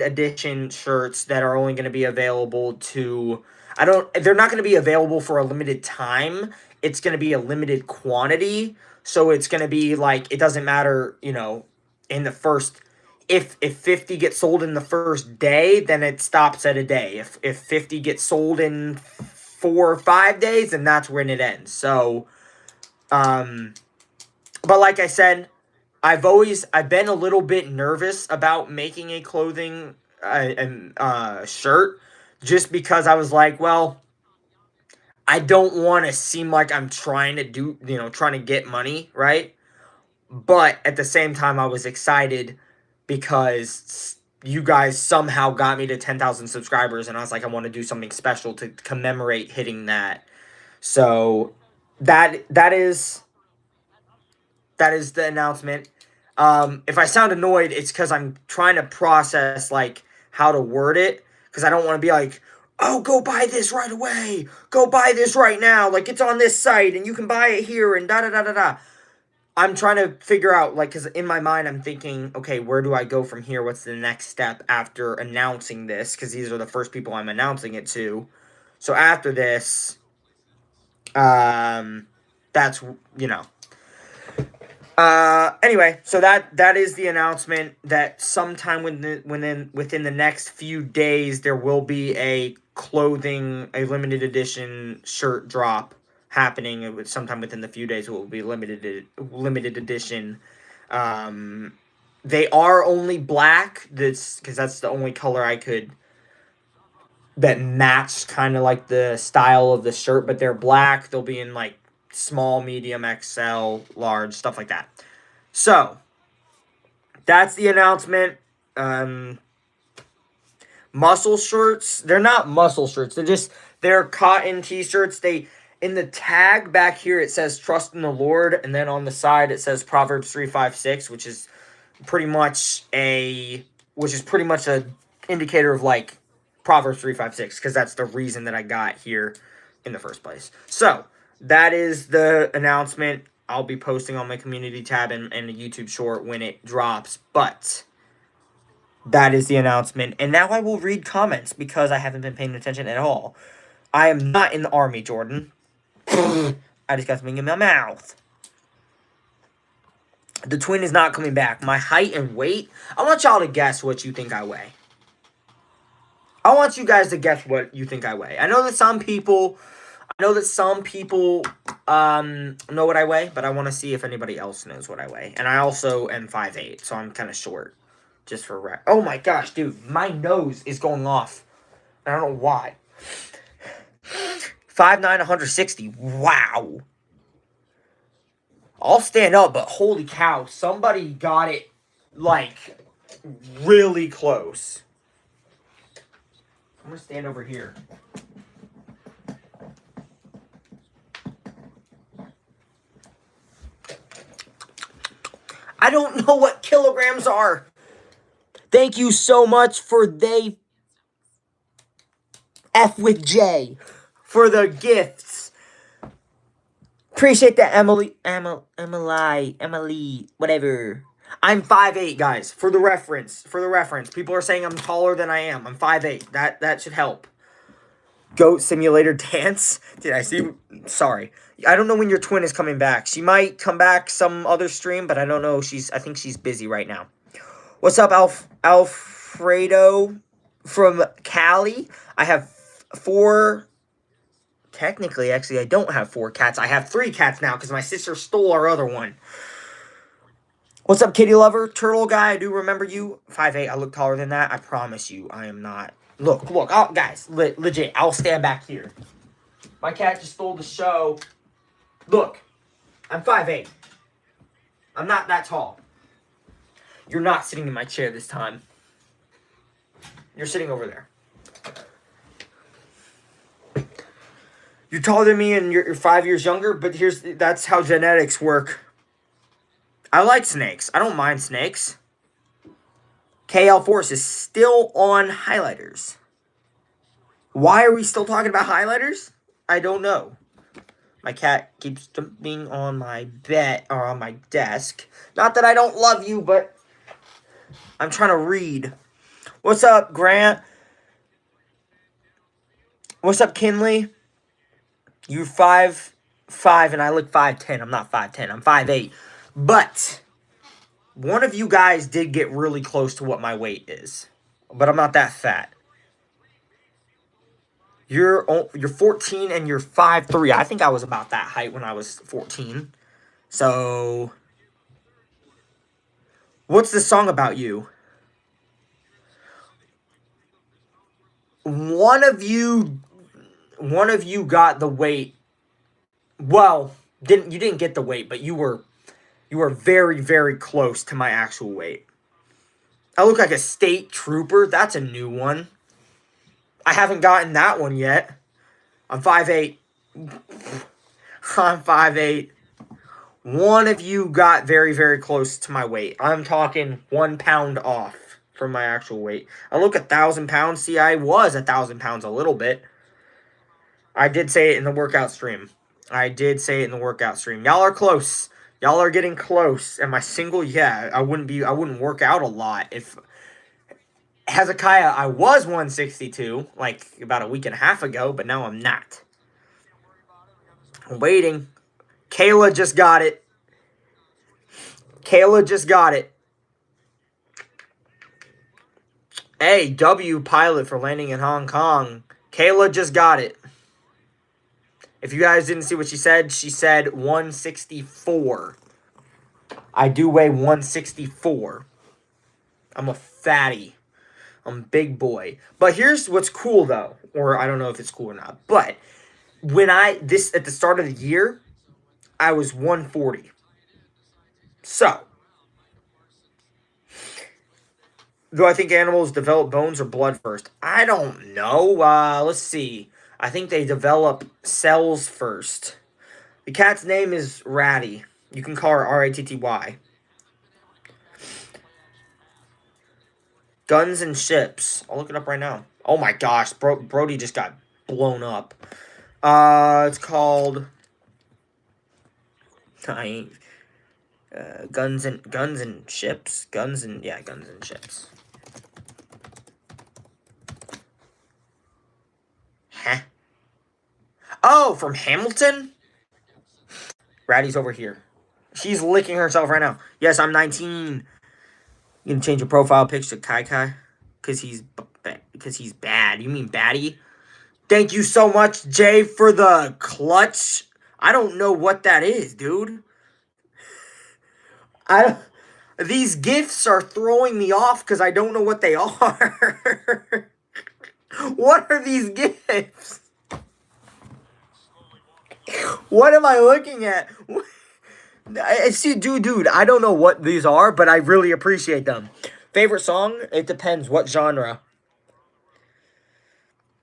edition shirts that are only going to be available to, they're not going to be available for a limited time. It's going to be a limited quantity. So it's going to be like, it doesn't matter, in the first, if 50 get sold in the first day, then it stops at a day. If 50 get sold in 4 or 5 days, then that's when it ends. So, but like I said, I've been a little bit nervous about making a clothing shirt, just because I was like, well, I don't want to seem like I'm trying to get money, right? But at the same time, I was excited because you guys somehow got me to 10,000 subscribers, and I was like, I want to do something special to commemorate hitting that. So that is the announcement. If I sound annoyed, it's because I'm trying to process like how to word it, because I don't want to be like, oh, go buy this right away, go buy this right now, like it's on this site and you can buy it here and da da da da da. I'm trying to figure out, like, because in my mind I'm thinking, okay, where do I go from here? What's the next step after announcing this? Because these are the first people I'm announcing it to. So after this, that's, anyway, so that is the announcement that sometime within the next few days, there will be a limited edition shirt drop happening. Sometime within the few days, it will be limited edition. They are only black, because that's the only color that matched kind of like the style of the shirt, but they're black. They'll be in like small, medium, XL, large, stuff like that. So that's the announcement. Muscle shirts, they're not muscle shirts, they're cotton t-shirts. In the tag back here, it says trust in the Lord, and then on the side it says Proverbs 356, which is pretty much a indicator of like Proverbs 356, because that's the reason that I got here in the first place. So that is the announcement. I'll be posting on my community tab and a YouTube short when it drops, but that is the announcement. And now I will read comments, because I haven't been paying attention at all. I am not in the army, Jordan. I just got something in my mouth. The twin is not coming back. My height and weight, I want y'all to guess what you think I weigh. I want you guys to guess what you think I weigh. I know that some people know what I weigh, but I want to see if anybody else knows what I weigh. And I also am 5'8", so I'm kind of short. Just for oh my gosh, dude, my nose is going off. I don't know why. 5'9", 160. Wow. I'll stand up, but holy cow, somebody got it like, really close. I'm going to stand over here. I don't know what kilograms are. Thank you so much for they F with J for the gifts. Appreciate that, Emily, whatever. I'm 5'8", guys. For the reference, people are saying I'm taller than I am. I'm 5'8". That should help. Goat Simulator dance. Did I see? Sorry, I don't know when your twin is coming back. She might come back some other stream, but I don't know. I think she's busy right now. What's up, Alfredo from Cali? I have 4. Technically, actually, I don't have 4 cats. I have 3 cats now because my sister stole our other one. What's up, kitty lover? Turtle guy, I do remember you. 5'8", I look taller than that. I promise you, I am not. Look, guys, legit, I'll stand back here. My cat just stole the show. Look, I'm 5'8". I'm not that tall. You're not sitting in my chair this time. You're sitting over there. You're taller than me and you're 5 years younger, but that's how genetics work. I like snakes. I don't mind snakes. KL Force is still on highlighters. Why are we still talking about highlighters? I don't know. My cat keeps jumping on my bed or on my desk. Not that I don't love you, but I'm trying to read. What's up, Grant? What's up, Kinley? You're 5'5", and I look 5'10". I'm not 5'10". I'm 5'8". But one of you guys did get really close to what my weight is. But I'm not that fat. You're 14 and you're 5'3". I think I was about that height when I was 14. So, what's this song about you? One of you got the weight. Well, you didn't get the weight, but you were very, very close to my actual weight. I look like a state trooper. That's a new one. I haven't gotten that one yet. I'm 5'8". I'm 5'8". One of you got very, very close to my weight. I'm talking 1 pound off from my actual weight. I look 1,000 pounds. See, I was 1,000 pounds a little bit. I did say it in the workout stream. Y'all are close. Y'all are getting close. Am I single? Yeah, I wouldn't work out a lot if Hezekiah, I was 162 like about a week and a half ago, but now I'm not. I'm waiting. Kayla just got it. Hey, W pilot for landing in Hong Kong. Kayla just got it. If you guys didn't see what she said 164. I do weigh 164. I'm a fatty. I'm a big boy. But here's what's cool, though. Or I don't know if it's cool or not. But at the start of the year, I was 140. So, do I think animals develop bones or blood first? I don't know. Let's see. I think they develop cells first. The cat's name is Ratty. You can call her R-A-T-T-Y. Guns and Ships. I'll look it up right now. Oh my gosh, Brody just got blown up. It's called Guns and Ships. Guns and Ships. Huh? Oh, from Hamilton? Ratty's over here. She's licking herself right now. Yes, I'm 19. You can change your profile picture to Kai Kai because he's bad. You mean baddie? Thank you so much, Jay, for the clutch. I don't know what that is, dude. These gifts are throwing me off because I don't know what they are. What are these gifts? What am I looking at? See, dude, I don't know what these are, but I really appreciate them. Favorite song? It depends. What genre?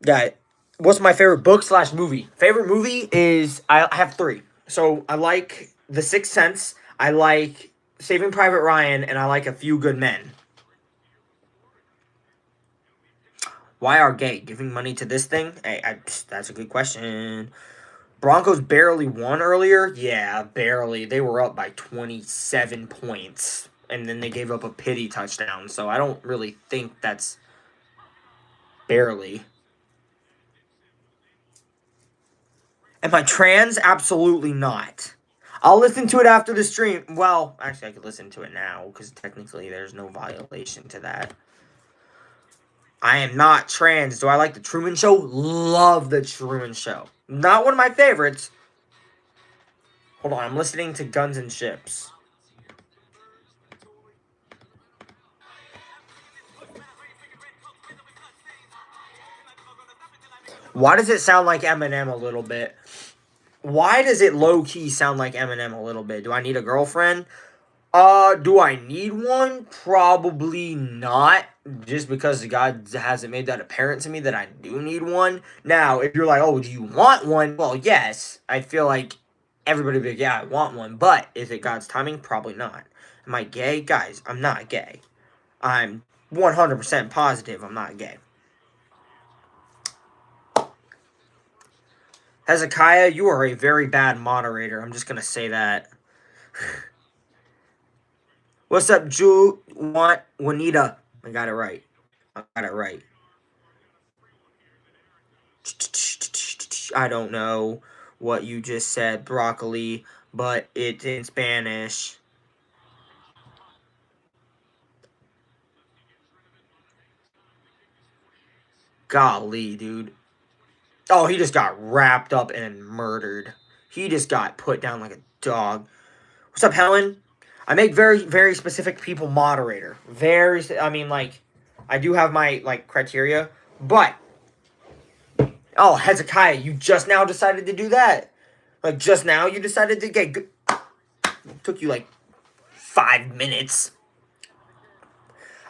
Yeah. What's my favorite book slash movie? Favorite movie is I have three. So I like The Sixth Sense. I like Saving Private Ryan, and I like A Few Good Men. Why are gay giving money to this thing? Hey, that's a good question. Broncos barely won earlier. Yeah, barely. They were up by 27 points, and then they gave up a pity touchdown. So I don't really think that's barely. Am I trans? Absolutely not. I'll listen to it after the stream. Well, actually, I could listen to it now because technically there's no violation to that. I am not trans. Do I like The Truman Show? Love The Truman Show. Not one of my favorites. Hold on, I'm listening to Guns and Ships. Why does it sound like Eminem a little bit? Why does it low key sound like Eminem a little bit? Do I need a girlfriend? Do I need one? Probably not. Just because God hasn't made that apparent to me that I do need one. Now, if you're like, oh, do you want one? Well, yes. I feel like everybody would be like, yeah, I want one. But is it God's timing? Probably not. Am I gay? Guys, I'm not gay. I'm 100% positive I'm not gay. Hezekiah, you are a very bad moderator. I'm just going to say that. What's up, Ju? Want Juanita? I got it right. I got it right. I don't know what you just said, broccoli, but it's in Spanish. Golly, dude. Oh, he just got wrapped up and murdered. He just got put down like a dog. What's up, Helen? I make very, very specific people moderator. I mean, like, I do have my, like, criteria, but, oh, Hezekiah, you just now decided to do that? Like, just now you decided to get, it took you, like, 5 minutes.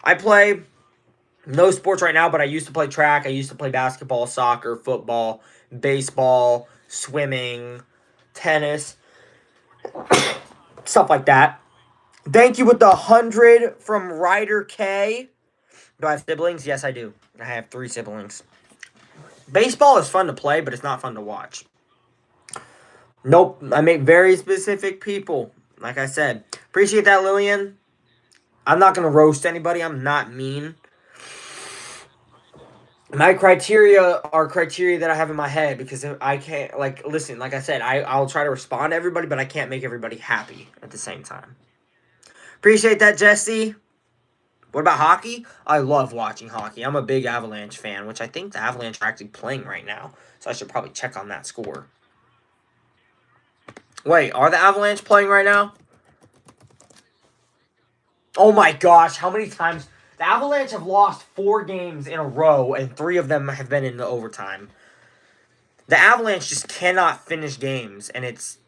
I play no sports right now, but I used to play track. I used to play basketball, soccer, football, baseball, swimming, tennis, stuff like that. Thank you with the 100 from Ryder K. Do I have siblings? Yes, I do. I have 3 siblings. Baseball is fun to play, but it's not fun to watch. Nope. I make very specific people. Like I said. Appreciate that, Lillian. I'm not going to roast anybody. I'm not mean. My criteria are criteria that I have in my head because I can't, like, listen, like I said, I'll try to respond to everybody, but I can't make everybody happy at the same time. Appreciate that, Jesse. What about hockey? I love watching hockey. I'm a big Avalanche fan, which I think the Avalanche are actually playing right now. So I should probably check on that score. Wait, are the Avalanche playing right now? Oh my gosh, how many times? The Avalanche have lost 4 games in a row, and 3 of them have been in the overtime. The Avalanche just cannot finish games, and it's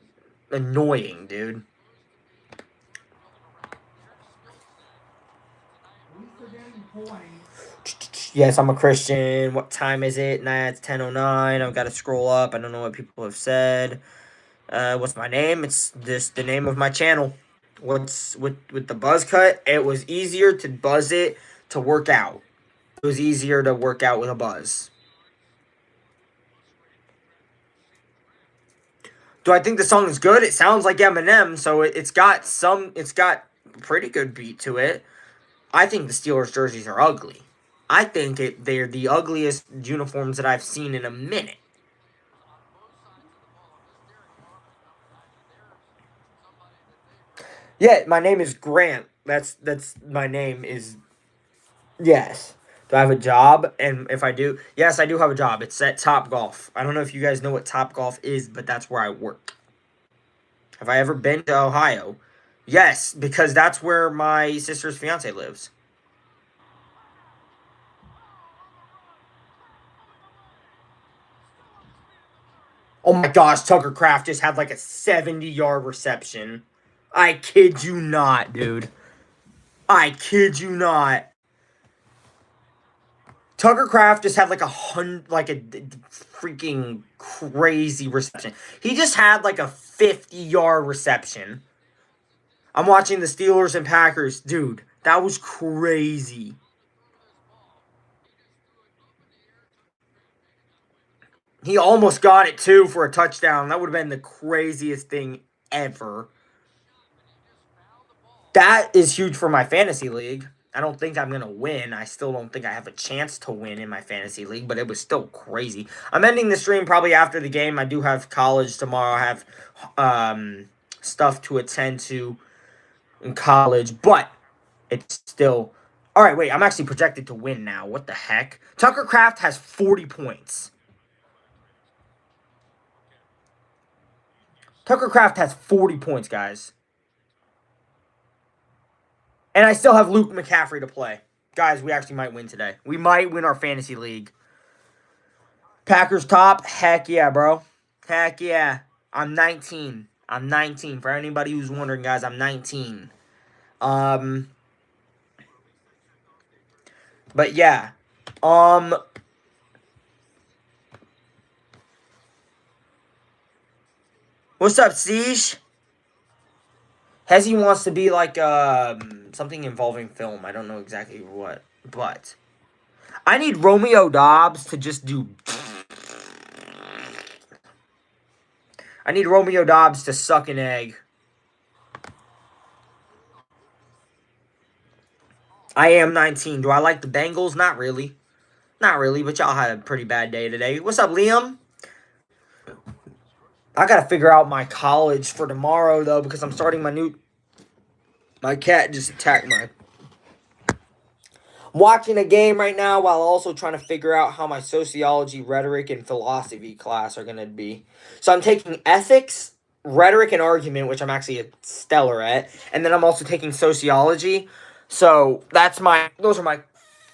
annoying, dude. Yes, I'm a Christian. What time is it? Nah, it's 10:09. I've got to scroll up. I don't know what people have said. What's my name? It's just the name of my channel. What's with the buzz cut? It was easier to buzz it to work out. It was easier to work out with a buzz. Do I think the song is good? It sounds like Eminem, so it's got pretty good beat to it. I think the Steelers jerseys are ugly. I think they're the ugliest uniforms that I've seen in a minute. Yeah, my name is Grant. That's my name is yes. Do I have a job? And if I do, yes, I do have a job. It's at Top Golf. I don't know if you guys know what Top Golf is, but that's where I work. Have I ever been to Ohio? Yes, because that's where my sister's fiance lives. Oh my gosh, Tucker Craft just had like a 70-yard reception. I kid you not, dude. I kid you not. Tucker Kraft just had like a freaking crazy reception. He just had like a 50-yard reception. I'm watching the Steelers and Packers. Dude, that was crazy. He almost got it, too, for a touchdown. That would have been the craziest thing ever. That is huge for my fantasy league. I don't think I'm going to win. I still don't think I have a chance to win in my fantasy league, but it was still crazy. I'm ending the stream probably after the game. I do have college tomorrow. I have stuff to attend to in college, but it's still... All right, wait. I'm actually projected to win now. What the heck? Tucker Kraft has 40 points. Tucker Kraft has 40 points, guys. And I still have Luke McCaffrey to play. Guys, we actually might win today. We might win our fantasy league. Packers top? Heck yeah, bro. Heck yeah. I'm 19. I'm 19. For anybody who's wondering, guys, I'm 19. But yeah. What's up, Siege? Hezzy wants to be like something involving film. I don't know exactly what, but I need Romeo Dobbs to just do. I need Romeo Dobbs to suck an egg. I am 19. Do I like the Bengals? Not really. Not really, but y'all had a pretty bad day today. What's up, Liam? I gotta figure out my college for tomorrow, though, because I'm starting my new... My cat just attacked my... I'm watching a game right now while also trying to figure out how my sociology, rhetoric, and philosophy class are gonna be. So I'm taking ethics, rhetoric, and argument, which I'm actually a stellar at. And then I'm also taking sociology. So those are my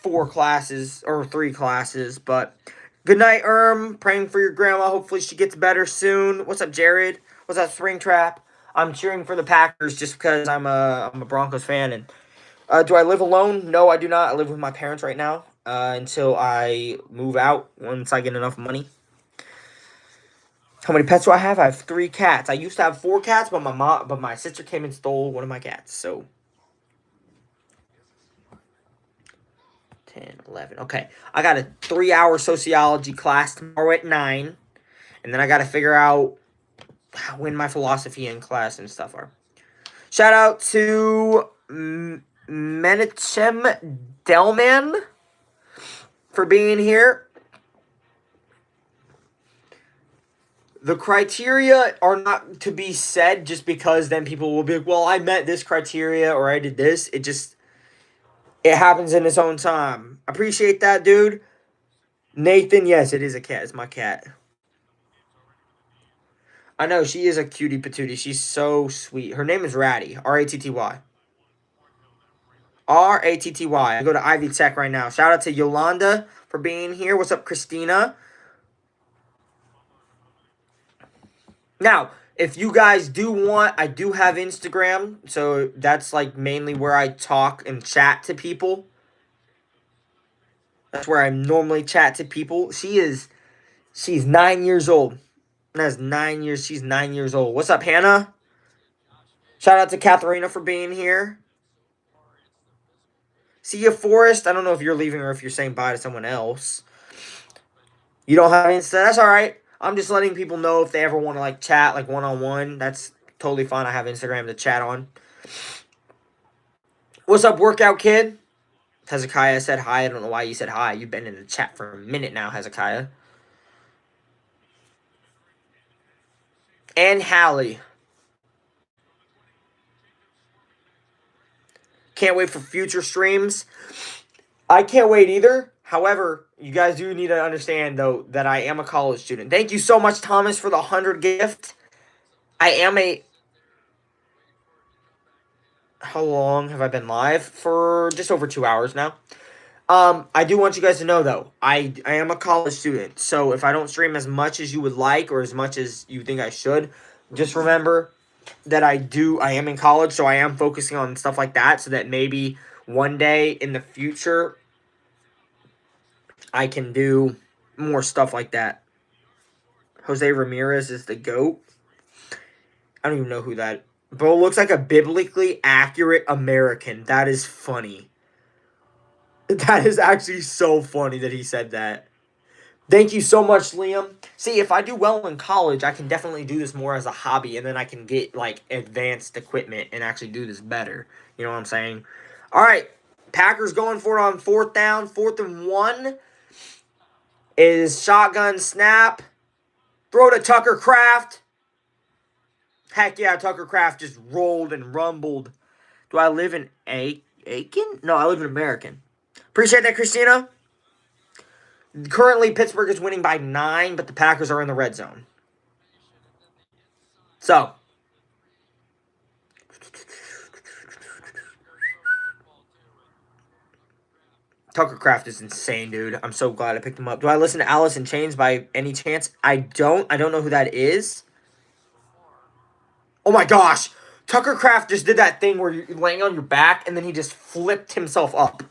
4 classes, or 3 classes, but... Good night, Praying for your grandma. Hopefully she gets better soon. What's up, Jared? What's up, Springtrap? I'm cheering for the Packers just because I'm a Broncos fan. And do I live alone? No, I do not. I live with my parents right now until I move out once I get enough money. How many pets do I have? I have 3 cats. I used to have 4 cats, but my sister came and stole one of my cats. So 10, 11. Okay, I got a 3-hour sociology class tomorrow at 9. And then I got to figure out when my philosophy in class and stuff are. Shout out to Menachem Delman for being here. The criteria are not to be said just because then people will be like, well, I met this criteria or I did this. It happens in its own time. Appreciate that, dude. Nathan, yes, it is a cat. It's my cat. I know, she is a cutie patootie. She's so sweet. Her name is Ratty. R-A-T-T-Y. R-A-T-T-Y. I go to Ivy Tech right now. Shout out to Yolanda for being here. What's up, Christina? Now, if you guys do want, I do have Instagram. So that's like mainly where I talk and chat to people. That's where I normally chat to people. She's 9 years old. That's 9 years. She's 9 years old. What's up, Hannah? Shout out to Katharina for being here. See you, Forrest. I don't know if you're leaving or if you're saying bye to someone else. You don't have Insta? That's all right. I'm just letting people know if they ever want to like chat like one-on-one. That's totally fine. I have Instagram to chat on. What's up, workout kid? Hezekiah said hi. I don't know why you said hi. You've been in the chat for a minute now, Hezekiah. And Hallie. Can't wait for future streams. I can't wait either. However, you guys do need to understand, though, that I am a college student. Thank you so much, Thomas, for the 100 gift. I am a... How long have I been live? For just over 2 hours now. I do want you guys to know, though, I am a college student. So if I don't stream as much as you would like or as much as you think I should, just remember that I am in college, so I am focusing on stuff like that so that maybe one day in the future I can do more stuff like that. Jose Ramirez is the GOAT. I don't even know who that. Bro looks like a biblically accurate American. That is funny. That is actually so funny that he said that. Thank you so much, Liam. See, if I do well in college, I can definitely do this more as a hobby, and then I can get like advanced equipment and actually do this better. You know what I'm saying? All right, Packers going for it on fourth down, 4th and 1. Is shotgun snap. Throw to Tucker Kraft. Heck yeah, Tucker Kraft just rolled and rumbled. Do I live in Aiken? No, I live in American. Appreciate that, Christina. Currently, Pittsburgh is winning by 9, but the Packers are in the red zone. So, Tucker Kraft is insane, dude. I'm so glad I picked him up. Do I listen to Alice in Chains by any chance? I don't. I don't know who that is. Oh my gosh. Tucker Kraft just did that thing where you're laying on your back and then he just flipped himself up.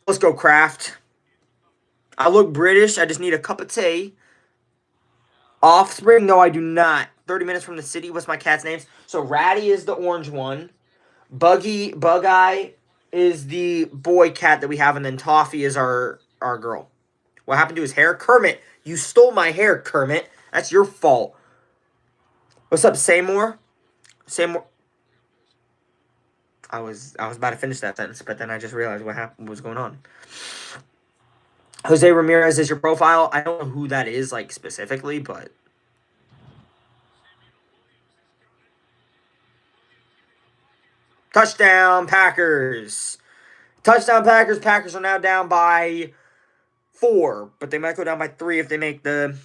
Let's go, Kraft. I look British. I just need a cup of tea. Offspring? No, I do not. 30 minutes from the city. What's my cat's name? So Ratty is the orange one. Bug Eye is the boy cat that we have, and then Toffee is our girl. What happened to his hair? Kermit, you stole my hair, Kermit. That's your fault. What's up, Seymour? Seymour. I was about to finish that sentence, but then I just realized what was going on. Jose Ramirez is your profile. I don't know who that is, like, specifically, but... Touchdown, Packers. Touchdown, Packers. Packers are now down by 4, but they might go down by 3 if they make the...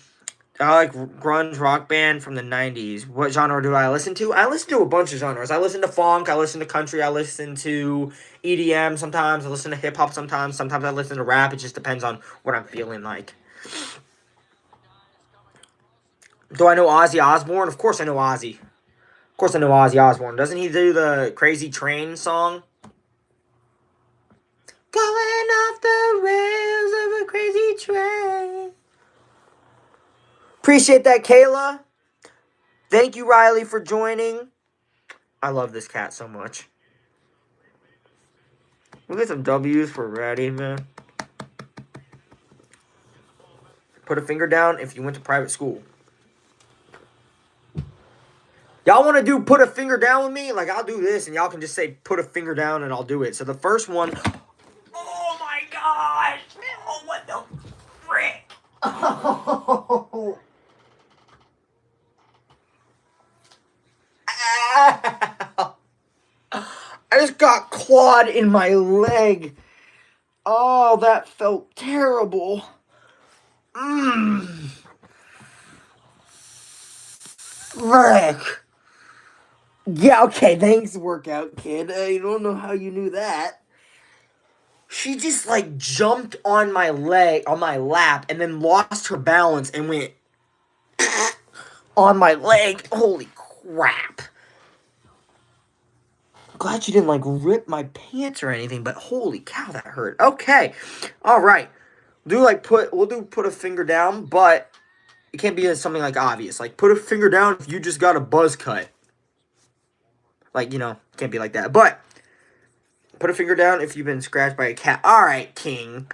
I like grunge rock band from the 90s. What genre do I listen to? I listen to a bunch of genres. I listen to funk. I listen to country. I listen to EDM sometimes. I listen to hip-hop sometimes. Sometimes I listen to rap. It just depends on what I'm feeling like. Do I know Ozzy Osbourne? Of course I know Ozzy. Of course I know Ozzy Osbourne. Doesn't he do the Crazy Train song? Going off the rails of a crazy train. Appreciate that, Kayla. Thank you, Riley, for joining. I love this cat so much. We'll get some W's for Ratty, man. Put a finger down if you went to private school. Y'all want to do put a finger down with me? Like, I'll do this, and y'all can just say put a finger down, and I'll do it. So the first one... Oh, my gosh! Oh, what the frick? Oh... Ow. I just got clawed in my leg. Oh, that felt terrible. Frick. Yeah, okay, thanks, workout kid. I don't know how you knew that. She just, like, jumped on my leg, on my lap, and then lost her balance and went on my leg. Holy crap. Glad you didn't, like, rip my pants or anything, but holy cow, that hurt. Okay. All right. We'll do put a finger down, but it can't be something, like, obvious. Like, put a finger down if you just got a buzz cut. Like, you know, can't be like that. But, put a finger down if you've been scratched by a cat. All right, King.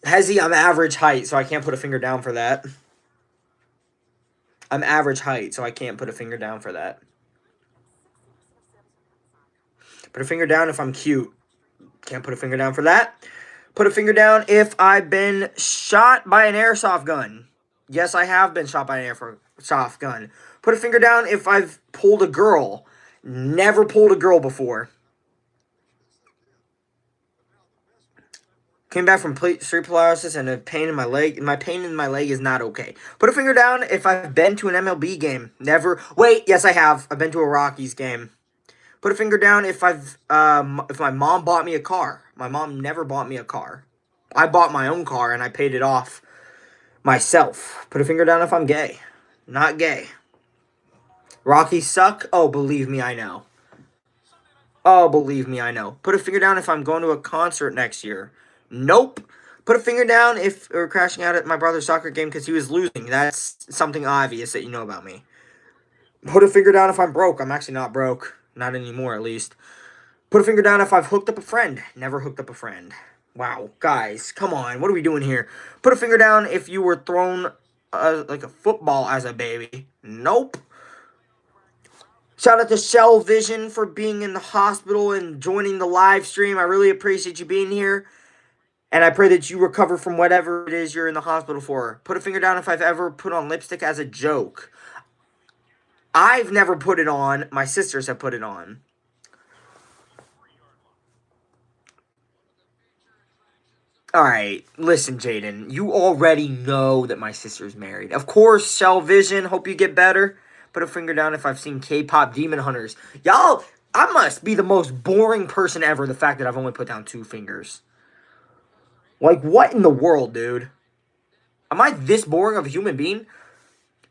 Hezzy, I'm average height, so I can't put a finger down for that. I'm average height, so I can't put a finger down for that. Put a finger down if I'm cute. Can't put a finger down for that. Put a finger down if I've been shot by an airsoft gun. Yes, I have been shot by an airsoft gun. Put a finger down if I've pulled a girl. Never pulled a girl before. Came back from street paralysis and a pain in my leg. My pain in my leg is not okay. Put a finger down if I've been to an MLB game. Never. Wait, yes, I have. I've been to a Rockies game. Put a finger down if my mom bought me a car. My mom never bought me a car. I bought my own car and I paid it off myself. Put a finger down if I'm gay. Not gay. Rockies suck? Oh, believe me, I know. Oh, believe me, I know. Put a finger down if I'm going to a concert next year. Nope. Put a finger down if we're crashing out at my brother's soccer game because he was losing. That's something obvious that you know about me. Put a finger down if I'm broke. I'm actually not broke. Not anymore, at least. Put a finger down if I've hooked up a friend. Never hooked up a friend. Wow, guys, come on. What are we doing here? Put a finger down if you were thrown like a football as a baby. Nope. Shout out to Shell Vision for being in the hospital and joining the live stream. I really appreciate you being here. And I pray that you recover from whatever it is you're in the hospital for. Put a finger down if I've ever put on lipstick as a joke. I've never put it on. My sisters have put it on. Alright, listen, Jaden. You already know that my sister's married. Of course, Shell Vision. Hope you get better. Put a finger down if I've seen K-pop Demon Hunters. Y'all, I must be the most boring person ever, the fact that I've only put down 2 fingers. Like, what in the world, dude? Am I this boring of a human being?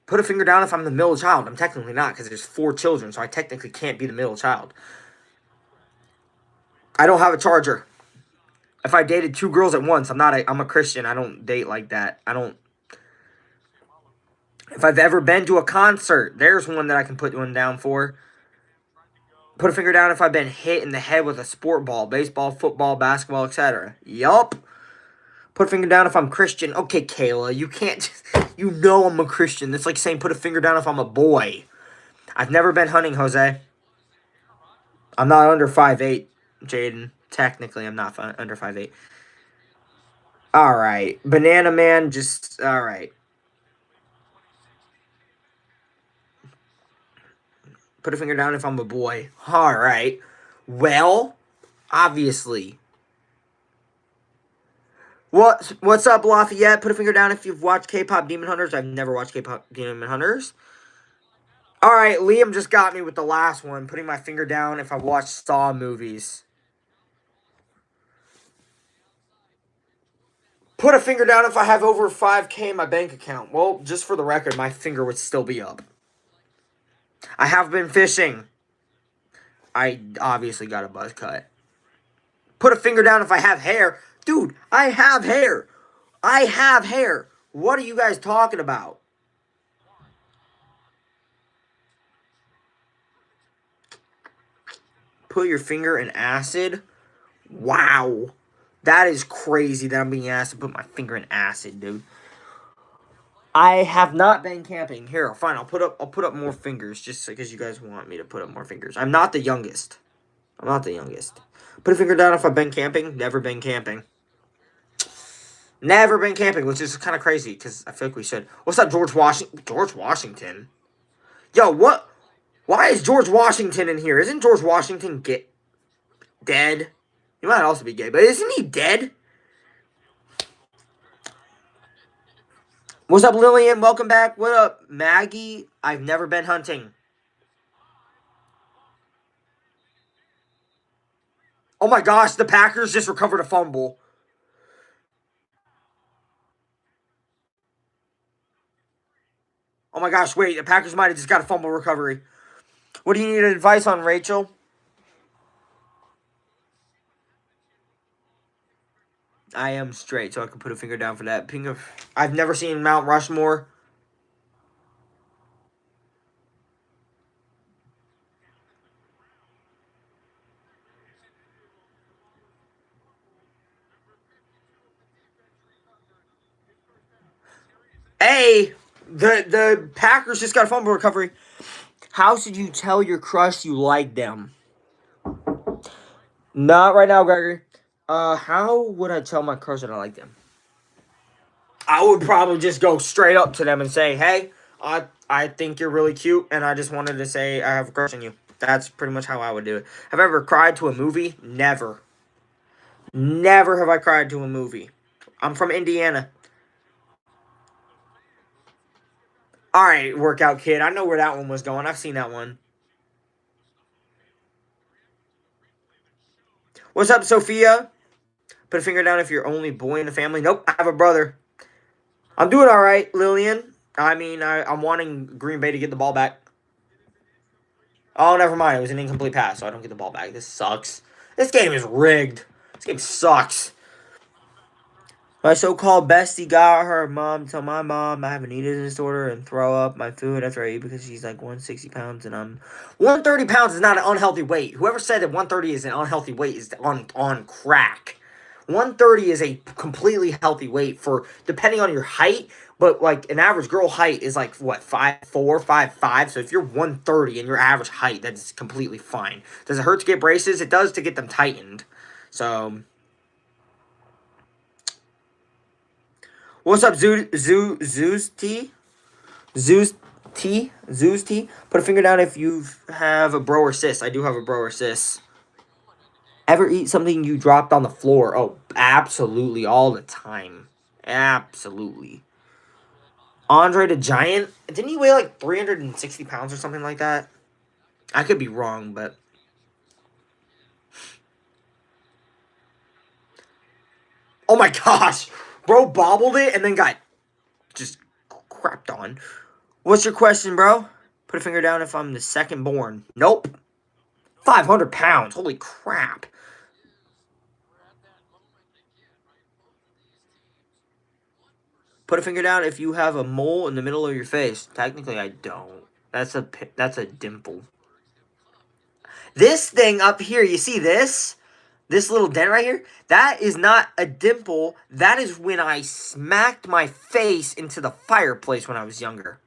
Put a finger down if I'm the middle child. I'm technically not, because there's 4 children, so I technically can't be the middle child. I don't have a charger. If I dated 2 girls at once, I'm a Christian. I don't date like that. I don't. If I've ever been to a concert, there's one that I can put one down for. Put a finger down if I've been hit in the head with a sport ball, baseball, football, basketball, etc. Yup. Put a finger down if I'm Christian. Okay, Kayla, you can't just, you know I'm a Christian. That's like saying put a finger down if I'm a boy. I've never been hunting, Jose. I'm not under 5'8", Jaden. Technically, I'm not under 5'8". Alright. Banana Man, just, alright. Put a finger down if I'm a boy. Alright. Well, obviously. What's up, Lafayette? Put a finger down if you've watched K-pop Demon Hunters. I've never watched K-pop Demon Hunters. Alright, Liam just got me with the last one. Putting my finger down if I've watched Saw movies. Put a finger down if I have over 5K in my bank account. Well, just for the record, my finger would still be up. I have been fishing. I obviously got a buzz cut. Put a finger down if I have hair. Dude, I have hair. I have hair. What are you guys talking about? Put your finger in acid? Wow. That is crazy that I'm being asked to put my finger in acid, dude. I have not been camping. Here, fine. I'll put up more fingers just because you guys want me to put up more fingers. I'm not the youngest. I'm not the youngest. Put a finger down if I've been camping. Never been camping. Never been camping, which is kind of crazy because I feel like we should. What's up, George Washington? George Washington? Yo, what? Why is George Washington in here? Isn't George Washington dead? He might also be gay, but isn't he dead? What's up, Lillian? Welcome back. What up, Maggie? I've never been hunting. Oh my gosh, the Packers just recovered a fumble. Oh my gosh, wait, the Packers might have just got a fumble recovery. What do you need advice on, Rachel? I am straight, so I can put a finger down for that. I've never seen Mount Rushmore. Hey, the Packers just got a fumble recovery. How should you tell your crush you like them? Not right now, Gregory. How would I tell my crush that I like them? I would probably just go straight up to them and say, "Hey, I think you're really cute, and I just wanted to say I have a crush on you." That's pretty much how I would do it. Have I ever cried to a movie? Never. Never have I cried to a movie. I'm from Indiana. All right, workout kid. I know where that one was going. I've seen that one. What's up, Sophia? Put a finger down if you're only boy in the family. Nope, I have a brother. I'm doing all right, Lillian. I mean, I'm wanting Green Bay to get the ball back. Oh, never mind. It was an incomplete pass, so I don't get the ball back. This sucks. This game is rigged. This game sucks. My so-called bestie got her mom to tell my mom I have an eating disorder and throw up my food after I eat because she's like 160 pounds and I'm 130 pounds is not an unhealthy weight. Whoever said that 130 is an unhealthy weight is on crack. 130 is a completely healthy weight for depending on your height, but like an average girl height is like what 5'4", 5'5". So if you're 130 and your average height, that's completely fine. Does it hurt to get braces? It does to get them tightened. So what's up, Zeus T? Zeus T? Zeus T? Put a finger down if you have a bro or sis. I do have a bro or sis. Ever eat something you dropped on the floor? Oh, absolutely, all the time. Absolutely. Andre the Giant? Didn't he weigh like 360 pounds or something like that? I could be wrong, but... Oh my gosh! Bro bobbled it and then got just crapped on. What's your question, bro? Put a finger down if I'm the second born. Nope. 500 pounds. Holy crap. Put a finger down if you have a mole in the middle of your face. Technically, I don't. That's a dimple. This thing up here, you see this? This little dent right here? That is not a dimple. That is when I smacked my face into the fireplace when I was younger.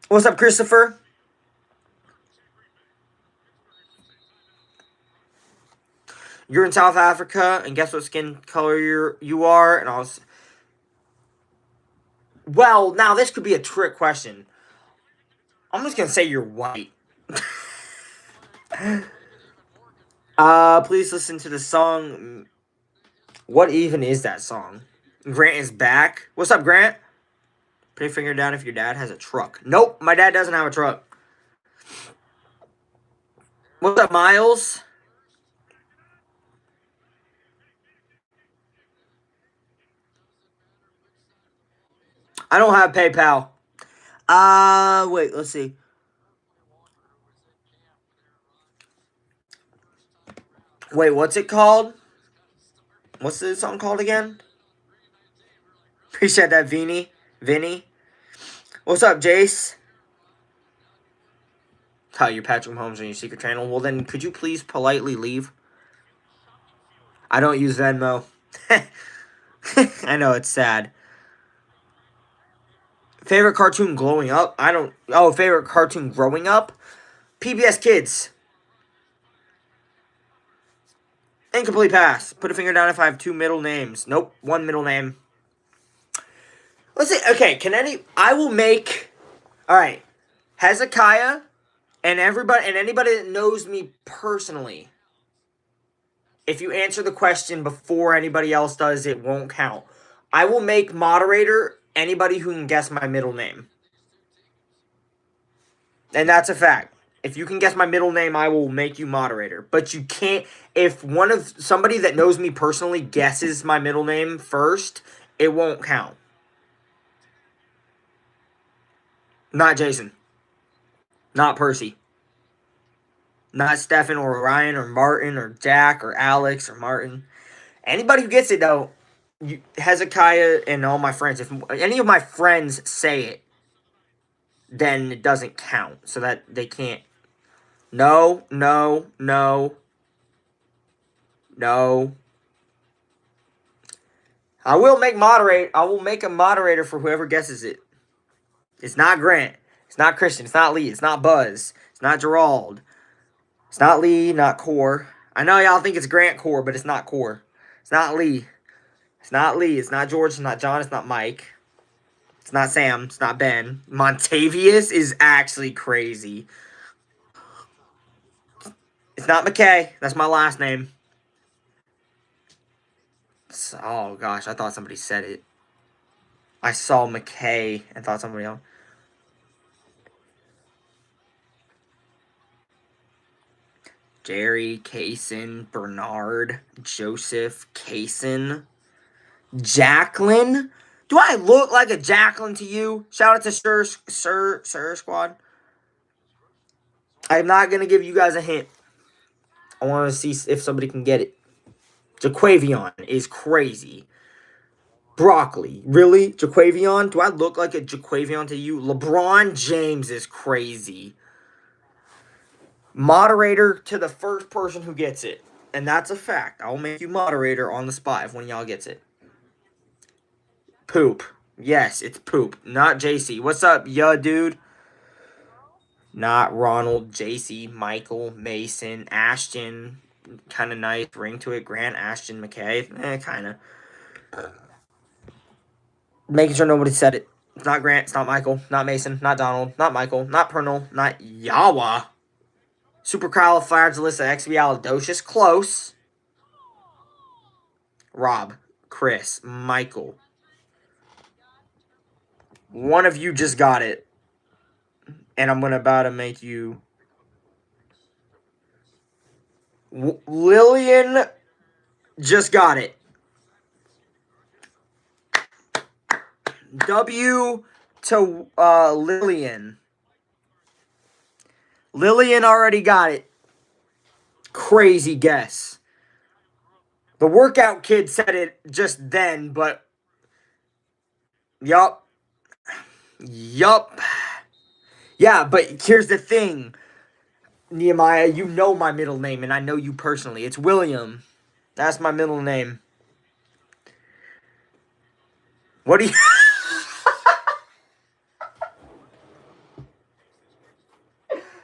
What's up, Christopher? You're in South Africa, and guess what skin color you are? And I was... Well, now this could be a trick question. I'm just gonna say you're white. Please listen to the song. What even is that song? Grant is back. What's up, Grant? Put your finger down if your dad has a truck. Nope, my dad doesn't have a truck. What's up, Miles? I don't have PayPal. Wait, let's see. Wait, what's it called? What's this song called again? Appreciate that, Vinny. What's up, Jace? Oh, you're Patrick Mahomes on your secret channel. Well, then, could you please politely leave? I don't use Venmo. I know, it's sad. Favorite cartoon growing up? I don't... Oh, favorite cartoon growing up? PBS Kids. Incomplete pass. Put a finger down if I have two middle names. Nope, one middle name. Let's see. Okay, I will make... Alright. Hezekiah and anybody that knows me personally. If you answer the question before anybody else does, it won't count. I will make moderator anybody who can guess my middle name. And that's a fact. If you can guess my middle name, I will make you moderator. But you can't... If somebody that knows me personally guesses my middle name first, it won't count. Not Jason. Not Percy. Not Stefan or Ryan or Martin or Jack or Alex or Martin. Anybody who gets it, though, Hezekiah and all my friends, if any of my friends say it, then it doesn't count. So that they can't. No. I will make a moderator for whoever guesses it. It's not Grant. It's not Christian. It's not Lee. It's not Buzz. It's not Gerald. It's not Lee, not Core. I know y'all think it's Grant Core, but it's not Core. It's not Lee. It's not Lee. It's not George. It's not John. It's not Mike. It's not Sam. It's not Ben. Montavious is actually crazy. It's not McKay. That's my last name. Oh, gosh. I thought somebody said it. I saw McKay and thought somebody else. Jerry, Kaysen, Bernard, Joseph, Kaysen, Jacqueline. Do I look like a Jacqueline to you? Shout out to Sir Squad. I'm not going to give you guys a hint. I want to see if somebody can get it. Jaquavion is crazy. Broccoli. Really? Jaquavion? Do I look like a Jaquavion to you? LeBron James is crazy. Moderator to the first person who gets it. And that's a fact. I'll make you moderator on the spot if one of y'all gets it. Poop. Yes, it's Poop. Not JC. What's up, ya dude? Not Ronald, JC, Michael, Mason, Ashton. Kind of nice ring to it. Grant, Ashton, McKay. Kind of. Making sure nobody said it. It's not Grant. It's not Michael. Not Mason. Not Donald. Not Michael. Not Pernell. Not Yawa. Supercalifragilisticexpialidocious. Close. Rob. Chris. Michael. One of you just got it. And I'm about to make you... Lillian just got it. W to Lillian. Lillian already got it. Crazy guess. The workout kid said it just then, but... Yup. Yeah, but here's the thing. Nehemiah, you know my middle name, and I know you personally. It's William. That's my middle name. What do you...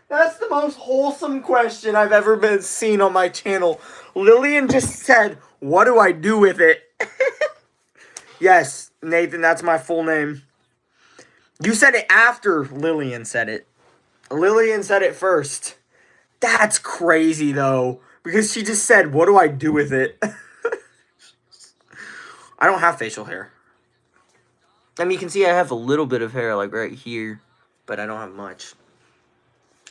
That's the most wholesome question I've ever been seen on my channel. Lillian just said, what do I do with it? Yes, Nathan, that's my full name. You said it after Lillian said it. Lillian said it first. That's crazy, though. Because she just said, what do I do with it? I don't have facial hair. I mean, you can see I have a little bit of hair, like, right here. But I don't have much.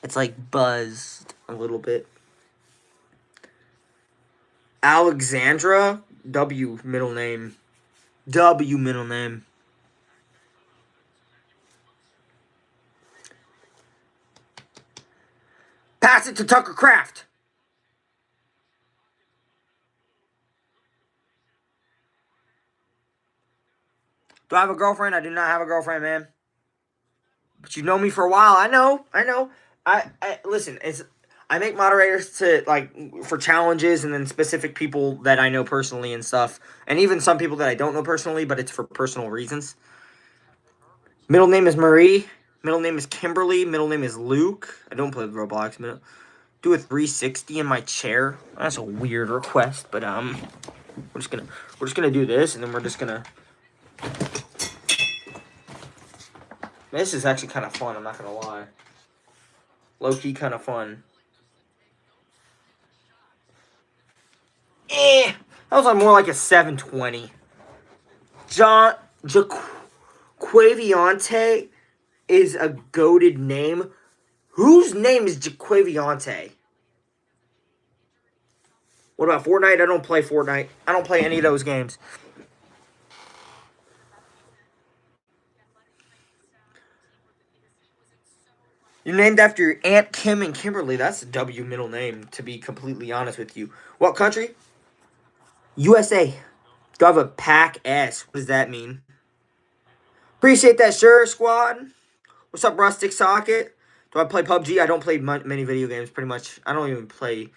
It's, like, buzzed a little bit. Alexandra. W, middle name. W, middle name. Pass it to Tucker Kraft. Do I have a girlfriend? I do not have a girlfriend, man. But you know me for a while. I know. I listen, I make moderators to, like, for challenges and then specific people that I know personally and stuff. And even some people that I don't know personally, but it's for personal reasons. Middle name is Marie. Middle name is Kimberly. Middle name is Luke. I don't play Roblox. Do a 360 in my chair. That's a weird request, but we're just gonna do this, and then we're just gonna. This is actually kind of fun. I'm not gonna lie. Low key, kind of fun. That was like more like a 720. Jaquaviante is a goated name. Whose name is Jaquaviante? What about Fortnite? I don't play Fortnite. I don't play any of those games. You're named after your Aunt Kim and Kimberly. That's a W middle name, to be completely honest with you. What country? USA. Do I have a Pack S? What does that mean? Appreciate that, sure, squad. What's up, Rustic Socket? Do I play PUBG? I don't play many video games, pretty much. I don't even think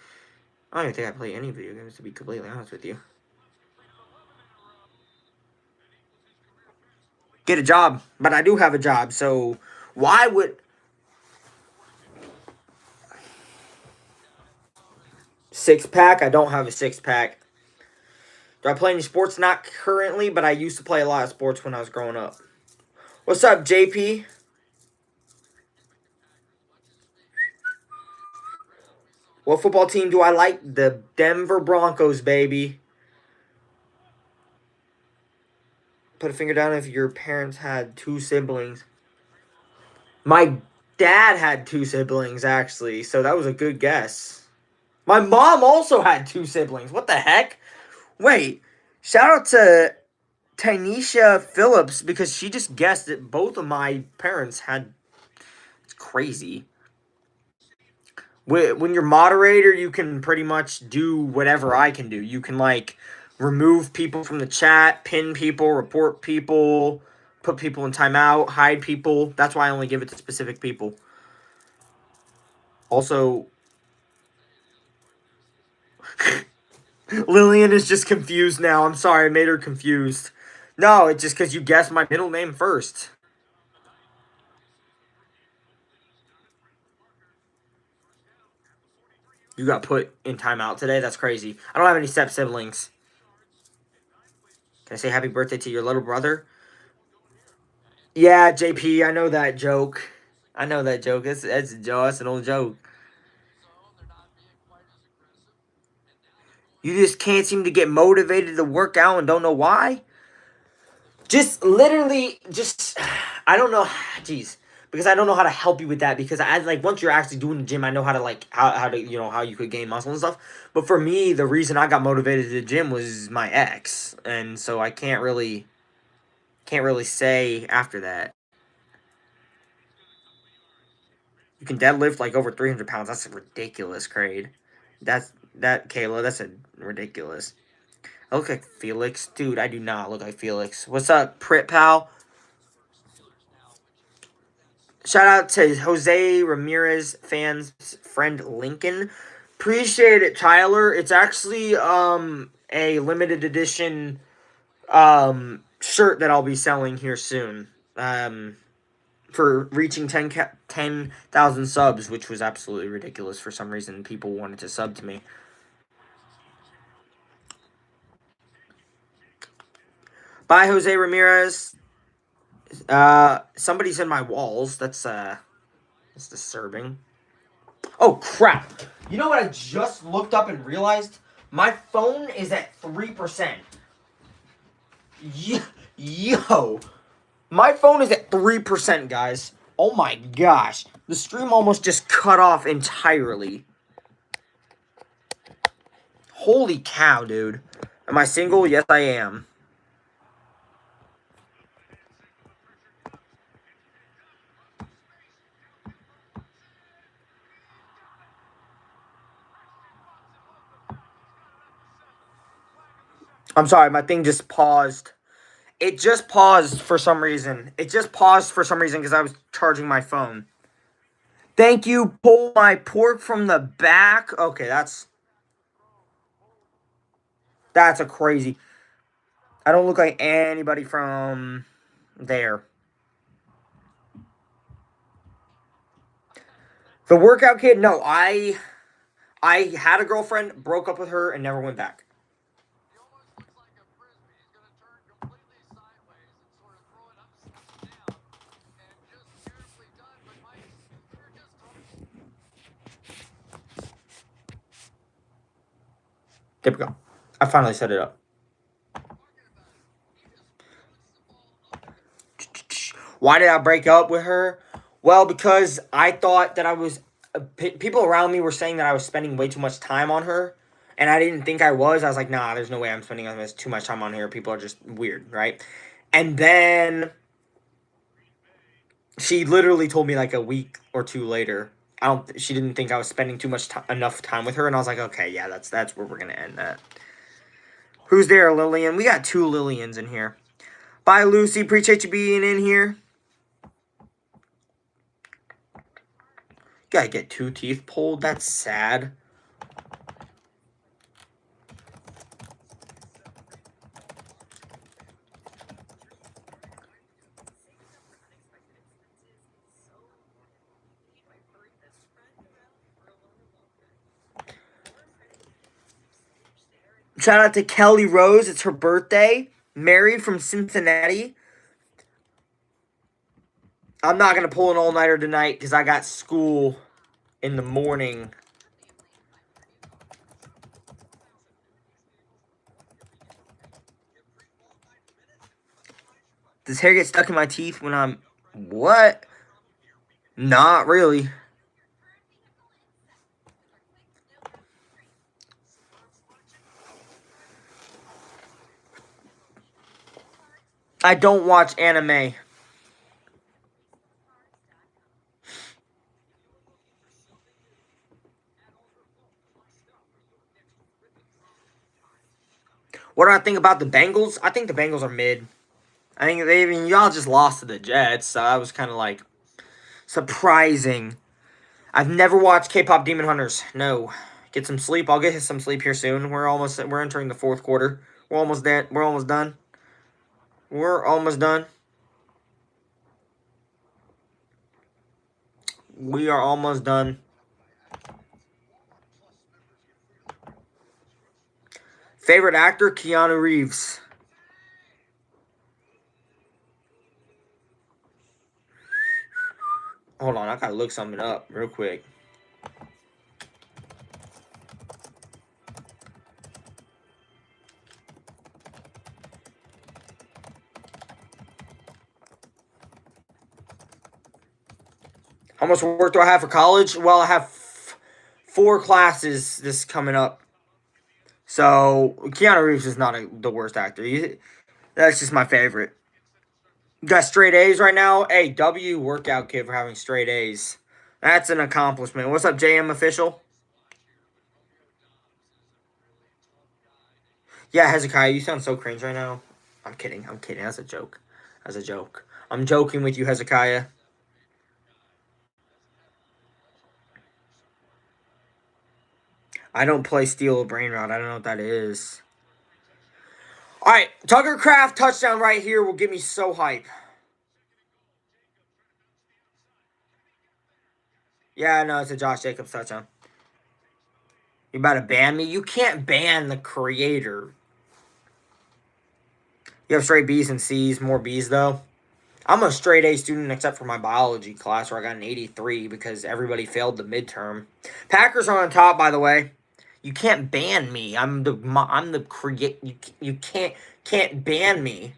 I play any video games, to be completely honest with you. Get a job. But I do have a job, so why would... Six-pack? I don't have a six-pack. Do I play any sports? Not currently, but I used to play a lot of sports when I was growing up. What's up, JP? What football team do I like? The Denver Broncos, baby. Put a finger down if your parents had 2 siblings. My dad had 2 siblings, actually, so that was a good guess. My mom also had 2 siblings. What the heck? Wait. Shout out to Tynesha Phillips because she just guessed that both of my parents had. It's crazy. When you're moderator, you can pretty much do whatever I can do. You can like remove people from the chat, pin people, report people, put people in timeout, hide people. That's why I only give it to specific people. Also, Lillian is just confused now. I'm sorry, I made her confused. No, it's just because you guessed my middle name first. You got put in timeout today? That's crazy. I don't have any step siblings. Can I say happy birthday to your little brother? Yeah, JP, I know that joke. I know that joke. It's a joke. That's an old joke. You just can't seem to get motivated to work out and don't know why? Just literally, just I don't know. Jeez, because I don't know how to help you with that. Because I like once you're actually doing the gym, I know how to like how to how you could gain muscle and stuff. But for me, the reason I got motivated to the gym was my ex, and so I can't really say after that. You can deadlift like over 300 pounds. That's ridiculous, Craig. That Kayla. That's a ridiculous. I look like Felix, dude. I do not look like Felix. What's up, Prit Pal? Shout out to Jose Ramirez fans friend Lincoln. Appreciate it, Tyler. It's actually a limited edition shirt that I'll be selling here soon. For reaching 10,000 subs, which was absolutely ridiculous for some reason. People wanted to sub to me. Bye, Jose Ramirez. Somebody's in my walls. That's disturbing. Oh crap! You know what I just looked up and realized? My phone is at 3%. Yo, my phone is at 3%, guys. Oh my gosh, the stream almost just cut off entirely. Holy cow, dude! Am I single? Yes, I am. I'm sorry, my thing just paused. It just paused for some reason. It just paused for some reason because I was charging my phone. Thank you. Pull my pork from the back. Okay, that's a crazy. I don't look like anybody from there. The workout kid? No, I had a girlfriend, broke up with her, and never went back. There we go. I finally set it up. Why did I break up with her? Well, because I thought that I was. People around me were saying that I was spending way too much time on her, and I didn't think I was. I was like, nah, there's no way I'm spending too much time on her. People are just weird, right? And then she literally told me like a week or two later. I don't. She didn't think I was spending too much enough time with her, and I was like, okay, yeah, that's where we're gonna end that. Who's there, Lillian? We got 2 Lillians in here. Bye, Lucy. Appreciate you being in here. Gotta get 2 teeth pulled. That's sad. Shout out to Kelly Rose. It's her birthday. Married from Cincinnati. I'm not going to pull an all-nighter tonight because I got school in the morning. Does hair get stuck in my teeth when I'm... What? Not really. I don't watch anime. What do I think about the Bengals? I think the Bengals are mid. I mean, y'all just lost to the Jets, so that was kind of like surprising. I've never watched K-pop Demon Hunters. No, get some sleep. I'll get some sleep here soon. We're entering the fourth quarter. We're almost dead. We're almost done. We're almost done. We are almost done. Favorite actor, Keanu Reeves. Hold on, I gotta look something up real quick. How much work do I have for college? Well, I have 4 classes this coming up. So Keanu Reeves is not the worst actor. That's just my favorite. You got straight A's right now. Hey, W workout kid for having straight A's. That's an accomplishment. What's up, JM official? Yeah, Hezekiah, you sound so cringe right now. I'm kidding. I'm kidding. That's a joke. That's a joke. I'm joking with you, Hezekiah. I don't play Steel Brain Rot. I don't know what that is. All right, Tucker Craft touchdown right here will get me so hype. Yeah, no, it's a Josh Jacobs touchdown. You about to ban me? You can't ban the creator. You have straight B's and C's, more B's though. I'm a straight A student except for my biology class where I got an 83 because everybody failed the midterm. Packers are on top, by the way. You can't ban me. I'm the create. You can't ban me.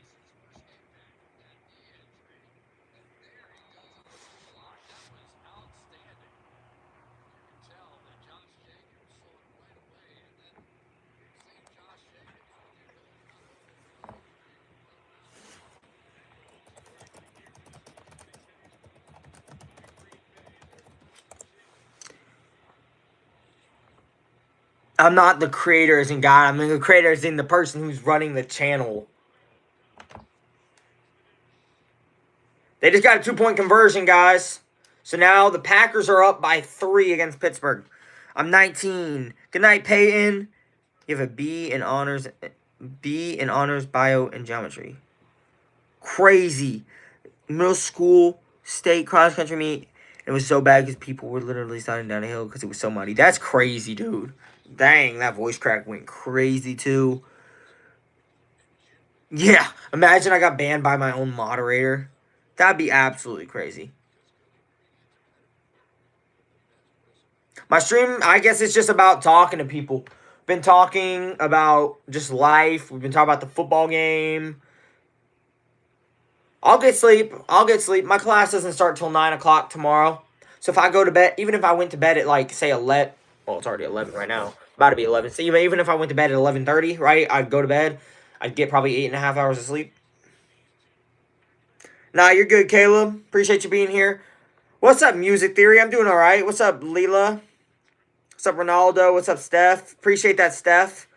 I'm not the creator as in God. I'm the creator as in the person who's running the channel. They just got a 2-point conversion, guys. So now the Packers are up by 3 against Pittsburgh. I'm 19. Good night, Peyton. You have a B in honors, bio, and geometry. Crazy. Middle school state cross country meet. It was so bad because people were literally sliding down the hill because it was so muddy. That's crazy, dude. Dang, that voice crack went crazy too. Yeah, imagine I got banned by my own moderator. That'd be absolutely crazy. My stream, I guess it's just about talking to people. Been talking about just life. We've been talking about the football game. I'll get sleep. I'll get sleep. My class doesn't start till 9 o'clock tomorrow. So if I go to bed, even if I went to bed at like, say, 11, well, it's already 11 right now. About to be 11. So even if I went to bed at 11:30, right, I'd go to bed. I'd get probably 8.5 hours of sleep. Nah, you're good, Caleb. Appreciate you being here. What's up, Music Theory? I'm doing all right. What's up, Leela? What's up, Ronaldo? What's up, Steph? Appreciate that, Steph.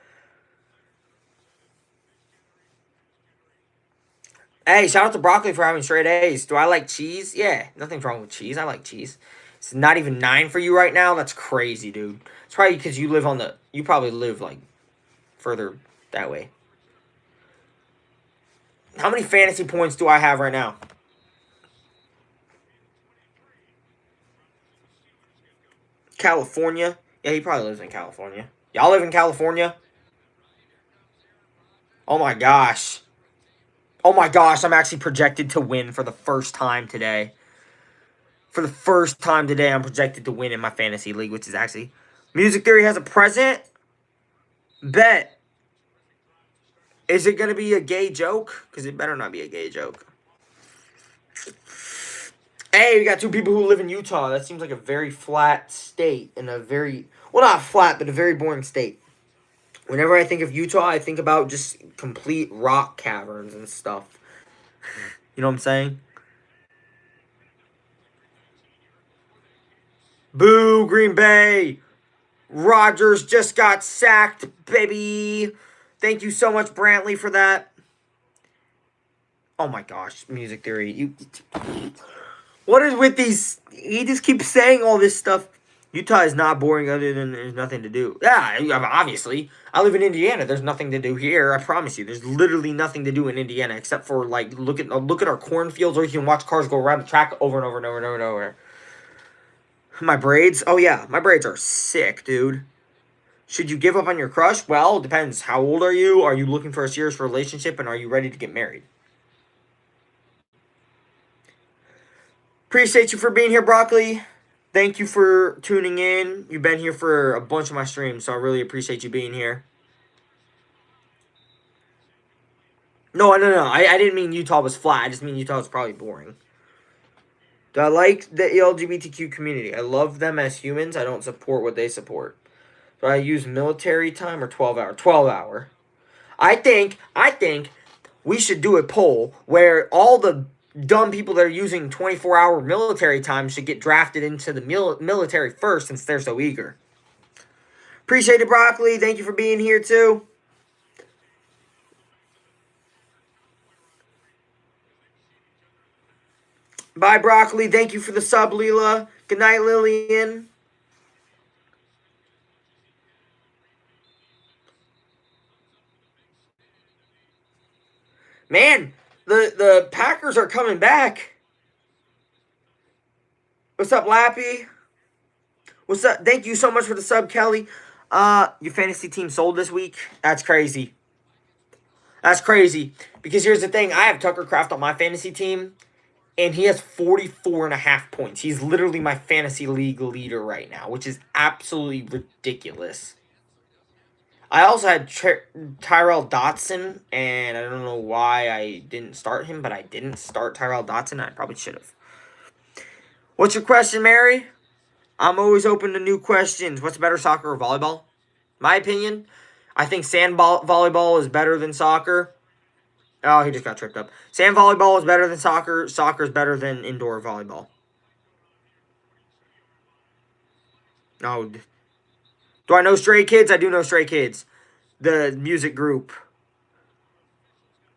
Hey, shout out to Broccoli for having straight A's. Do I like cheese? Yeah, nothing's wrong with cheese. I like cheese. It's not even 9 for you right now. That's crazy, dude. It's probably because you live on the. You probably live like further that way. How many fantasy points do I have right now? California. Yeah, he probably lives in California. Y'all live in California? Oh my gosh. Oh my gosh, I'm actually projected to win for the first time today. For the first time today, I'm projected to win in my fantasy league, which is actually. Music Theory has a present? Bet. Is it going to be a gay joke? Because it better not be a gay joke. Hey, we got 2 people who live in Utah. That seems like a very flat state and a very. Well, not flat, but a very boring state. Whenever I think of Utah, I think about just complete rock caverns and stuff. You know what I'm saying? Boo, Green Bay. Rodgers just got sacked, baby. Thank you so much, Brantley, for that. Oh my gosh, music theory. What is with these? He just keeps saying all this stuff. Utah is not boring other than there's nothing to do. Yeah, obviously. I live in Indiana. There's nothing to do here. I promise you. There's literally nothing to do in Indiana except for like look at our cornfields, or you can watch cars go around the track over and over and over and over and over. My braids? Oh yeah, my braids are sick, dude. Should you give up on your crush? Well, it depends. How old are you? Are you looking for a serious relationship, and are you ready to get married? Appreciate you for being here, Broccoli. Thank you for tuning in. You've been here for a bunch of my streams, so I really appreciate you being here. No. I didn't mean Utah was flat. I just mean Utah was probably boring. Do I like the LGBTQ community? I love them as humans. I don't support what they support. Do I use military time or 12 hour? 12 hour. I think we should do a poll where all the dumb people that are using 24-hour military time should get drafted into the military first since they're so eager. Appreciate it, Broccoli. Thank you for being here, too. Bye, Broccoli. Thank you for the sub, Leela. Good night, Lillian. Man, the Packers are coming back. What's up, Lappy? What's up? Thank you so much for the sub, Kelly. Your fantasy team sold this week? That's crazy. That's crazy. Because here's the thing. I have Tucker Kraft on my fantasy team, and he has 44.5 points. He's literally my fantasy league leader right now, which is absolutely ridiculous. I also had Tyrell Dotson, and I don't know why I didn't start him, but I didn't start Tyrell Dotson. I probably should have. What's your question, Mary? I'm always open to new questions. What's better, soccer or volleyball? My opinion, I think sand volleyball is better than soccer. Oh, he just got tripped up. Sand volleyball is better than soccer. Soccer is better than indoor volleyball. Oh, do I know Stray Kids? I do know Stray Kids. The music group.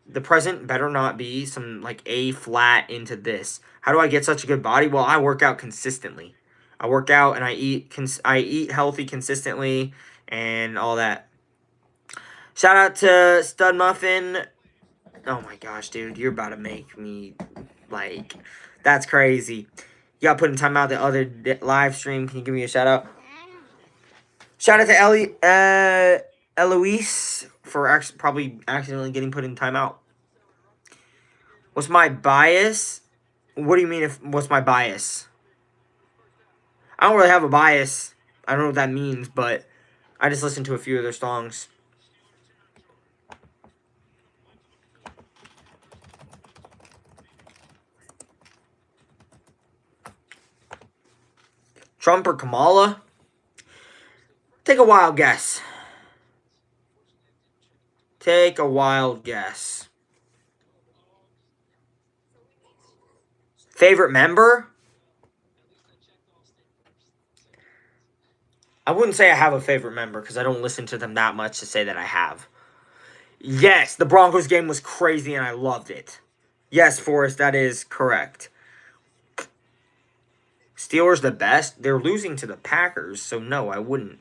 The present better not be some like A flat into this. How do I get such a good body? Well, I work out consistently. I work out and I eat healthy consistently and all that. Shout out to Stud Muffin. Oh my gosh, dude, you're about to make me like that's crazy. You got put in timeout the other live stream. Can you give me a shout out? Shout out to Eloise for probably accidentally getting put in timeout. What's my bias? What do you mean what's my bias? I don't really have a bias. I don't know what that means, but I just listened to a few of their songs. Trump or Kamala? Take a wild guess. Take a wild guess. Favorite member? I wouldn't say I have a favorite member because I don't listen to them that much to say that I have. Yes, the Broncos game was crazy and I loved it. Yes, Forrest, that is correct. Steelers the best? They're losing to the Packers, so no, I wouldn't.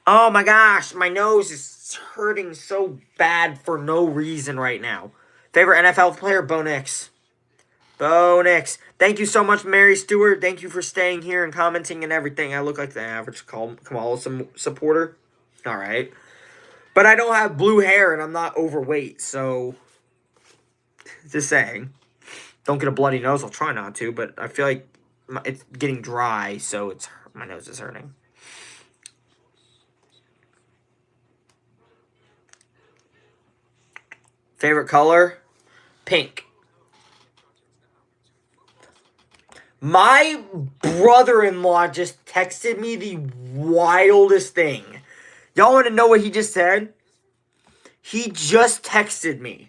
Oh my gosh, my nose is hurting so bad for no reason right now. Favorite NFL player? Bo Nix. Bo Nix. Thank you so much, Mary Stewart. Thank you for staying here and commenting and everything. I look like the average Kamala supporter. All right. But I don't have blue hair and I'm not overweight, so just saying. Don't get a bloody nose. I'll try not to, but I feel like it's getting dry, so my nose is hurting. Favorite color? Pink. My brother-in-law just texted me the wildest thing. Y'all want to know what he just said? He just texted me.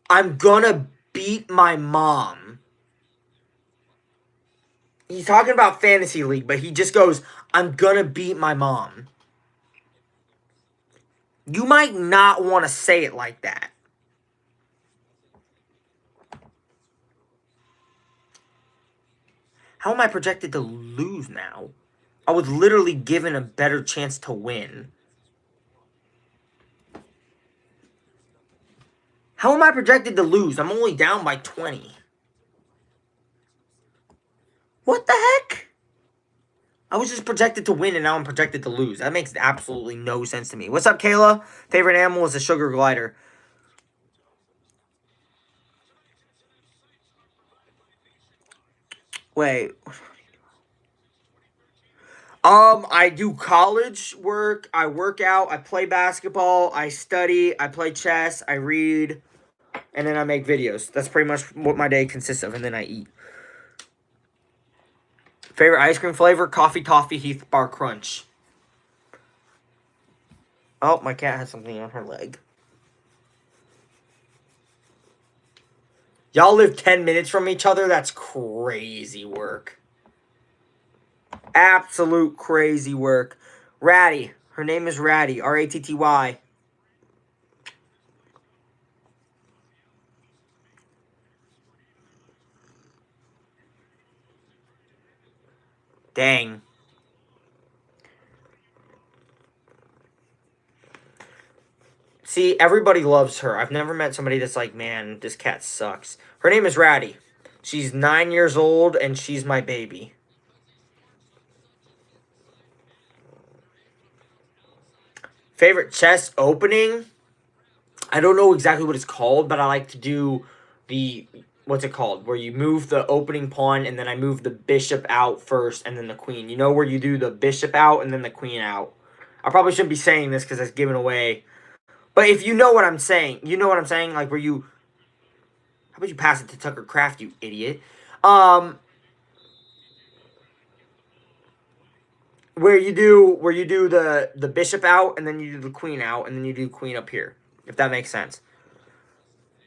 I'm gonna beat my mom. He's talking about Fantasy League, but he just goes, I'm gonna beat my mom. You might not want to say it like that. How am I projected to lose now? I was literally given a better chance to win. How am I projected to lose? I'm only down by 20. What the heck? I was just projected to win and now I'm projected to lose. That makes absolutely no sense to me. What's up, Kayla? Favorite animal is a sugar glider. Wait. I do college work, I work out, I play basketball, I study, I play chess, I read, and then I make videos. That's pretty much what my day consists of, and then I eat. Favorite ice cream flavor? Coffee Toffee Heath Bar Crunch. Oh, my cat has something on her leg. Y'all live 10 minutes from each other? That's crazy work. Absolute crazy work. Ratty. Her name is Ratty. R-A-T-T-Y. Dang. See, everybody loves her. I've never met somebody that's like, man, this cat sucks. Her name is Ratty. She's 9 years old, and she's my baby. Favorite chest opening? I don't know exactly what it's called, but I like to do the, what's it called? Where you move the opening pawn, and then I move the bishop out first, and then the queen. You know where you do the bishop out, and then the queen out. I probably shouldn't be saying this because it's giving away. But if you know what I'm saying, you know what I'm saying? Like where you... How about you pass it to Tucker Craft, you idiot? Where you do the bishop out, and then you do the queen out, and then you do queen up here. If that makes sense.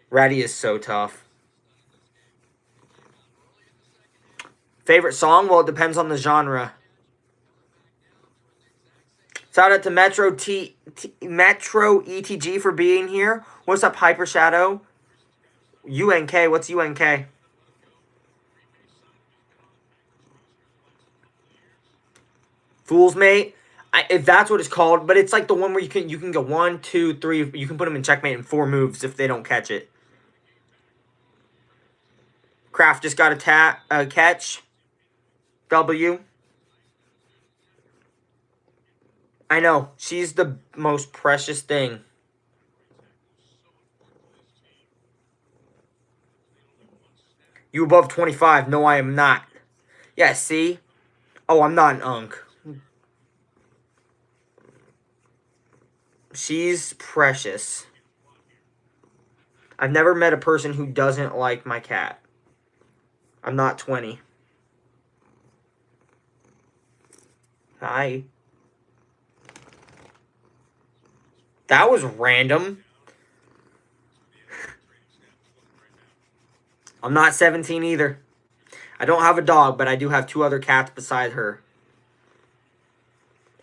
Ratty is so tough. Favorite song? Well, it depends on the genre. Shout out to Metro ETG for being here. What's up, Hyper Shadow? UNK. What's UNK? Fool's Mate. If that's what it's called, but it's like the one where you can go 1, 2, 3. You can put them in checkmate in 4 moves if they don't catch it. Kraft just got a catch. W. I know. She's the most precious thing. You above 25? No, I am not. Yeah, see? Oh, I'm not an unk. She's precious. I've never met a person who doesn't like my cat. I'm not 20. Hi. That was random. I'm not 17 either. I don't have a dog, but I do have 2 other cats beside her.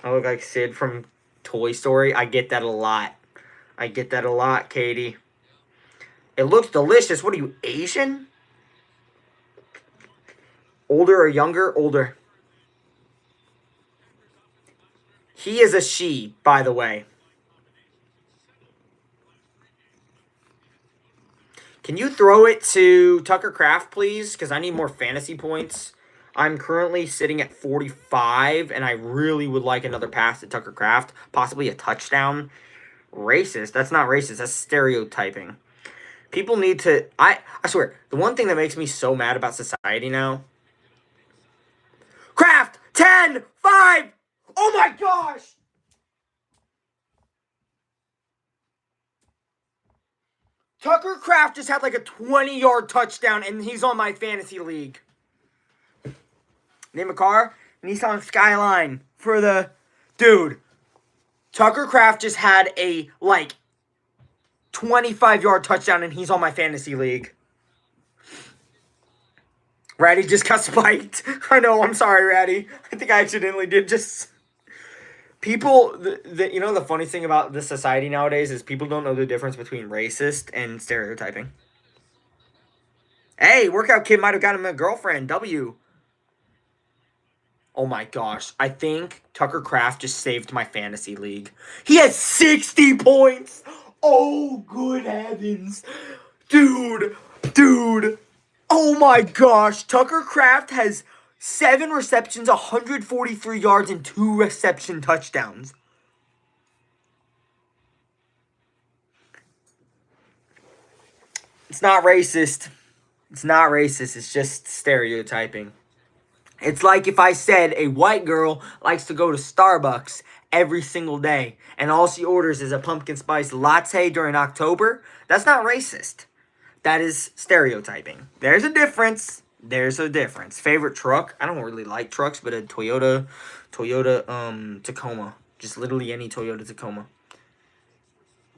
I look like Sid from Toy Story. I get that a lot. I get that a lot, Katie. It looks delicious. What are you, Asian? Older or younger? Older. He is a she, by the way. Can you throw it to Tucker Craft, please? Because I need more fantasy points. I'm currently sitting at 45, and I really would like another pass to Tucker Craft. Possibly a touchdown. Racist? That's not racist. That's stereotyping. People need to... I swear, the one thing that makes me so mad about society now... Craft! 10! 5! Oh my gosh! Tucker Craft just had like a 20-yard touchdown, and he's on my fantasy league. Name a car? Nissan Skyline for the... Dude, Tucker Kraft just had a, 25-yard touchdown, and he's on my fantasy league. Ratty just got spiked. I know, I'm sorry, Ratty. I think I accidentally did just... People, the funny thing about the society nowadays is people don't know the difference between racist and stereotyping. Hey, workout kid might have got him a girlfriend. W. Oh my gosh. I think Tucker Kraft just saved my fantasy league. He has 60 points. Oh, good heavens. Dude. Oh my gosh. Tucker Kraft has 7 receptions, 143 yards, and 2 reception touchdowns. It's not racist. It's just stereotyping. It's like if I said a white girl likes to go to Starbucks every single day and all she orders is a pumpkin spice latte during October. That's not racist. That is stereotyping. There's a difference. Favorite truck? I don't really like trucks, but a Toyota Tacoma. Just literally any Toyota Tacoma.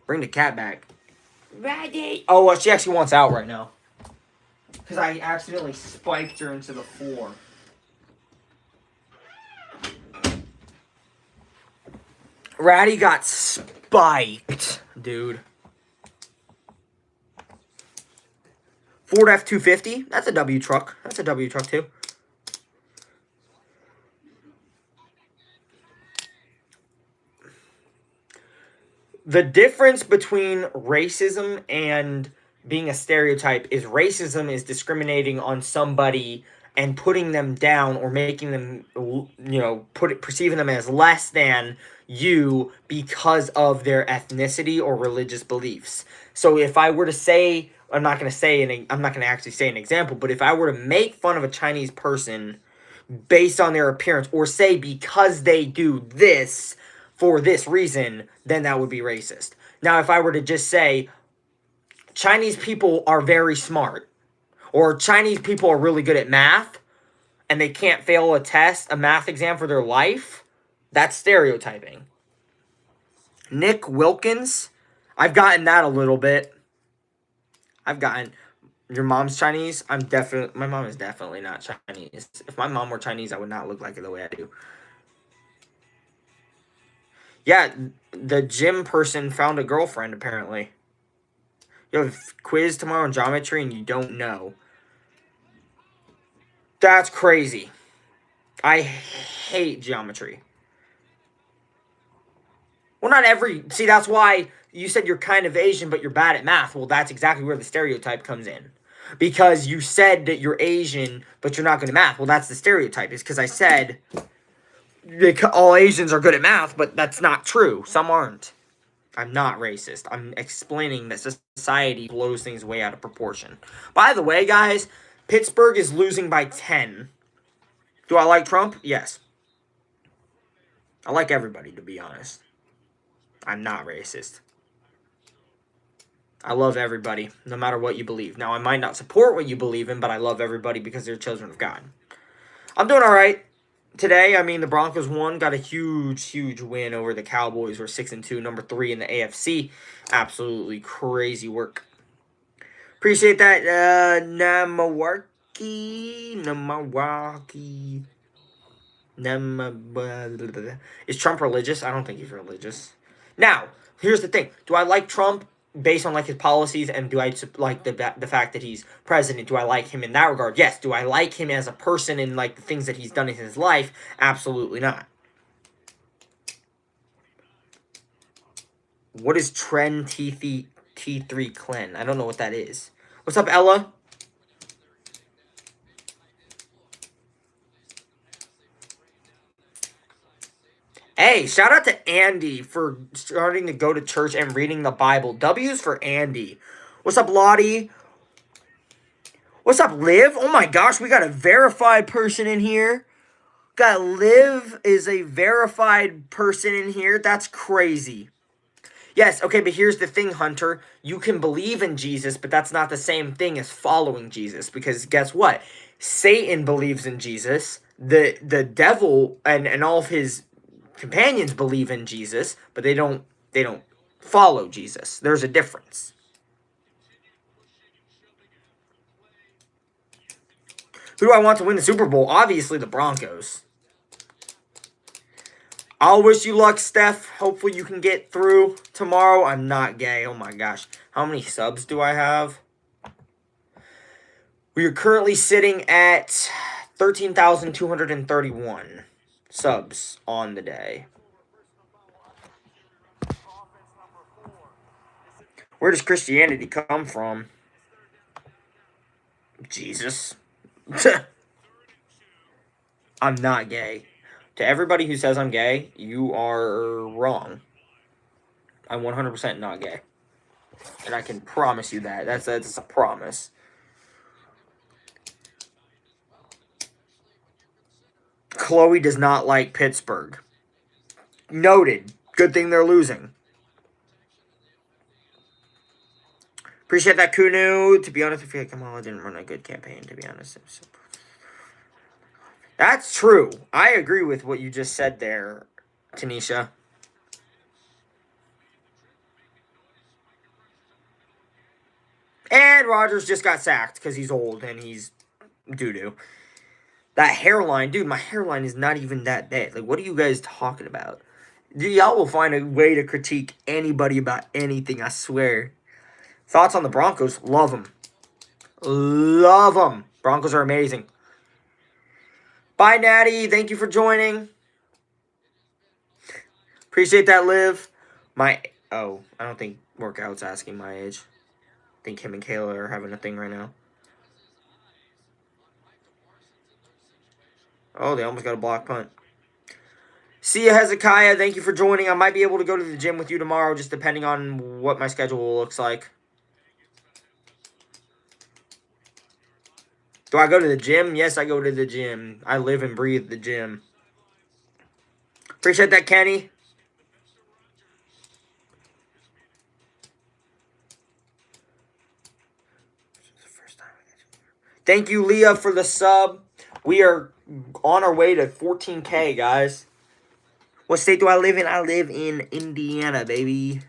Bring the cat back. Ready? Oh, well, she actually wants out right now. Because I accidentally spiked her into the floor. Ratty got spiked, dude. Ford F-250. That's a W truck. Too. The difference between racism and being a stereotype is racism is discriminating on somebody and putting them down or making them, perceiving them as less than you because of their ethnicity or religious beliefs. So if I were to say, I'm not going to actually say an example, but if I were to make fun of a Chinese person based on their appearance or say because they do this for this reason, then that would be racist. Now, if I were to just say Chinese people are very smart or Chinese people are really good at math and they can't fail a math exam for their life, that's stereotyping. Nick Wilkins, I've gotten that a little bit. Your mom's Chinese? My mom is definitely not Chinese. If my mom were Chinese, I would not look like it the way I do. Yeah, the gym person found a girlfriend, apparently. You have a quiz tomorrow in geometry and you don't know. That's crazy. I hate geometry. Well, not every... See, that's why you said you're kind of Asian, but you're bad at math. Well, that's exactly where the stereotype comes in. Because you said that you're Asian, but you're not good at math. Well, that's the stereotype. It's because I said all Asians are good at math, but that's not true. Some aren't. I'm not racist. I'm explaining that society blows things way out of proportion. By the way, guys, Pittsburgh is losing by 10. Do I like Trump? Yes. I like everybody, to be honest. I'm not racist. I love everybody, no matter what you believe. Now, I might not support what you believe in, but I love everybody because they're children of God. I'm doing all right. Today, the Broncos won, got a huge win over the Cowboys. We're 6-2, number 3 in the AFC. Absolutely crazy work. Appreciate that, Namawarki. Is Trump religious? I don't think he's religious. Now, here's the thing. Do I like Trump based on his policies, and do I like the fact that he's president? Do I like him in that regard? Yes. Do I like him as a person and the things that he's done in his life? Absolutely not. What is Trend T3 Clen? I don't know what that is. What's up, Ella? Hey, shout out to Andy for starting to go to church and reading the Bible. W's for Andy. What's up, Lottie? What's up, Liv? Oh my gosh, we got a verified person in here. Got Liv is a verified person in here. That's crazy. Yes, okay, but here's the thing, Hunter. You can believe in Jesus, but that's not the same thing as following Jesus. Because guess what? Satan believes in Jesus. the devil and all of his companions believe in Jesus, but they don't follow Jesus. There's a difference. Who do I want to win the Super Bowl? Obviously the Broncos. I'll wish you luck, Steph. Hopefully you can get through tomorrow. I'm not gay. Oh my gosh. How many subs do I have? We are currently sitting at 13,231 subs on the day. Where does Christianity come from? Jesus. I'm not gay. To everybody who says I'm gay, you are wrong. I'm 100% not gay. And I can promise you that. That's a promise. Chloe does not like Pittsburgh. Noted. Good thing they're losing. Appreciate that, Kunu. To be honest, I feel like Kamala didn't run a good campaign, to be honest. That's true. I agree with what you just said there, Tanisha. And Rodgers just got sacked because he's old and he's doo-doo. That hairline, dude, my hairline is not even that bad. Like, what are you guys talking about? Dude, y'all will find a way to critique anybody about anything, I swear. Thoughts on the Broncos? Love them. Love them. Broncos are amazing. Bye, Natty. Thank you for joining. Appreciate that, Liv. I don't think Workout's asking my age. I think him and Kayla are having a thing right now. Oh, they almost got a block punt. See ya, Hezekiah. Thank you for joining. I might be able to go to the gym with you tomorrow, just depending on what my schedule looks like. Do I go to the gym? Yes, I go to the gym. I live and breathe the gym. Appreciate that, Kenny. Thank you, Leah, for the sub. We are on our way to 14K, guys. What state do I live in? I live in Indiana, baby.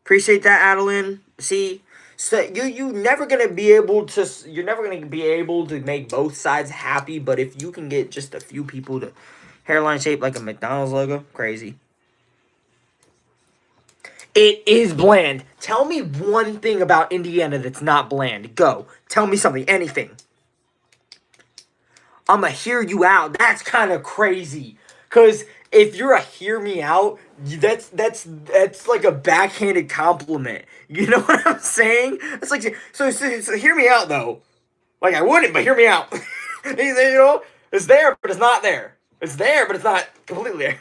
Appreciate that, Adeline. See, so you're never gonna be able to make both sides happy. But if you can get just a few people to hairline shaped like a McDonald's logo, crazy. It is bland. Tell me one thing about Indiana that's not bland. Go. Tell me something. Anything. I'ma hear you out. That's kind of crazy. Cause if you're a hear me out, that's like a backhanded compliment. You know what I'm saying? It's like so hear me out though. Like I wouldn't, but hear me out. You know, it's there, but it's not there. It's there, but it's not completely there.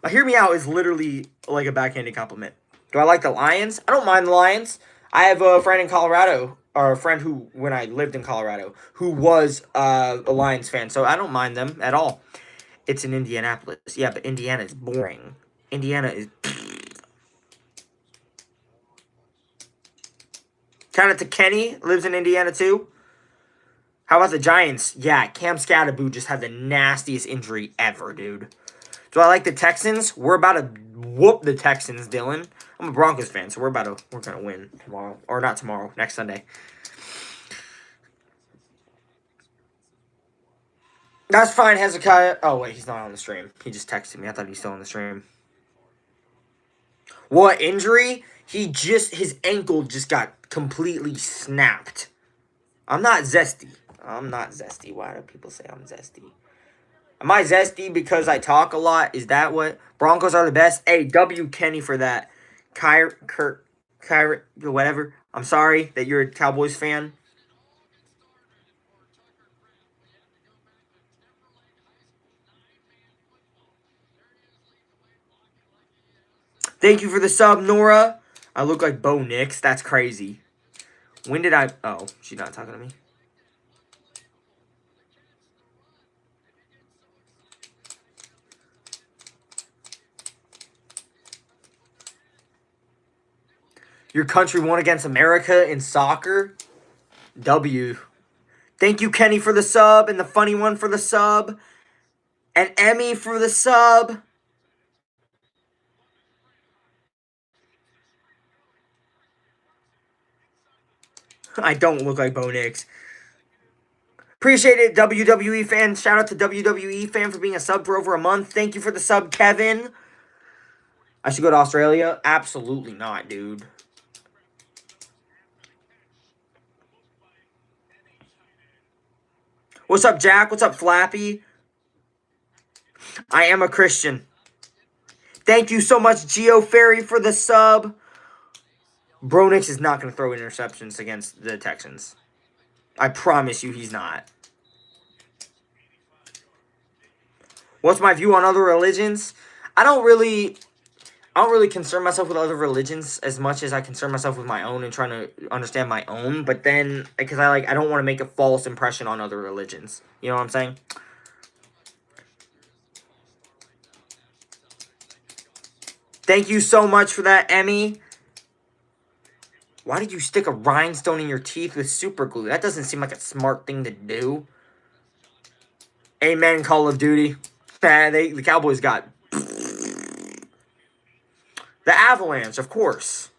A hear me out is literally like a backhanded compliment. Do I like the Lions? I don't mind the Lions. I have a friend in Colorado, or a friend who, when I lived in Colorado, who was a Lions fan, so I don't mind them at all. It's in Indianapolis. Yeah, but Indiana is boring. Indiana is... Shout out to Kenny, lives in Indiana too. How about the Giants? Yeah, Cam Scatterboo just had the nastiest injury ever, dude. Do I like the Texans? We're about to whoop the Texans, Dylan. I'm a Broncos fan, so we're gonna win tomorrow. Or not tomorrow, next Sunday. That's fine, Hezekiah. Oh, wait, he's not on the stream. He just texted me. I thought he was still on the stream. What injury? His ankle just got completely snapped. I'm not zesty. I'm not zesty. Why do people say I'm zesty? Am I zesty because I talk a lot? Is that what? Broncos are the best. Hey, W Kenny for that. Kyrie, whatever. I'm sorry that you're a Cowboys fan. Thank you for the sub, Nora. I look like Bo Nix. That's crazy. When did I... Oh, she's not talking to me. Your country won against America in soccer? W. Thank you, Kenny, for the sub, and the funny one for the sub, and Emmy for the sub. I don't look like Bo Nix. Appreciate it, WWE fan. Shout out to WWE fan for being a sub for over a month. Thank you for the sub, Kevin. I should go to Australia? Absolutely not, dude. What's up, Jack? What's up, Flappy? I am a Christian. Thank you so much, Geo Ferry, for the sub. Bo Nix is not going to throw interceptions against the Texans. I promise you he's not. What's my view on other religions? I don't really concern myself with other religions as much as I concern myself with my own and trying to understand my own. But then, because I don't want to make a false impression on other religions. You know what I'm saying? Thank you so much for that, Emmy. Why did you stick a rhinestone in your teeth with super glue? That doesn't seem like a smart thing to do. Amen, Call of Duty. The Cowboys got the Avalanche, of course.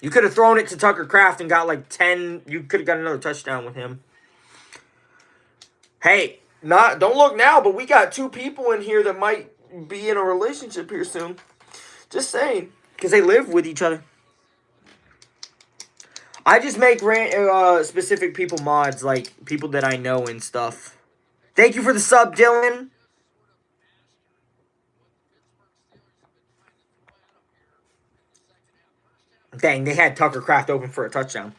You could have thrown it to Tucker Kraft and got like 10. You could have got another touchdown with him. Hey, don't look now, but we got 2 people in here that might be in a relationship here soon. Just saying, because they live with each other. I just make specific people mods, like people that I know and stuff. Thank you for the sub, Dylan. Dang, they had Tucker Kraft open for a touchdown.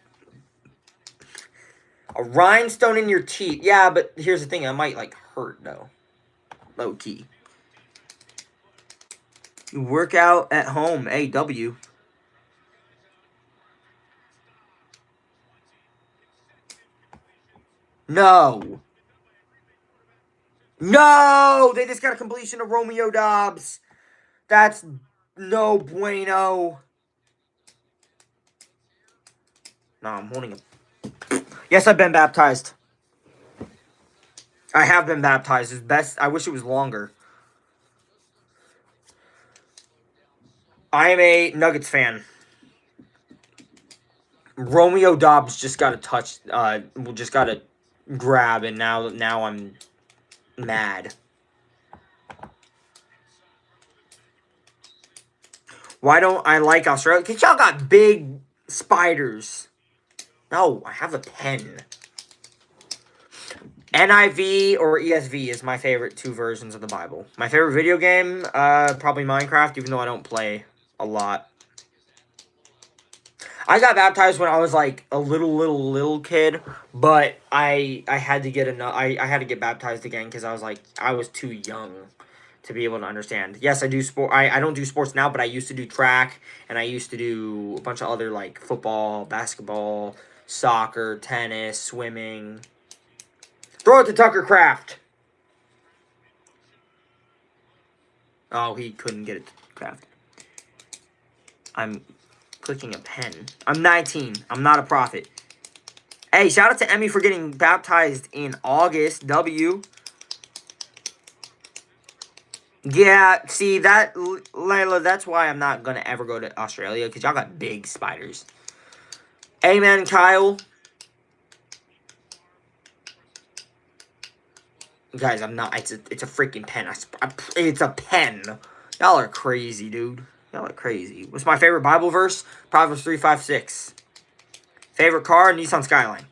A rhinestone in your teeth. Yeah, but here's the thing. It might, hurt, though. Low key. You work out at home. AW. No. No! They just got a completion of Romeo Doubs. That's no bueno. No, I'm holding a... Yes, I've been baptized. I have been baptized. It's best. I wish it was longer. I am a Nuggets fan. Romeo Doubs just got a touch. Just got a grab, and now I'm mad. Why don't I like Australia? Because y'all got big spiders. No, I have a pen. NIV or ESV is my favorite 2 versions of the Bible. My favorite video game, probably Minecraft, even though I don't play a lot. I got baptized when I was like a little kid, but I had to get I had to get baptized again because I was too young to be able to understand. Yes, I do sport. I don't do sports now, but I used to do track, and I used to do a bunch of other like football, basketball, soccer, tennis, swimming. Throw it to Tucker Kraft. Oh, he couldn't get it to Kraft. I'm clicking a pen. I'm 19. I'm not a prophet. Hey, shout out to Emmy for getting baptized in August. W. Yeah, see, Layla, that's why I'm not going to ever go to Australia, because y'all got big spiders. Amen, Kyle. Guys, I'm not, it's a freaking pen. It's a pen. Y'all are crazy, dude. Y'all are crazy. What's my favorite Bible verse? Proverbs 3:5-6. Favorite car? Nissan Skyline.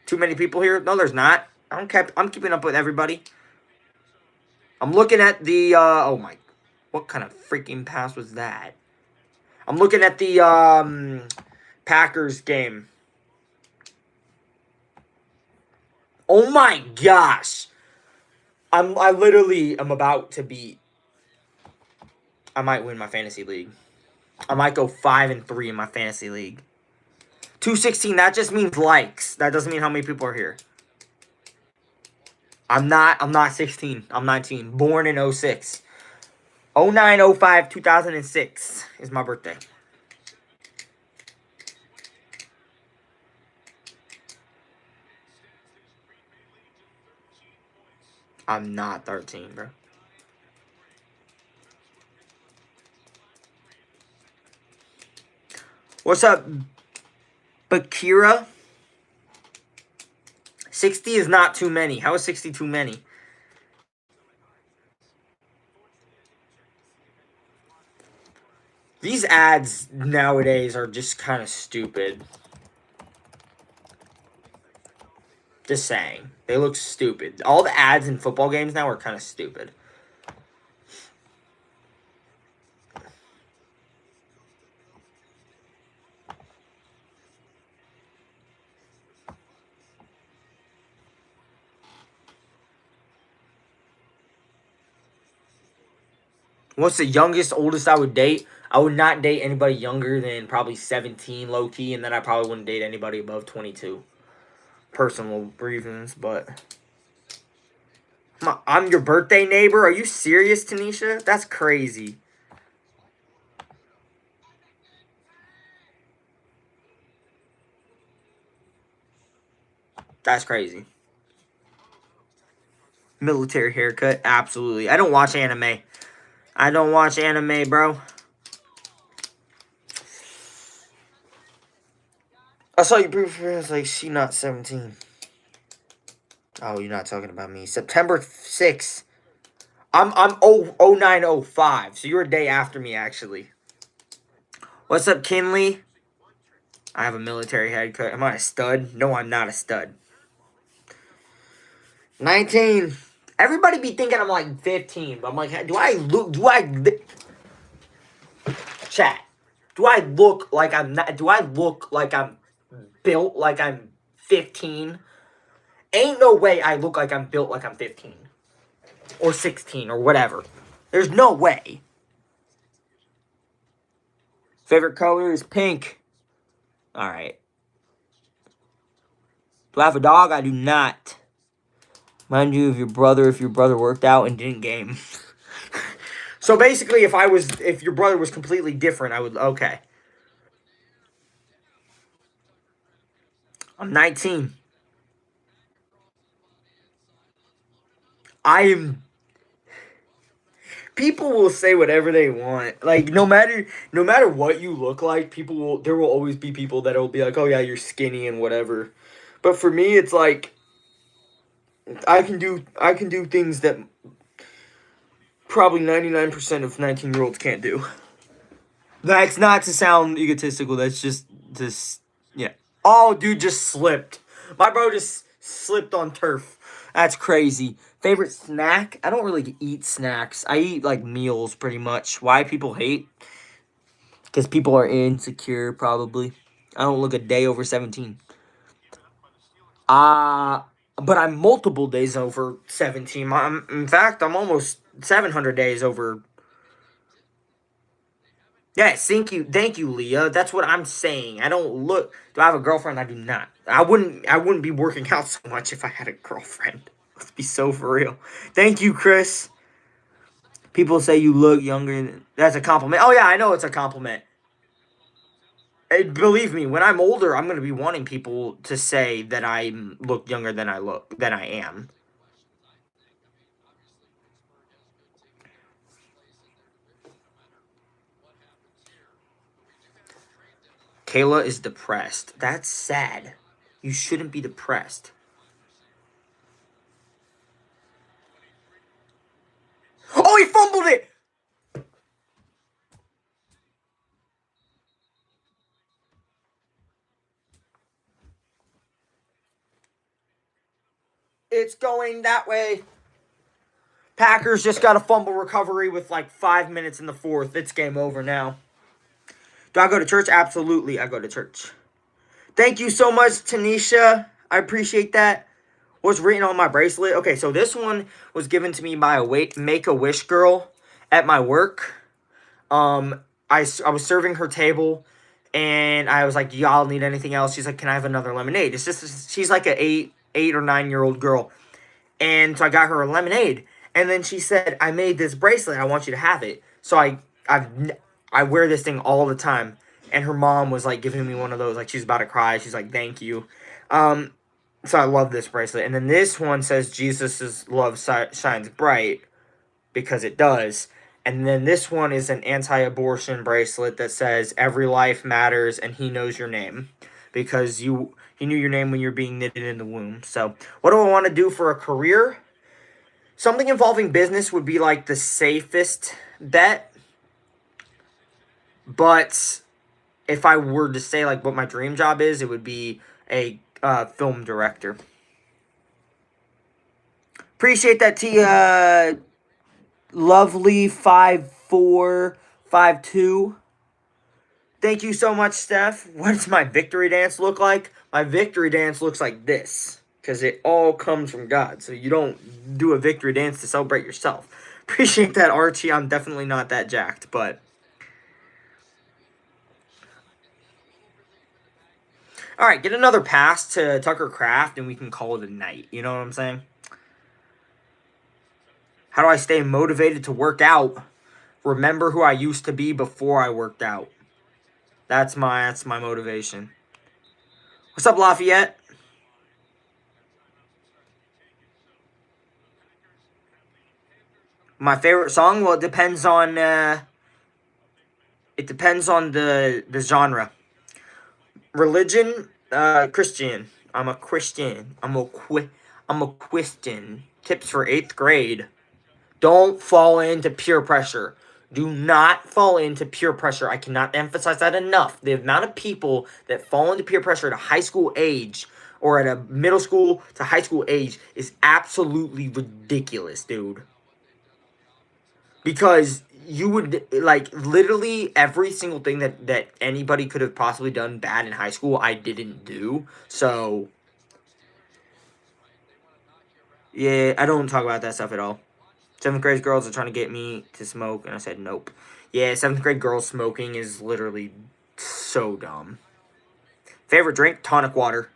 Too many people here? No, there's not. I'm keeping up with everybody. I'm looking at the, oh my, what kind of freaking pass was that? I'm looking at the, Packers game. Oh my gosh. I literally am about to beat. I might win my fantasy league. I might go 5-3 in my fantasy league. 216, that just means likes. That doesn't mean how many people are here. I'm not 16. I'm 19. Born in 06. 09, 05, 2006 is my birthday. I'm not 13, bro. What's up, Bakira? 60 is not too many. How is 60 too many? These ads nowadays are just kind of stupid. Just saying. They look stupid. All the ads in football games now are kind of stupid. What's the youngest, oldest I would date? I would not date anybody younger than probably 17, low key, and then I probably wouldn't date anybody above 22. Personal reasons, but I'm your birthday neighbor. Are you serious, Tanisha? That's crazy. That's crazy. Military haircut, absolutely. I don't watch anime. I don't watch anime, bro. I saw you proof for it's like she not 17. Oh, you're not talking about me. September 6th. I'm 0905, so you're a day after me actually. What's up, Kinley? I have a military haircut. Am I a stud? No, I'm not a stud. 19. Everybody be thinking I'm like 15, but I'm like, chat. Do I look like I'm not, do I look like I'm built like I'm 15? Ain't no way I look like I'm built like I'm 15. Or 16 or whatever. There's no way. Favorite color is pink. Alright. Do I have a dog? I do not. Mind you, if your brother worked out and didn't game. So basically, if your brother was completely different, I would, okay. I'm 19. I am. People will say whatever they want. Like no matter what you look like, there will always be people that will be like, "Oh yeah, you're skinny and whatever." But for me, it's like I can do things that probably 99% of 19-year-olds can't do. That's not to sound egotistical. That's just yeah. Oh, dude just slipped. My bro just slipped on turf. That's crazy. Favorite snack? I don't really eat snacks. I eat like meals pretty much. Why people hate? Because people are insecure probably. I don't look a day over 17. But I'm multiple days over 17. In fact, I'm almost 700 days over. Yes, thank you, Leah. That's what I'm saying. I don't look. Do I have a girlfriend? I do not. I wouldn't be working out so much if I had a girlfriend. Let's be so for real. Thank you, Chris. People say you look younger. That's a compliment. Oh yeah, I know it's a compliment. Believe me, when I'm older, I'm gonna be wanting people to say that I look younger than I am. Kayla is depressed. That's sad. You shouldn't be depressed. Oh, he fumbled it! It's going that way. Packers just got a fumble recovery with like 5 minutes in the fourth. It's game over now. Do I go to church? Absolutely, I go to church. Thank you so much, Tanisha. I appreciate that. What's written on my bracelet? Okay, so this one was given to me by a Make-A-Wish girl at my work. I was serving her table, and I was like, "Do y'all need anything else?" She's like, "Can I have another lemonade?" She's like a eight or 9 year old girl, and so I got her a lemonade, and then she said, "I made this bracelet. I want you to have it." So I wear this thing all the time, and her mom was like giving me one of those, like she's about to cry. She's like, "Thank you." Um, So I love this bracelet. And then this one says Jesus' love shines bright, because it does. And then this one is an anti-abortion bracelet that says every life matters and he knows your name, because he knew your name when you're being knitted in the womb. So what do I want to do for a career? Something involving business would be like the safest bet. But if I were to say like what my dream job is, it would be a film director. Appreciate that, lovely 5452. Thank you so much, Steph. What does my victory dance look like? My victory dance looks like this, because it all comes from God. So you don't do a victory dance to celebrate yourself. Appreciate that, Archie. I'm definitely not that jacked, but... Alright, get another pass to Tucker Craft, and we can call it a night. You know what I'm saying? How do I stay motivated to work out? Remember who I used to be before I worked out. That's my motivation. What's up, Lafayette? My favorite song? Well, it depends on the genre. Religion, Christian. I'm a Christian. I'm a Christian. Tips for 8th grade. Don't fall into peer pressure. Do not fall into peer pressure. I cannot emphasize that enough. The amount of people that fall into peer pressure at a high school age or at a middle school to high school age is absolutely ridiculous, dude. Because you would, like, literally every single thing that anybody could have possibly done bad in high school, I didn't do. So, yeah, I don't talk about that stuff at all. 7th grade girls are trying to get me to smoke, and I said nope. Yeah, 7th grade girls smoking is literally so dumb. Favorite drink? Tonic water.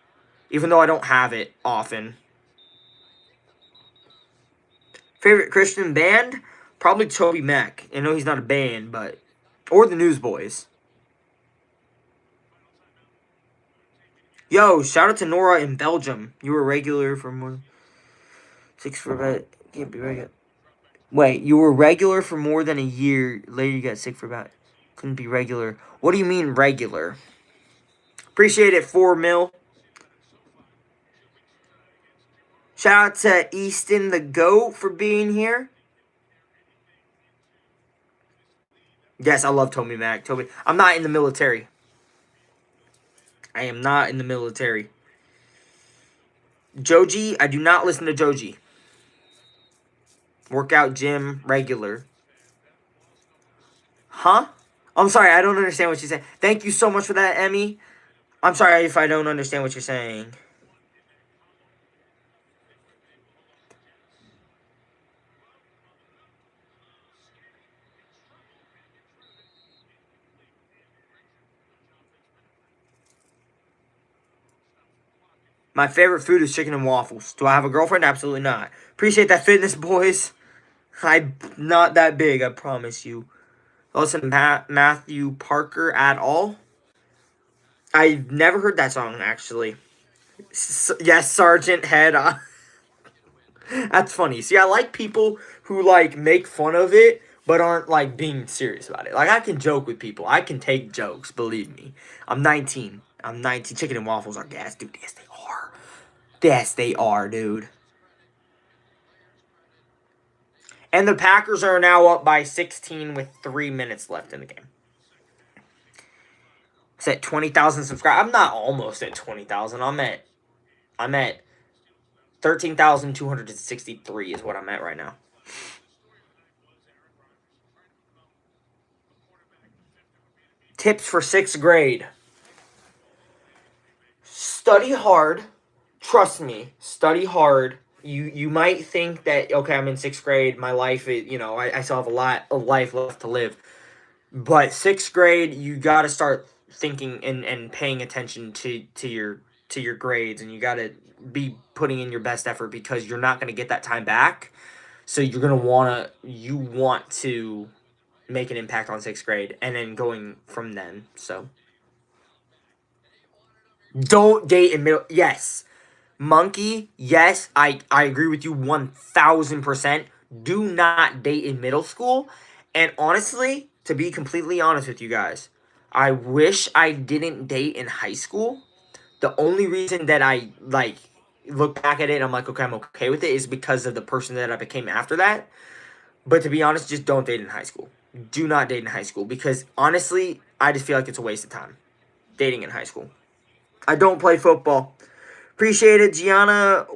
Even though I don't have it often. Favorite Christian band? Probably Toby Mac. I know he's not a band, but... Or the Newsboys. Yo, shout out to Nora in Belgium. You were regular for more... 6 for about... Can't be regular. Wait, you were regular for more than a year. Later you got sick for about... Couldn't be regular. What do you mean regular? Appreciate it, 4 mil. Shout out to Easton the Goat for being here. Yes, I love Toby Mac. I'm not in the military. I am not in the military. Joji, I do not listen to Joji. Workout, gym, regular. Huh? I'm sorry, I don't understand what you said. Thank you so much for that, Emmy. I'm sorry if I don't understand what you're saying. My favorite food is chicken and waffles. Do I have a girlfriend? Absolutely not. Appreciate that, fitness boys. I'm not that big, I promise you. Listen to Matthew Parker at all? I've never heard that song, actually. Yes, Sergeant Head. That's funny. See, I like people who, like, make fun of it, but aren't, like, being serious about it. Like, I can joke with people. I can take jokes, believe me. I'm 19. I'm 19. Chicken and waffles are gas. Dude, yes, they are. Yes, they are, dude. And the Packers are now up by 16 with 3 minutes left in the game. It's at 20,000 subscribers. I'm not almost at 20,000. I'm at 13,263 is what I'm at right now. Tips for 6th grade. Study hard. Trust me, study hard. You might think that, okay, I'm in 6th grade, my life is, I still have a lot of life left to live. But 6th grade, you got to start thinking and paying attention to your grades, and you got to be putting in your best effort, because you're not going to get that time back. So you're going to want to make an impact on 6th grade and then going from then. So don't date in middle. Yes. Monkey, yes, I agree with you 1000%. Do not date in middle school. And honestly, to be completely honest with you guys, I wish I didn't date in high school. The only reason that I like look back at it and I'm like, okay, I'm okay with it is because of the person that I became after that. But to be honest, just don't date in high school. Do not date in high school because honestly, I just feel like it's a waste of time dating in high school. I don't play football. Appreciate it, Gianna.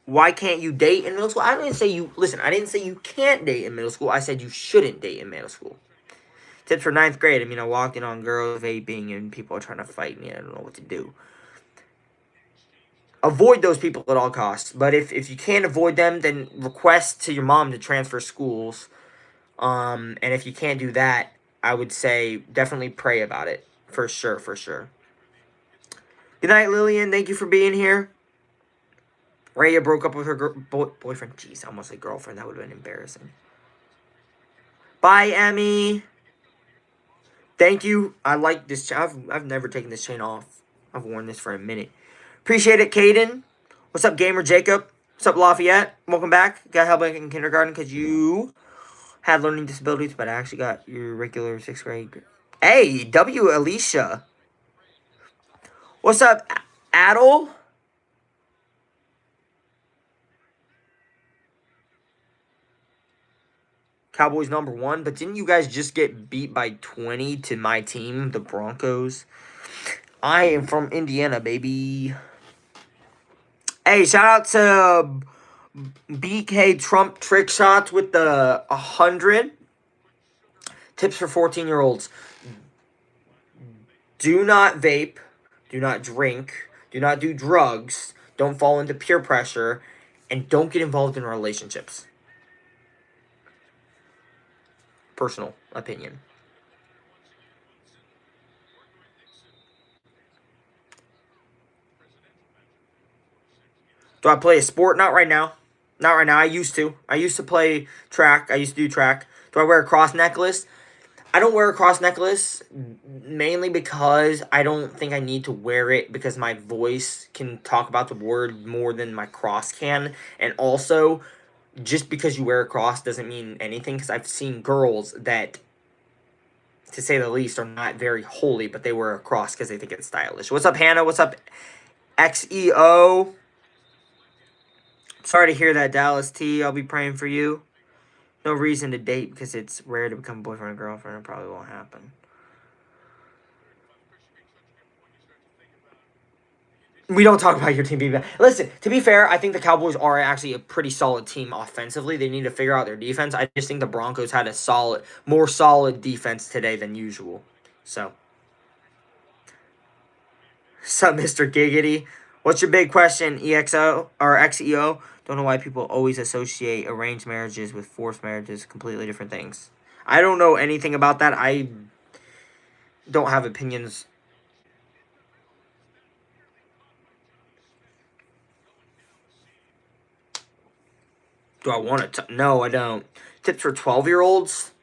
Why can't you date in middle school? I didn't say you listen. I didn't say you can't date in middle school. I said you shouldn't date in middle school. Tips for ninth grade. I mean, I walked in on girls vaping and people are trying to fight me. I don't know what to do. Avoid those people at all costs. But if you can't avoid them, then request to your mom to transfer schools. And if you can't do that, I would say definitely pray about it. For sure, for sure. Good night, Lillian. Thank you for being here. Raya broke up with her boyfriend. Jeez, I almost said girlfriend. That would have been embarrassing. Bye, Emmy. Thank you. I like this chain. I've never taken this chain off. I've worn this for a minute. Appreciate it, Caden. What's up, Gamer Jacob? What's up, Lafayette? Welcome back. Got help in kindergarten because you had learning disabilities, but I actually got your regular 6th grade. Hey, W. Alicia. What's up, Adel? Cowboys #1, but didn't you guys just get beat by 20 to my team, the Broncos? I am from Indiana, baby. Hey, shout out to BK Trump Trick Shots with the 100. Tips for 14-year-olds. Do not vape. Do not drink. Do not do drugs. Don't fall into peer pressure. And don't get involved in relationships. Personal opinion. Do I play a sport? Not right now. Not right now. I used to. I used to play track. I used to do track. Do I wear a cross necklace? I don't wear a cross necklace mainly because I don't think I need to wear it because my voice can talk about the word more than my cross can. And also, just because you wear a cross doesn't mean anything because I've seen girls that, to say the least, are not very holy, but they wear a cross because they think it's stylish. What's up, Hannah? What's up, XEO? Sorry to hear that, Dallas T. I'll be praying for you. No reason to date because it's rare to become boyfriend or girlfriend. It probably won't happen. We don't talk about your team being bad. Listen, to be fair, I think the Cowboys are actually a pretty solid team offensively. They need to figure out their defense. I just think the Broncos had a more solid defense today than usual. So, sup, Mr. Giggity? What's your big question, EXO or XEO? Don't know why people always associate arranged marriages with forced marriages. Completely different things. I don't know anything about that. I don't have opinions. Do I want to? No, I don't. Tips for 12-year-olds?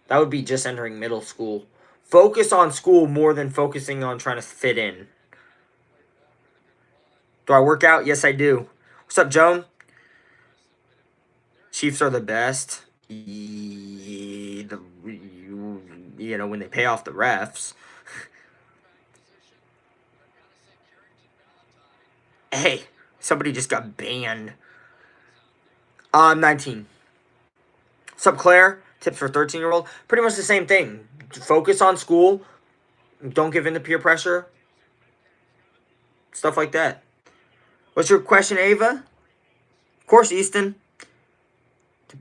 That would be just entering middle school. Focus on school more than focusing on trying to fit in. Do I work out? Yes, I do. What's up, Joan? Chiefs are the best. You know, when they pay off the refs. Hey, somebody just got banned. I'm 19. What's up, Claire? Tips for 13-year-old? Pretty much the same thing. Focus on school. Don't give in to peer pressure. Stuff like that. What's your question, Ava? Of course, Easton.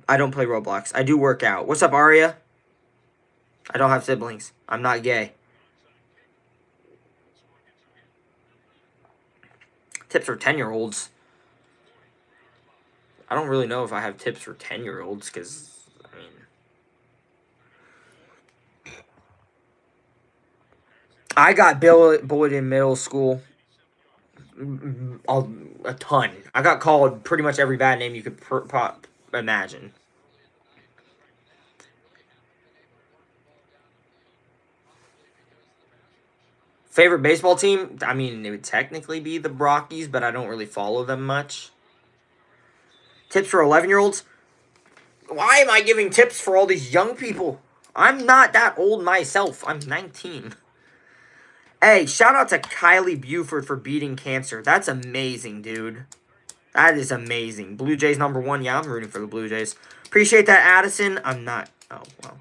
I don't play Roblox. I do work out. What's up, Aria? I don't have siblings. I'm not gay. Tips for 10-year-olds. I don't really know if I have tips for 10-year-olds because, I mean, I got bullied in middle school a ton. I got called pretty much every bad name you could imagine. Favorite baseball team? I mean, it would technically be the Rockies, but I don't really follow them much. Tips for 11-year-olds? Why am I giving tips for all these young people? I'm not that old myself. I'm 19. Hey, shout out to Kylie Buford for beating cancer. That's amazing, dude. That is amazing. Blue Jays #1. Yeah, I'm rooting for the Blue Jays. Appreciate that, Addison. I'm not. Oh, well.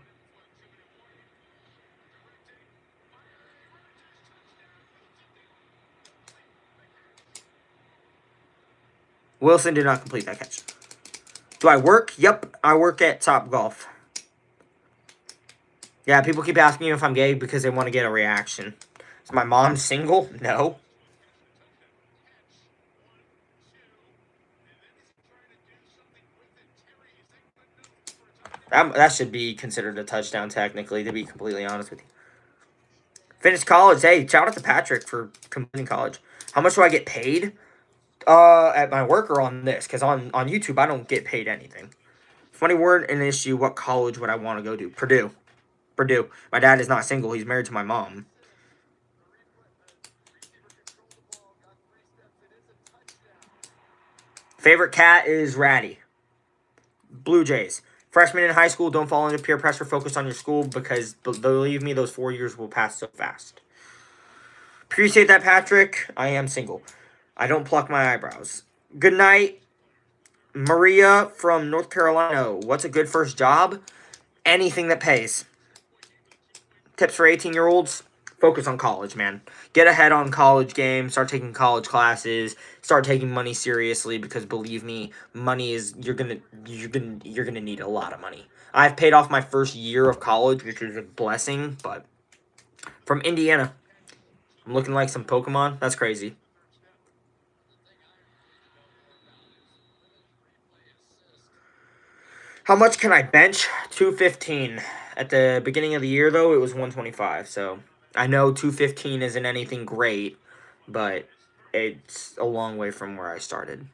Wilson did not complete that catch. Do I work? Yep, I work at Top Golf. Yeah, people keep asking me if I'm gay because they want to get a reaction. Is my mom single? No. That should be considered a touchdown, technically, to be completely honest with you. Finished college. Hey, shout out to Patrick for completing college. How much do I get paid? At my work or on this? Because on YouTube, I don't get paid anything. If money weren't an issue, what college would I want to go to? Purdue. Purdue. My dad is not single. He's married to my mom. Favorite cat is Ratty. Blue Jays. Freshman in high school, don't fall into peer pressure. Focus on your school because, believe me, those 4 years will pass so fast. Appreciate that, Patrick. I am single. I don't pluck my eyebrows. Good night, Maria from North Carolina. What's a good first job? Anything that pays. Tips for 18-year-olds? Focus on college, man. Get ahead on college games. Start taking college classes. Start taking money seriously because believe me, money is you're gonna need a lot of money. I've paid off my first year of college, which is a blessing. But from Indiana, I'm looking like some Pokemon. That's crazy. How much can I bench? 215. At the beginning of the year, though, it was 125. So I know 215 isn't anything great, but it's a long way from where I started.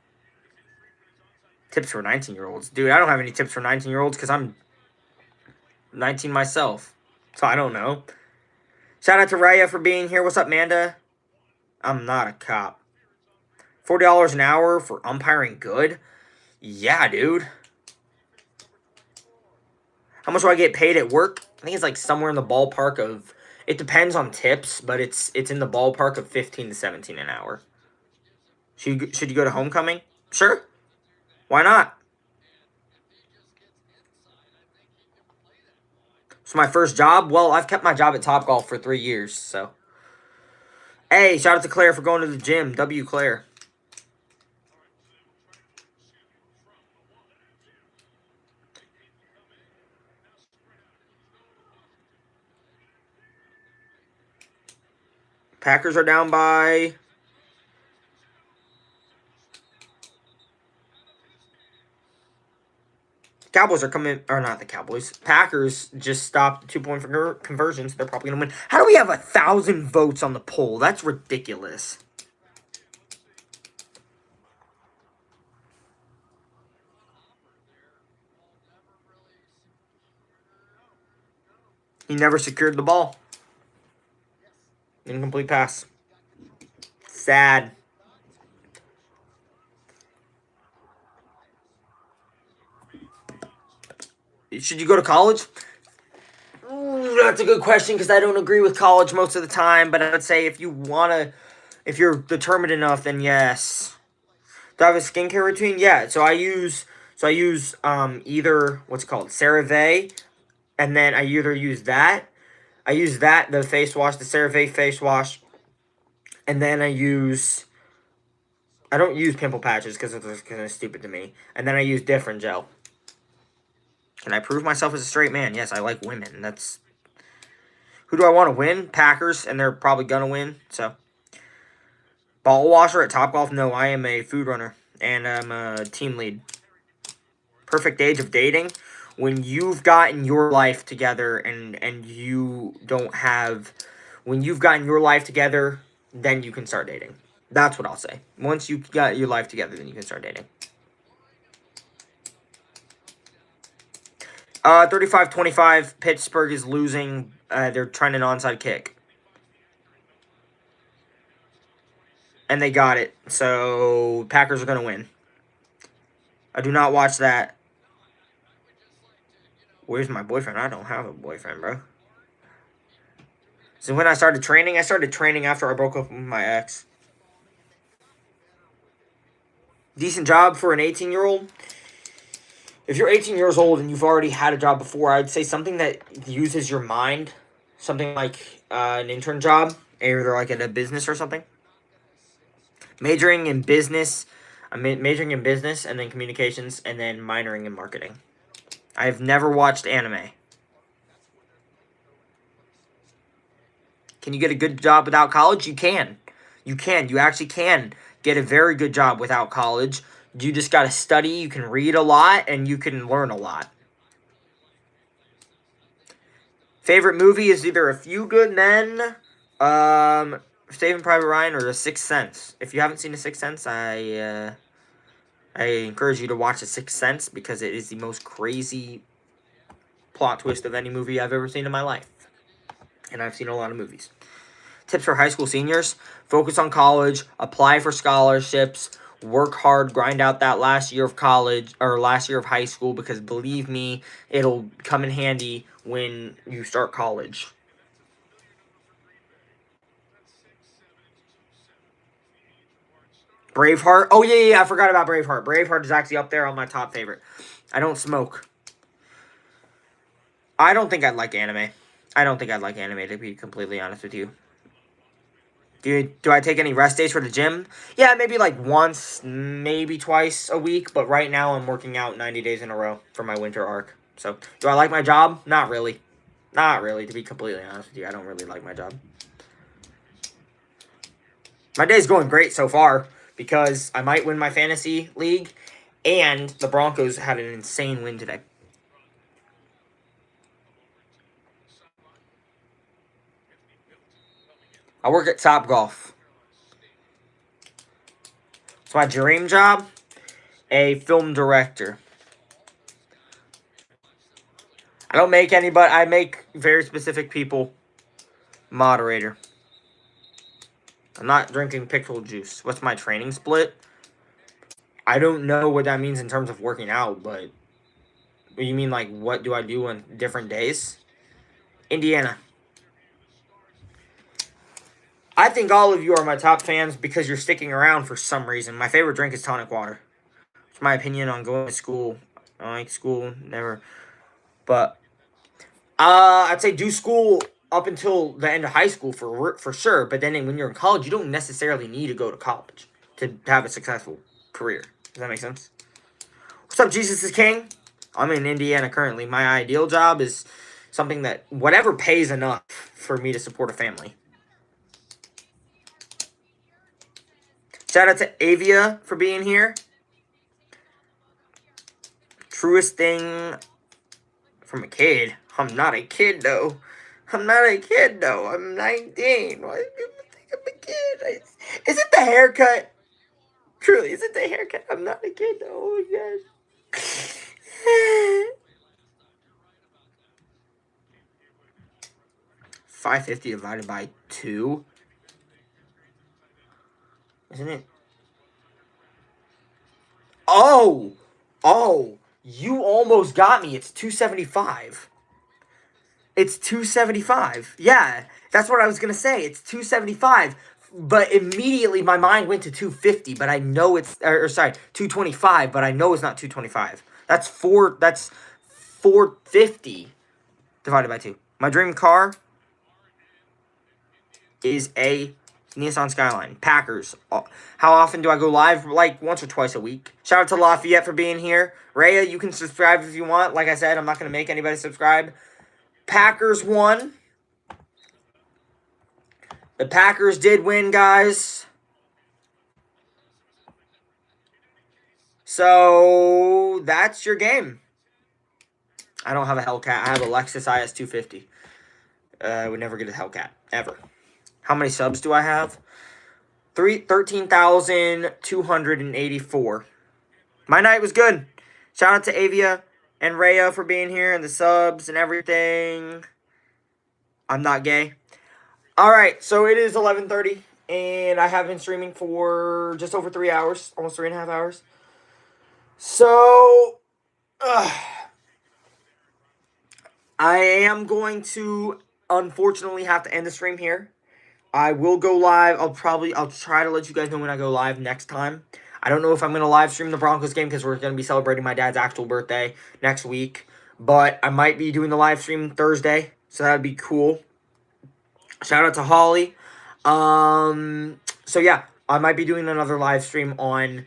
Tips for 19-year-olds. Dude, I don't have any tips for 19-year-olds because I'm 19 myself. So I don't know. Shout out to Raya for being here. What's up, Manda? I'm not a cop. $40 an hour for umpiring good? Yeah, dude. How much do I get paid at work? I think it's like somewhere in the ballpark of. It depends on tips, but it's in the ballpark of 15 to 17 an hour. Should you go to homecoming? Sure. Why not? So my first job? Well, I've kept my job at Topgolf for 3 years, so. Hey, shout out to Claire for going to the gym. W. Claire. Packers are down by. Cowboys are coming, or not the Cowboys. Packers just stopped 2-point conversions. They're probably going to win. How do we have 1,000 votes on the poll? That's ridiculous. He never secured the ball. Incomplete pass. Sad. Should you go to college? Ooh, that's a good question because I don't agree with college most of the time. But I would say if you're determined enough, then yes. Do I have a skincare routine? Yeah. So I use either what's it called CeraVe, and then I either use that. I use that the face wash, the CeraVe face wash, and then I don't use pimple patches because it's kind of stupid to me. And then I use different gel. Can I prove myself as a straight man? Yes, I like women. That's who do I want to win? Packers, and they're probably gonna win. So, ball washer at Topgolf? No, I am a food runner, and I'm a team lead. Perfect age of dating? When you've gotten your life together, and you don't have, when you've gotten your life together, then you can start dating. That's what I'll say. Once you got your life together, then you can start dating. 35-25. Pittsburgh is losing. They're trying an onside kick. and they got it. So Packers are going to win. I do not watch that. Where's my boyfriend? I don't have a boyfriend, bro. So when I started training after I broke up with my ex. Decent job for an 18-year-old. If you're 18 years old and you've already had a job before, I'd say something that uses your mind. Something like an intern job, either like at a business or something. Majoring in business. I'm majoring in business and then communications and then minoring in marketing. I've never watched anime. Can you get a good job without college? You can. You can. You actually can get a very good job without college. You just got to study. You can read a lot and you can learn a lot. Favorite movie is either A Few Good Men, Saving Private Ryan, or The Sixth Sense. If you haven't seen The Sixth Sense, I encourage you to watch The Sixth Sense because it is the most crazy plot twist of any movie I've ever seen in my life. And I've seen a lot of movies. Tips for high school seniors: focus on college, apply for scholarships, work hard, grind out that last year of college or last year of high school because believe me, it'll come in handy when you start college. Braveheart. Oh, yeah, I forgot about Braveheart. Braveheart is actually up there on my top favorite. I don't smoke. I don't think I'd like anime. I don't think I'd like anime, to be completely honest with you. Do I take any rest days for the gym? Yeah, maybe like once, maybe twice a week. But right now I'm working out 90 days in a row for my winter arc. So, do I like my job? Not really. Not really, to be completely honest with you. I don't really like my job. My day's going great so far because I might win my fantasy league. And the Broncos had an insane win today. I work at Top Golf. It's my dream job. A film director. I don't make anybody. I make very specific people moderator. I'm not drinking pickle juice. What's my training split? I don't know what that means in terms of working out, but you mean like what do I do on different days? Indiana. I think all of you are my top fans because you're sticking around for some reason. My favorite drink is tonic water. It's my opinion on going to school. I like school, never. But I'd say do school up until the end of high school for sure. But then when you're in college, you don't necessarily need to go to college to have a successful career. Does that make sense? What's up, Jesus is King? I'm in Indiana currently. My ideal job is something that whatever pays enough for me to support a family. Shout out to Avia for being here. Truest thing from a kid. I'm not a kid, though. I'm not a kid, though. I'm 19. Why do people think I'm a kid? Is it the haircut? Truly, is it the haircut? I'm not a kid, though. Oh, my gosh. 550 divided by 2. Isn't it? Oh! Oh! You almost got me. It's 275. It's 275. Yeah, that's what I was going to say. It's 275. But immediately my mind went to 250, but I know it's or sorry, 225, but I know it's not 225. That's 450 divided by 2. My dream car is a Nissan Skyline. Packers. How often do I go live? Like once or twice a week. Shout out to Lafayette for being here. Rhea, you can subscribe if you want. Like I said, I'm not going to make anybody subscribe. Packers won. The Packers did win, guys. So, that's your game. I don't have a Hellcat. I have a Lexus IS 250. I would never get a Hellcat. Ever. How many subs do I have? 13,284. My night was good. Shout out to Avia and Rhea for being here and the subs and everything. I'm not gay. All right, so it is 11:30 and I have been streaming for just over 3 hours, almost 3.5 hours. So, I am going to unfortunately have to end the stream here. I will go live. I'll try to let you guys know when I go live next time. I don't know if I'm going to live stream the Broncos game because we're going to be celebrating my dad's actual birthday next week. But I might be doing the live stream Thursday, so that'd be cool. Shout out to Holly. So yeah, I might be doing another live stream on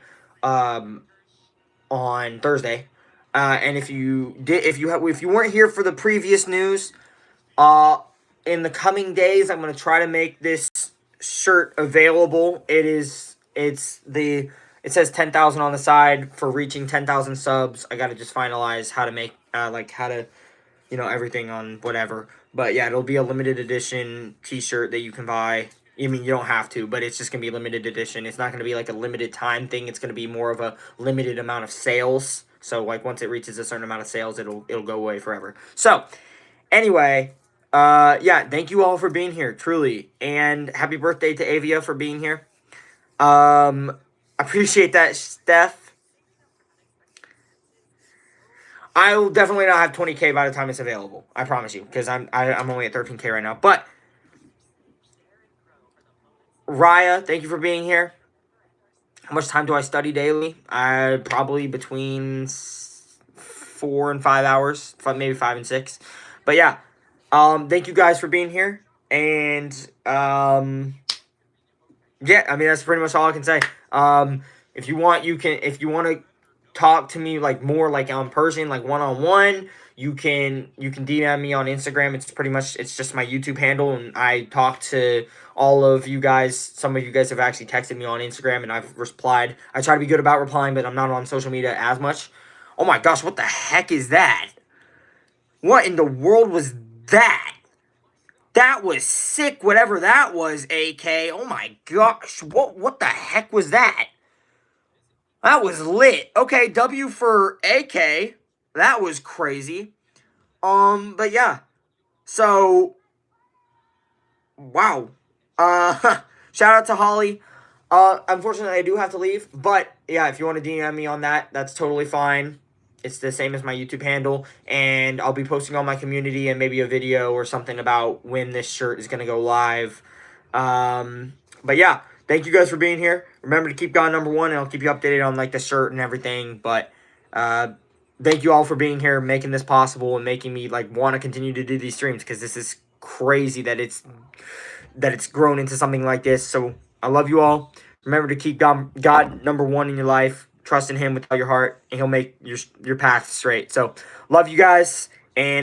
Thursday. And if you weren't here for the previous news, in the coming days, I'm gonna try to make this shirt available. It says 10,000 on the side for reaching 10,000 subs. I gotta just finalize how to make everything on whatever. But yeah, it'll be a limited edition T-shirt that you can buy. I mean, you don't have to, but it's just gonna be limited edition. It's not gonna be like a limited time thing. It's gonna be more of a limited amount of sales. So like once it reaches a certain amount of sales, it'll go away forever. So anyway, yeah, thank you all for being here, truly, and happy birthday to Avia for being here. Appreciate that, Steph. I will definitely not have 20K by the time it's available. I promise you, because I'm only at 13K right now. But Raya, thank you for being here. How much time do I study daily? Probably between 4 and 5 hours, maybe 5 and 6. But yeah, thank you guys for being here, and yeah, I mean that's pretty much all I can say. If you want to talk to me like more like on person, like one-on-one, you can DM me on Instagram. It's just my YouTube handle, and I talk to all of you guys. Some of you guys have actually texted me on Instagram, and I've replied. I try to be good about replying, but I'm not on social media as much. Oh my gosh, what the heck is that? What in the world was that? That was sick, whatever that was, AK. Oh my gosh, what the heck was that? That was lit. Okay, W for AK. That was crazy. But yeah. So, wow. Shout out to Holly. Unfortunately, I do have to leave. But, yeah, if you want to DM me on that, that's totally fine. It's the same as my YouTube handle. And I'll be posting on my community and maybe a video or something about when this shirt is going to go live. But, yeah. Thank you guys for being here. Remember to keep God number one, and I'll keep you updated on like the shirt and everything. But thank you all for being here, making this possible, and making me like want to continue to do these streams, because this is crazy that it's grown into something like this. So I love you all. Remember to keep God number one in your life. Trust in Him with all your heart, and He'll make your path straight. So love you guys, and